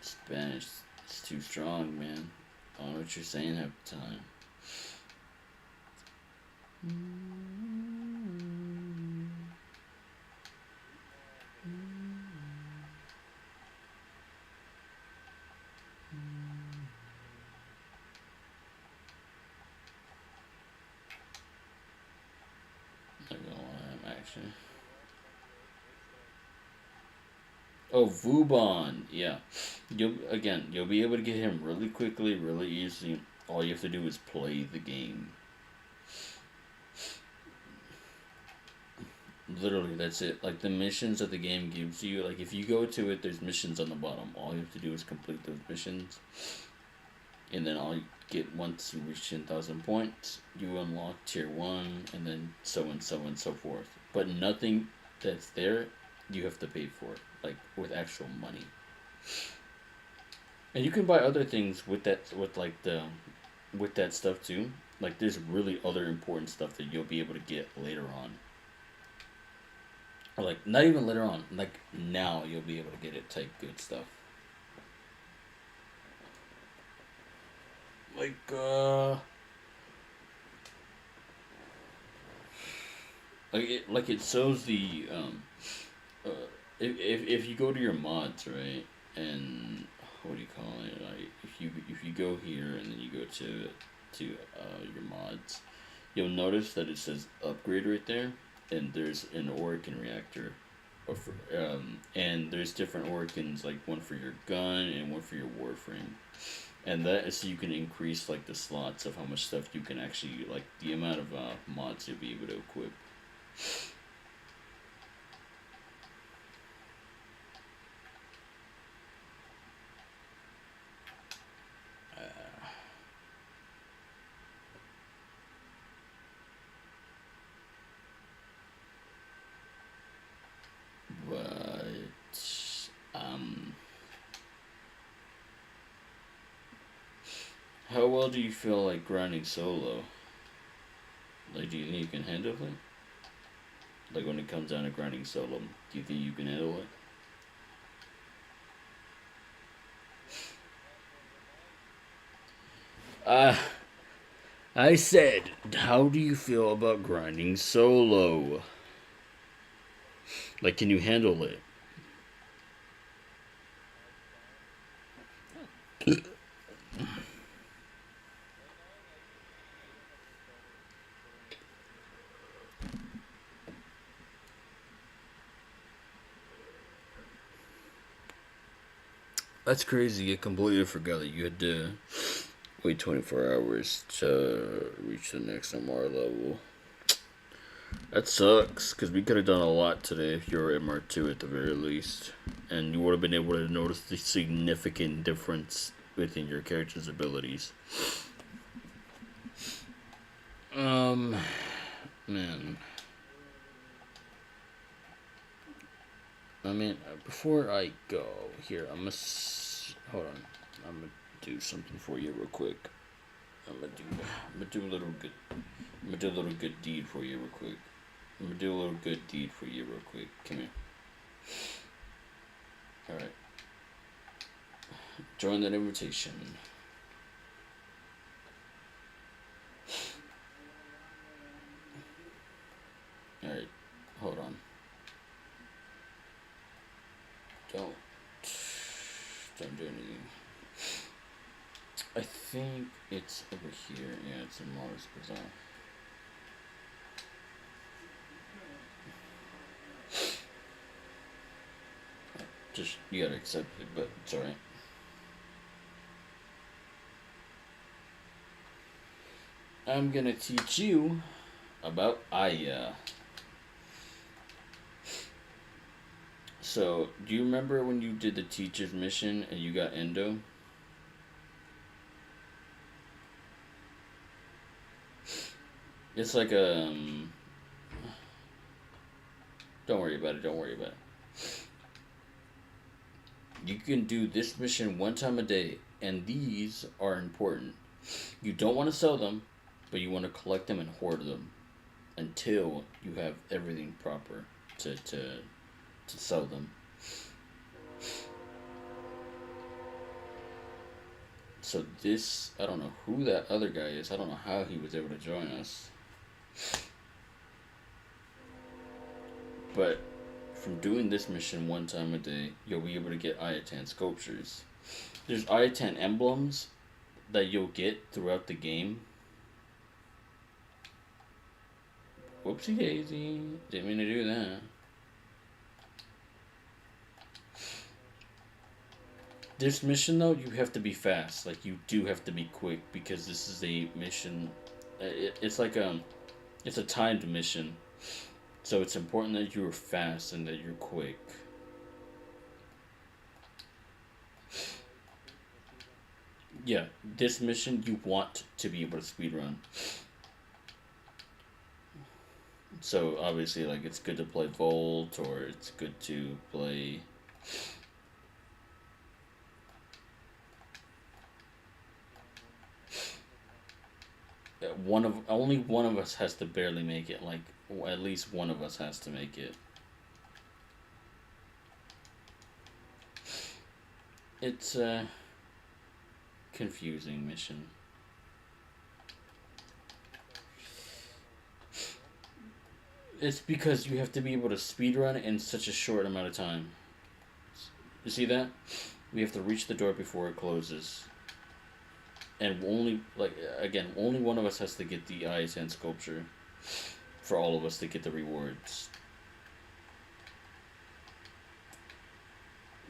Spanish. It's too strong, man. I don't know what you're saying half the time. Not gonna lie, I'm actually. Oh, Vubon. Yeah. You'll be able to get him really quickly, really easy. All you have to do is play the game. Literally, that's it. Like the missions that the game gives you, like if you go to it, there's missions on the bottom. All you have to do is complete those missions, and then all you get once you reach 10,000 points, you unlock tier 1, and then so and so and so forth. But nothing that's there, you have to pay for, like with actual money. And you can buy other things with with that stuff too. Like there's really other important stuff that you'll be able to get later on. Or like not even later on, like now you'll be able to get it type good stuff. Like like it shows the uh if you go to your mods, right, and what do you call it, like if you go here and then you go to your mods, you'll notice that it says upgrade right there, and there's an Orokin reactor, and there's different Orikins, like one for your gun and one for your warframe. and that is so you can increase like the slots of how much stuff you can actually like the amount of mods you'll be able to equip. Uh, but how well do you feel like grinding solo? Like, do you think you can handle it? Like when it comes down to grinding solo, do you think you can handle it? Uh, I said, how do you feel about grinding solo? Like, can you handle it? That's crazy. I completely forgot that you had to wait 24 hours to reach the next MR level. That sucks, because we could have done a lot today if you were MR2 at the very least. And you would have been able to notice the significant difference within your character's abilities. Man. I mean, before I go, here, hold on. I'm gonna do something for you real quick. I'm gonna do a little good, I'm gonna do a little good deed for you real quick. I'm gonna do a little good deed for you real quick. Come here. Alright. Join that invitation. Alright. Hold on. Don't do anything. I think it's over here. Yeah, it's in Mars Bazaar. Just, you gotta accept it, but it's alright. I'm gonna teach you about Aya. So, do you remember when you did the teacher's mission and you got Endo? It's like a. Don't worry about it, don't worry about it. You can do this mission one time a day, and these are important. You don't want to sell them, but you want to collect them and hoard them until you have everything proper to sell them. So this, I don't know who that other guy is. I don't know how he was able to join us. But from doing this mission one time a day, you'll be able to get Ayatan sculptures. There's Ayatan emblems that you'll get throughout the game. Whoopsie daisy. Didn't mean to do that. This mission though, you have to be fast. Like you do have to be quick because this is a mission. It's like it's a timed mission, so it's important that you're fast and that you're quick. Yeah, this mission you want to be able to speedrun. So obviously, like it's good to play Volt or it's good to play. Only one of us has to barely make it. Like at least one of us has to make it. It's a confusing mission. It's because you have to be able to speedrun in such a short amount of time. You see that? We have to reach the door before it closes. And only, like, again, only one of us has to get the ISN sculpture for all of us to get the rewards.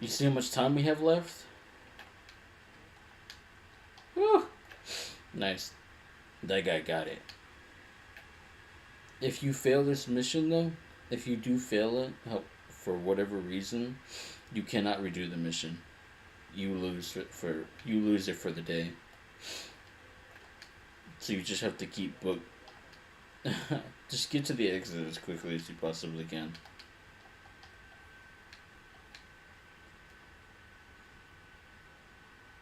You see how much time we have left? Woo! Nice. That guy got it. If you fail this mission, though, if you do fail it, for whatever reason, you cannot redo the mission. You lose it for the day. So you just have to keep book. Just get to the exit as quickly as you possibly can.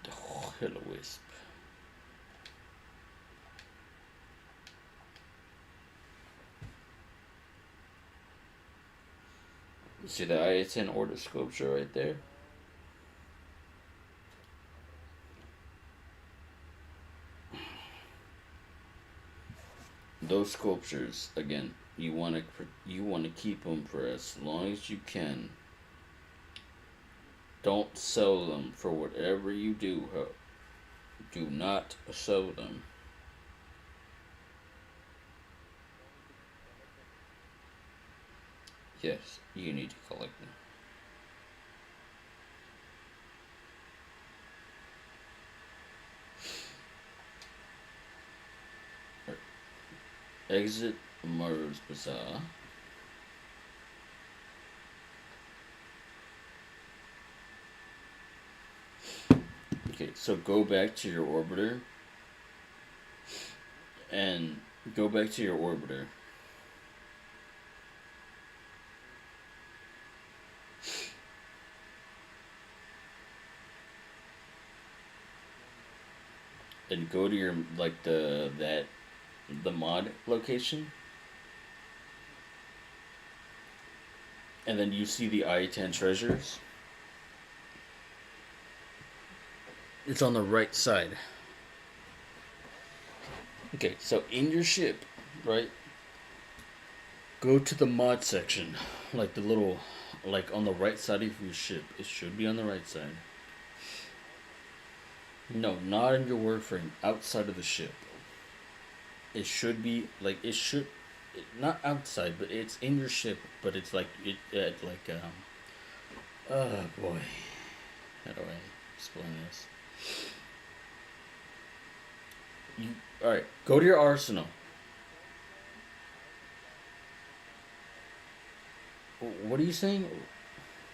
Oh, hello, Wisp. See the I-10 order sculpture right there? Those sculptures, again, you want to keep them for as long as you can. Don't sell them for whatever you do. Do not sell them. Yes, you need to collect them. Exit Murder's Bazaar. Okay, so go back to your orbiter. And go back to your orbiter. And go to your like the mod location. And then you see the I-10 treasures. It's on the right side. Okay, so in your ship, right? Go to the mod section. Like the little, like on the right side of your ship. It should be on the right side. No, not in your warframe. Outside of the ship. It should be, like, it should, not outside, but it's in your ship, but it's like, oh boy. How do I explain this? Alright, go to your arsenal. What are you saying?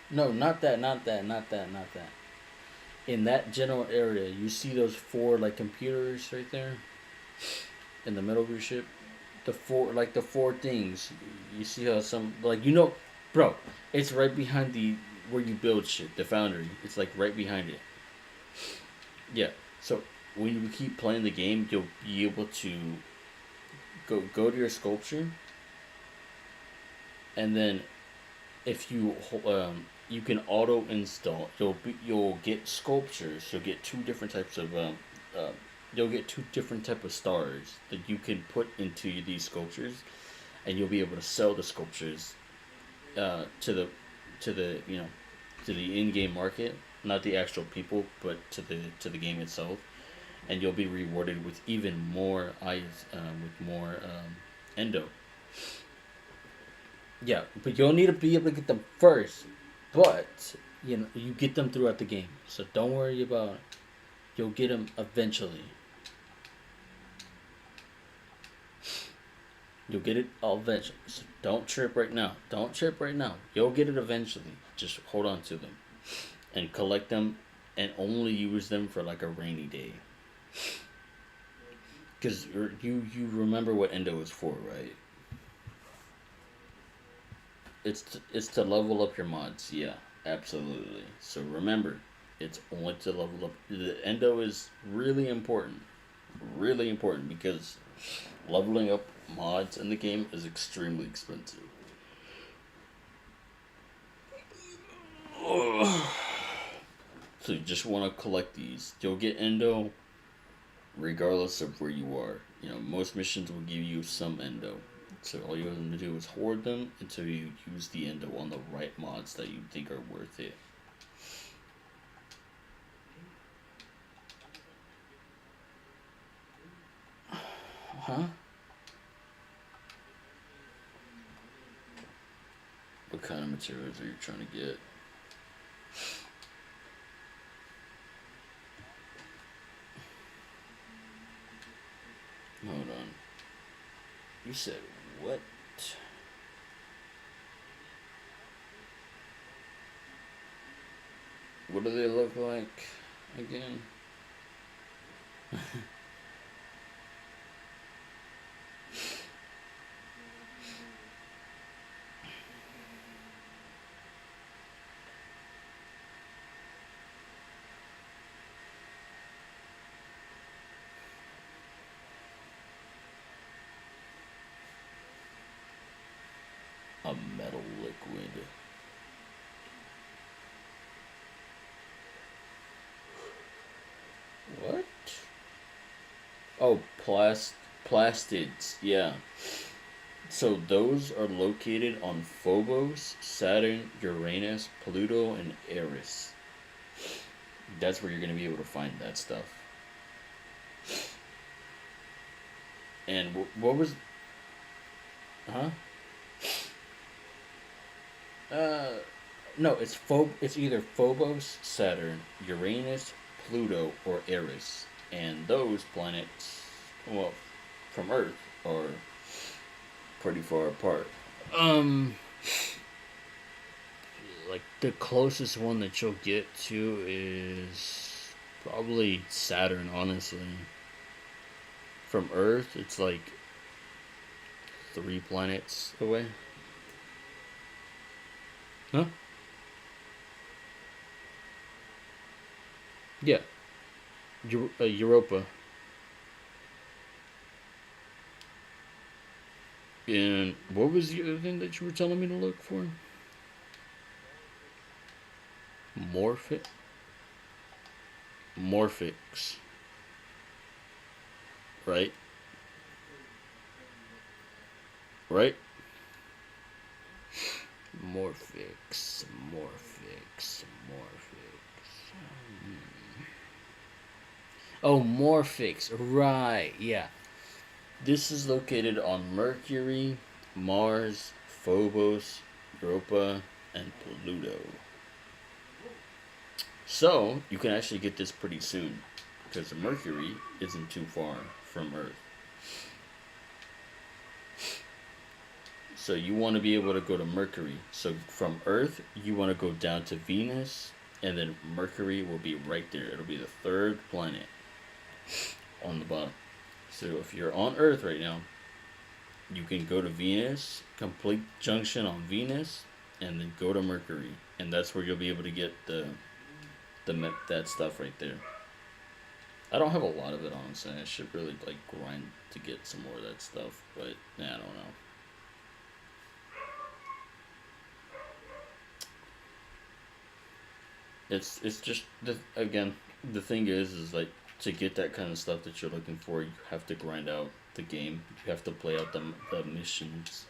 No, not that, not that, not that, not that. In that general area, you see those four, like, computers right there? In the middle of your ship? The four things. You see how some, like, bro, it's right behind where you build shit, the foundry. It's, like, right behind it. Yeah, so when you keep playing the game, you'll be able to go to your sculpture, and then if you can auto install. You'll get sculptures. You'll get two different types of you'll get two different type of stars that you can put into these sculptures, and you'll be able to sell the sculptures to the to the in-game market, not the actual people, but to the game itself, and you'll be rewarded with even more eyes, with more endo. Yeah, but you'll need to be able to get them first. But you get them throughout the game, so don't worry about it. You'll get them eventually. You'll get it eventually. So don't trip right now. Don't trip right now. You'll get it eventually. Just hold on to them and collect them, and only use them for like a rainy day. Because you remember what endo is for, right? It's to level up your mods. Yeah, absolutely. So remember, it's only to level up. The endo is really important because leveling up mods in the game is extremely expensive. So you just want to collect these. You'll get endo regardless of where you are. Most missions will give you some endo. So all you have to do is hoard them until you use the endo on the right mods that you think are worth it. Huh? What kind of materials are you trying to get? You said what? What do they look like again? A metal liquid. What? Oh, plastids. Yeah. So those are located on Phobos, Saturn, Uranus, Pluto, and Eris. That's where you're gonna be able to find that stuff. And what was? Huh? Uh, no. It's either Phobos, Saturn, Uranus, Pluto, or Eris, and those planets, well, from Earth, are pretty far apart. Um, like the closest one that you'll get to is probably Saturn, honestly. From Earth, it's like 3 planets away. Huh? Yeah, Europa. And what was the other thing that you were telling me to look for? Morphic, morphics, right? Right? Morphics, morphics, morphics. Oh, morphics, right? Yeah. This is located on Mercury, Mars, Phobos, Europa, and Pluto. So, you can actually get this pretty soon because Mercury isn't too far from Earth. So, you want to be able to go to Mercury. So, from Earth, you want to go down to Venus, and then Mercury will be right there. It'll be the third planet on the bottom. So, if you're on Earth right now, you can go to Venus, complete junction on Venus, and then go to Mercury, and that's where you'll be able to get that stuff right there. I don't have a lot of it, honestly. I should really like grind to get some more of that stuff, but nah, I don't know. It's just again, the thing is like to get that kind of stuff that you're looking for, you have to grind out the game. You have to play out the missions,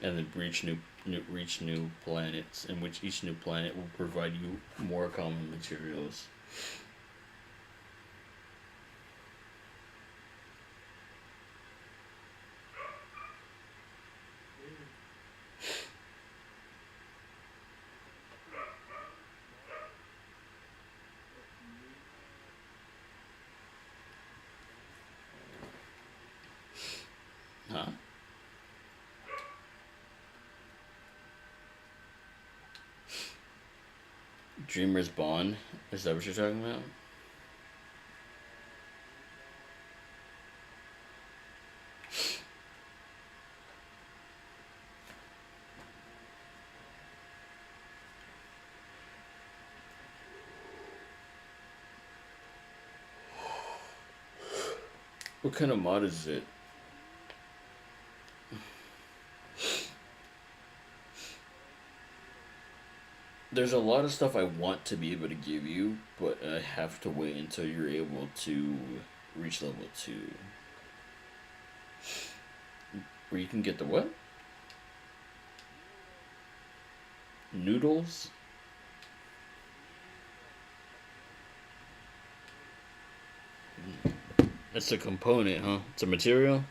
and then reach new planets, in which each new planet will provide you more common materials. Huh? Dreamer's Bond? Is that what you're talking about? What kind of mod is it? There's a lot of stuff I want to be able to give you, but I have to wait until you're able to reach level 2. Where you can get the what? Noodles? That's a component, huh? It's a material?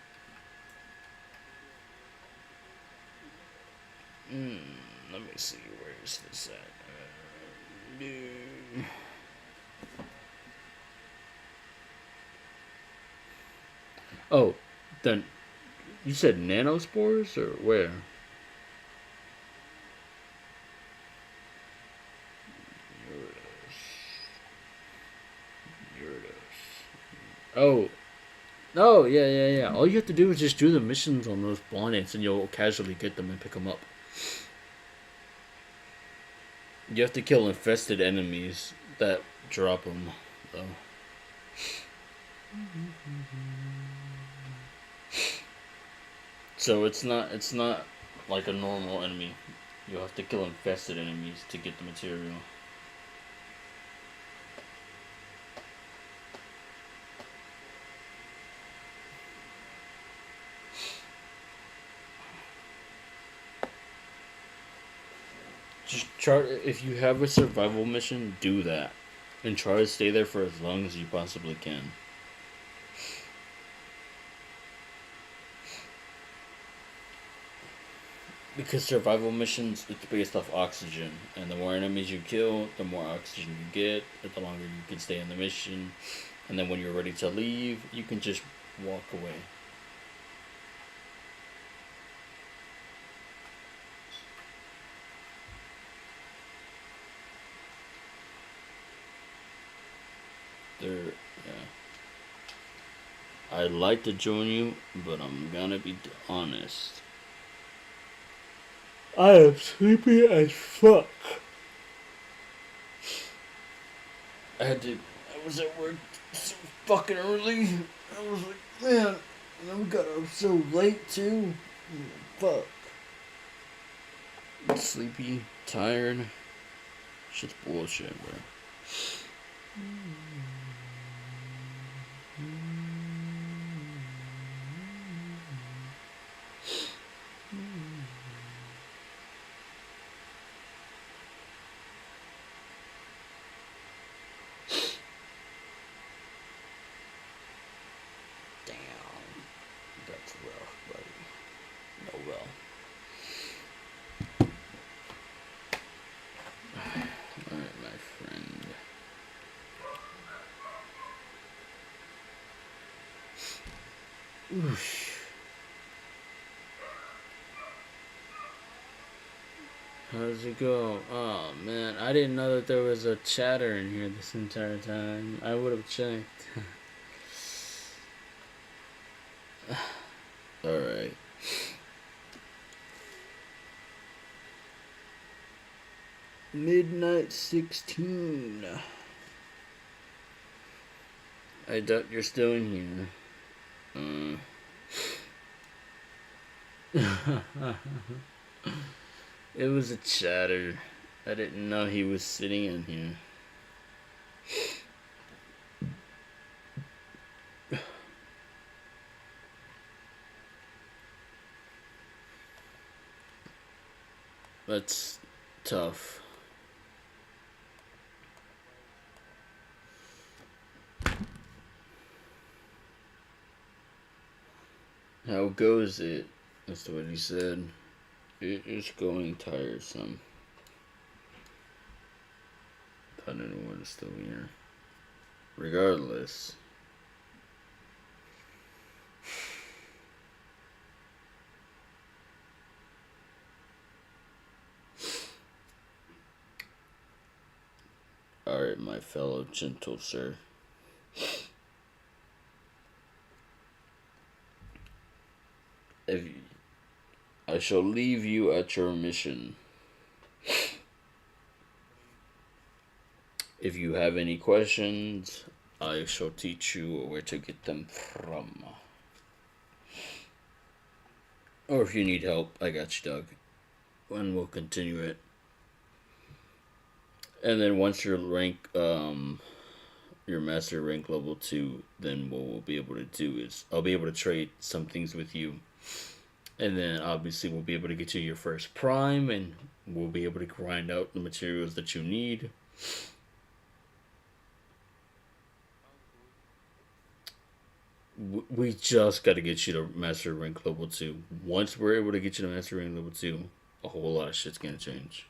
Hmm. Let me see. Where is this at? Oh, then You said nanospores or where? Oh, oh yeah, yeah, yeah. All you have to do is just do the missions on those planets, and you'll casually get them and pick them up. You have to kill infested enemies that drop them, though. So it's not like a normal enemy. You'll have to kill infested enemies to get the material. Just try if you have a survival mission, do that, and try to stay there for as long as you possibly can. Because survival missions, it's based off oxygen, and the more enemies you kill, the more oxygen you get, the longer you can stay in the mission, and then when you're ready to leave, you can just walk away. There, yeah. I'd like to join you, but I'm gonna be honest. I am sleepy as fuck. I was at work so fucking early. I was like, man, and then we got up so late too. Fuck. I'm sleepy, tired. Shit's bullshit, bro. Damn. That's rough, buddy. No well. Alright, my friend. Oof. How does it go? Oh man, I didn't know that there was a chatter in here this entire time. I would have checked. Alright. Midnight 16. I doubt you're still in here. It was a chatter. I didn't know he was sitting in here. That's tough. How goes it? That's what he said. It is going tiresome. I don't know what is still here. Regardless. Alright, my fellow gentle sir. If I shall leave you at your mission. If you have any questions, I shall teach you where to get them from. Or if you need help, I got you, Doug. And we'll continue it. And then once your rank, your master rank level 2, then what we'll be able to do is I'll be able to trade some things with you. And then obviously we'll be able to get you your first prime, and we'll be able to grind out the materials that you need. We just got to get you to master rank level 2. Once we're able to get you to master rank level 2, a whole lot of shit's gonna change.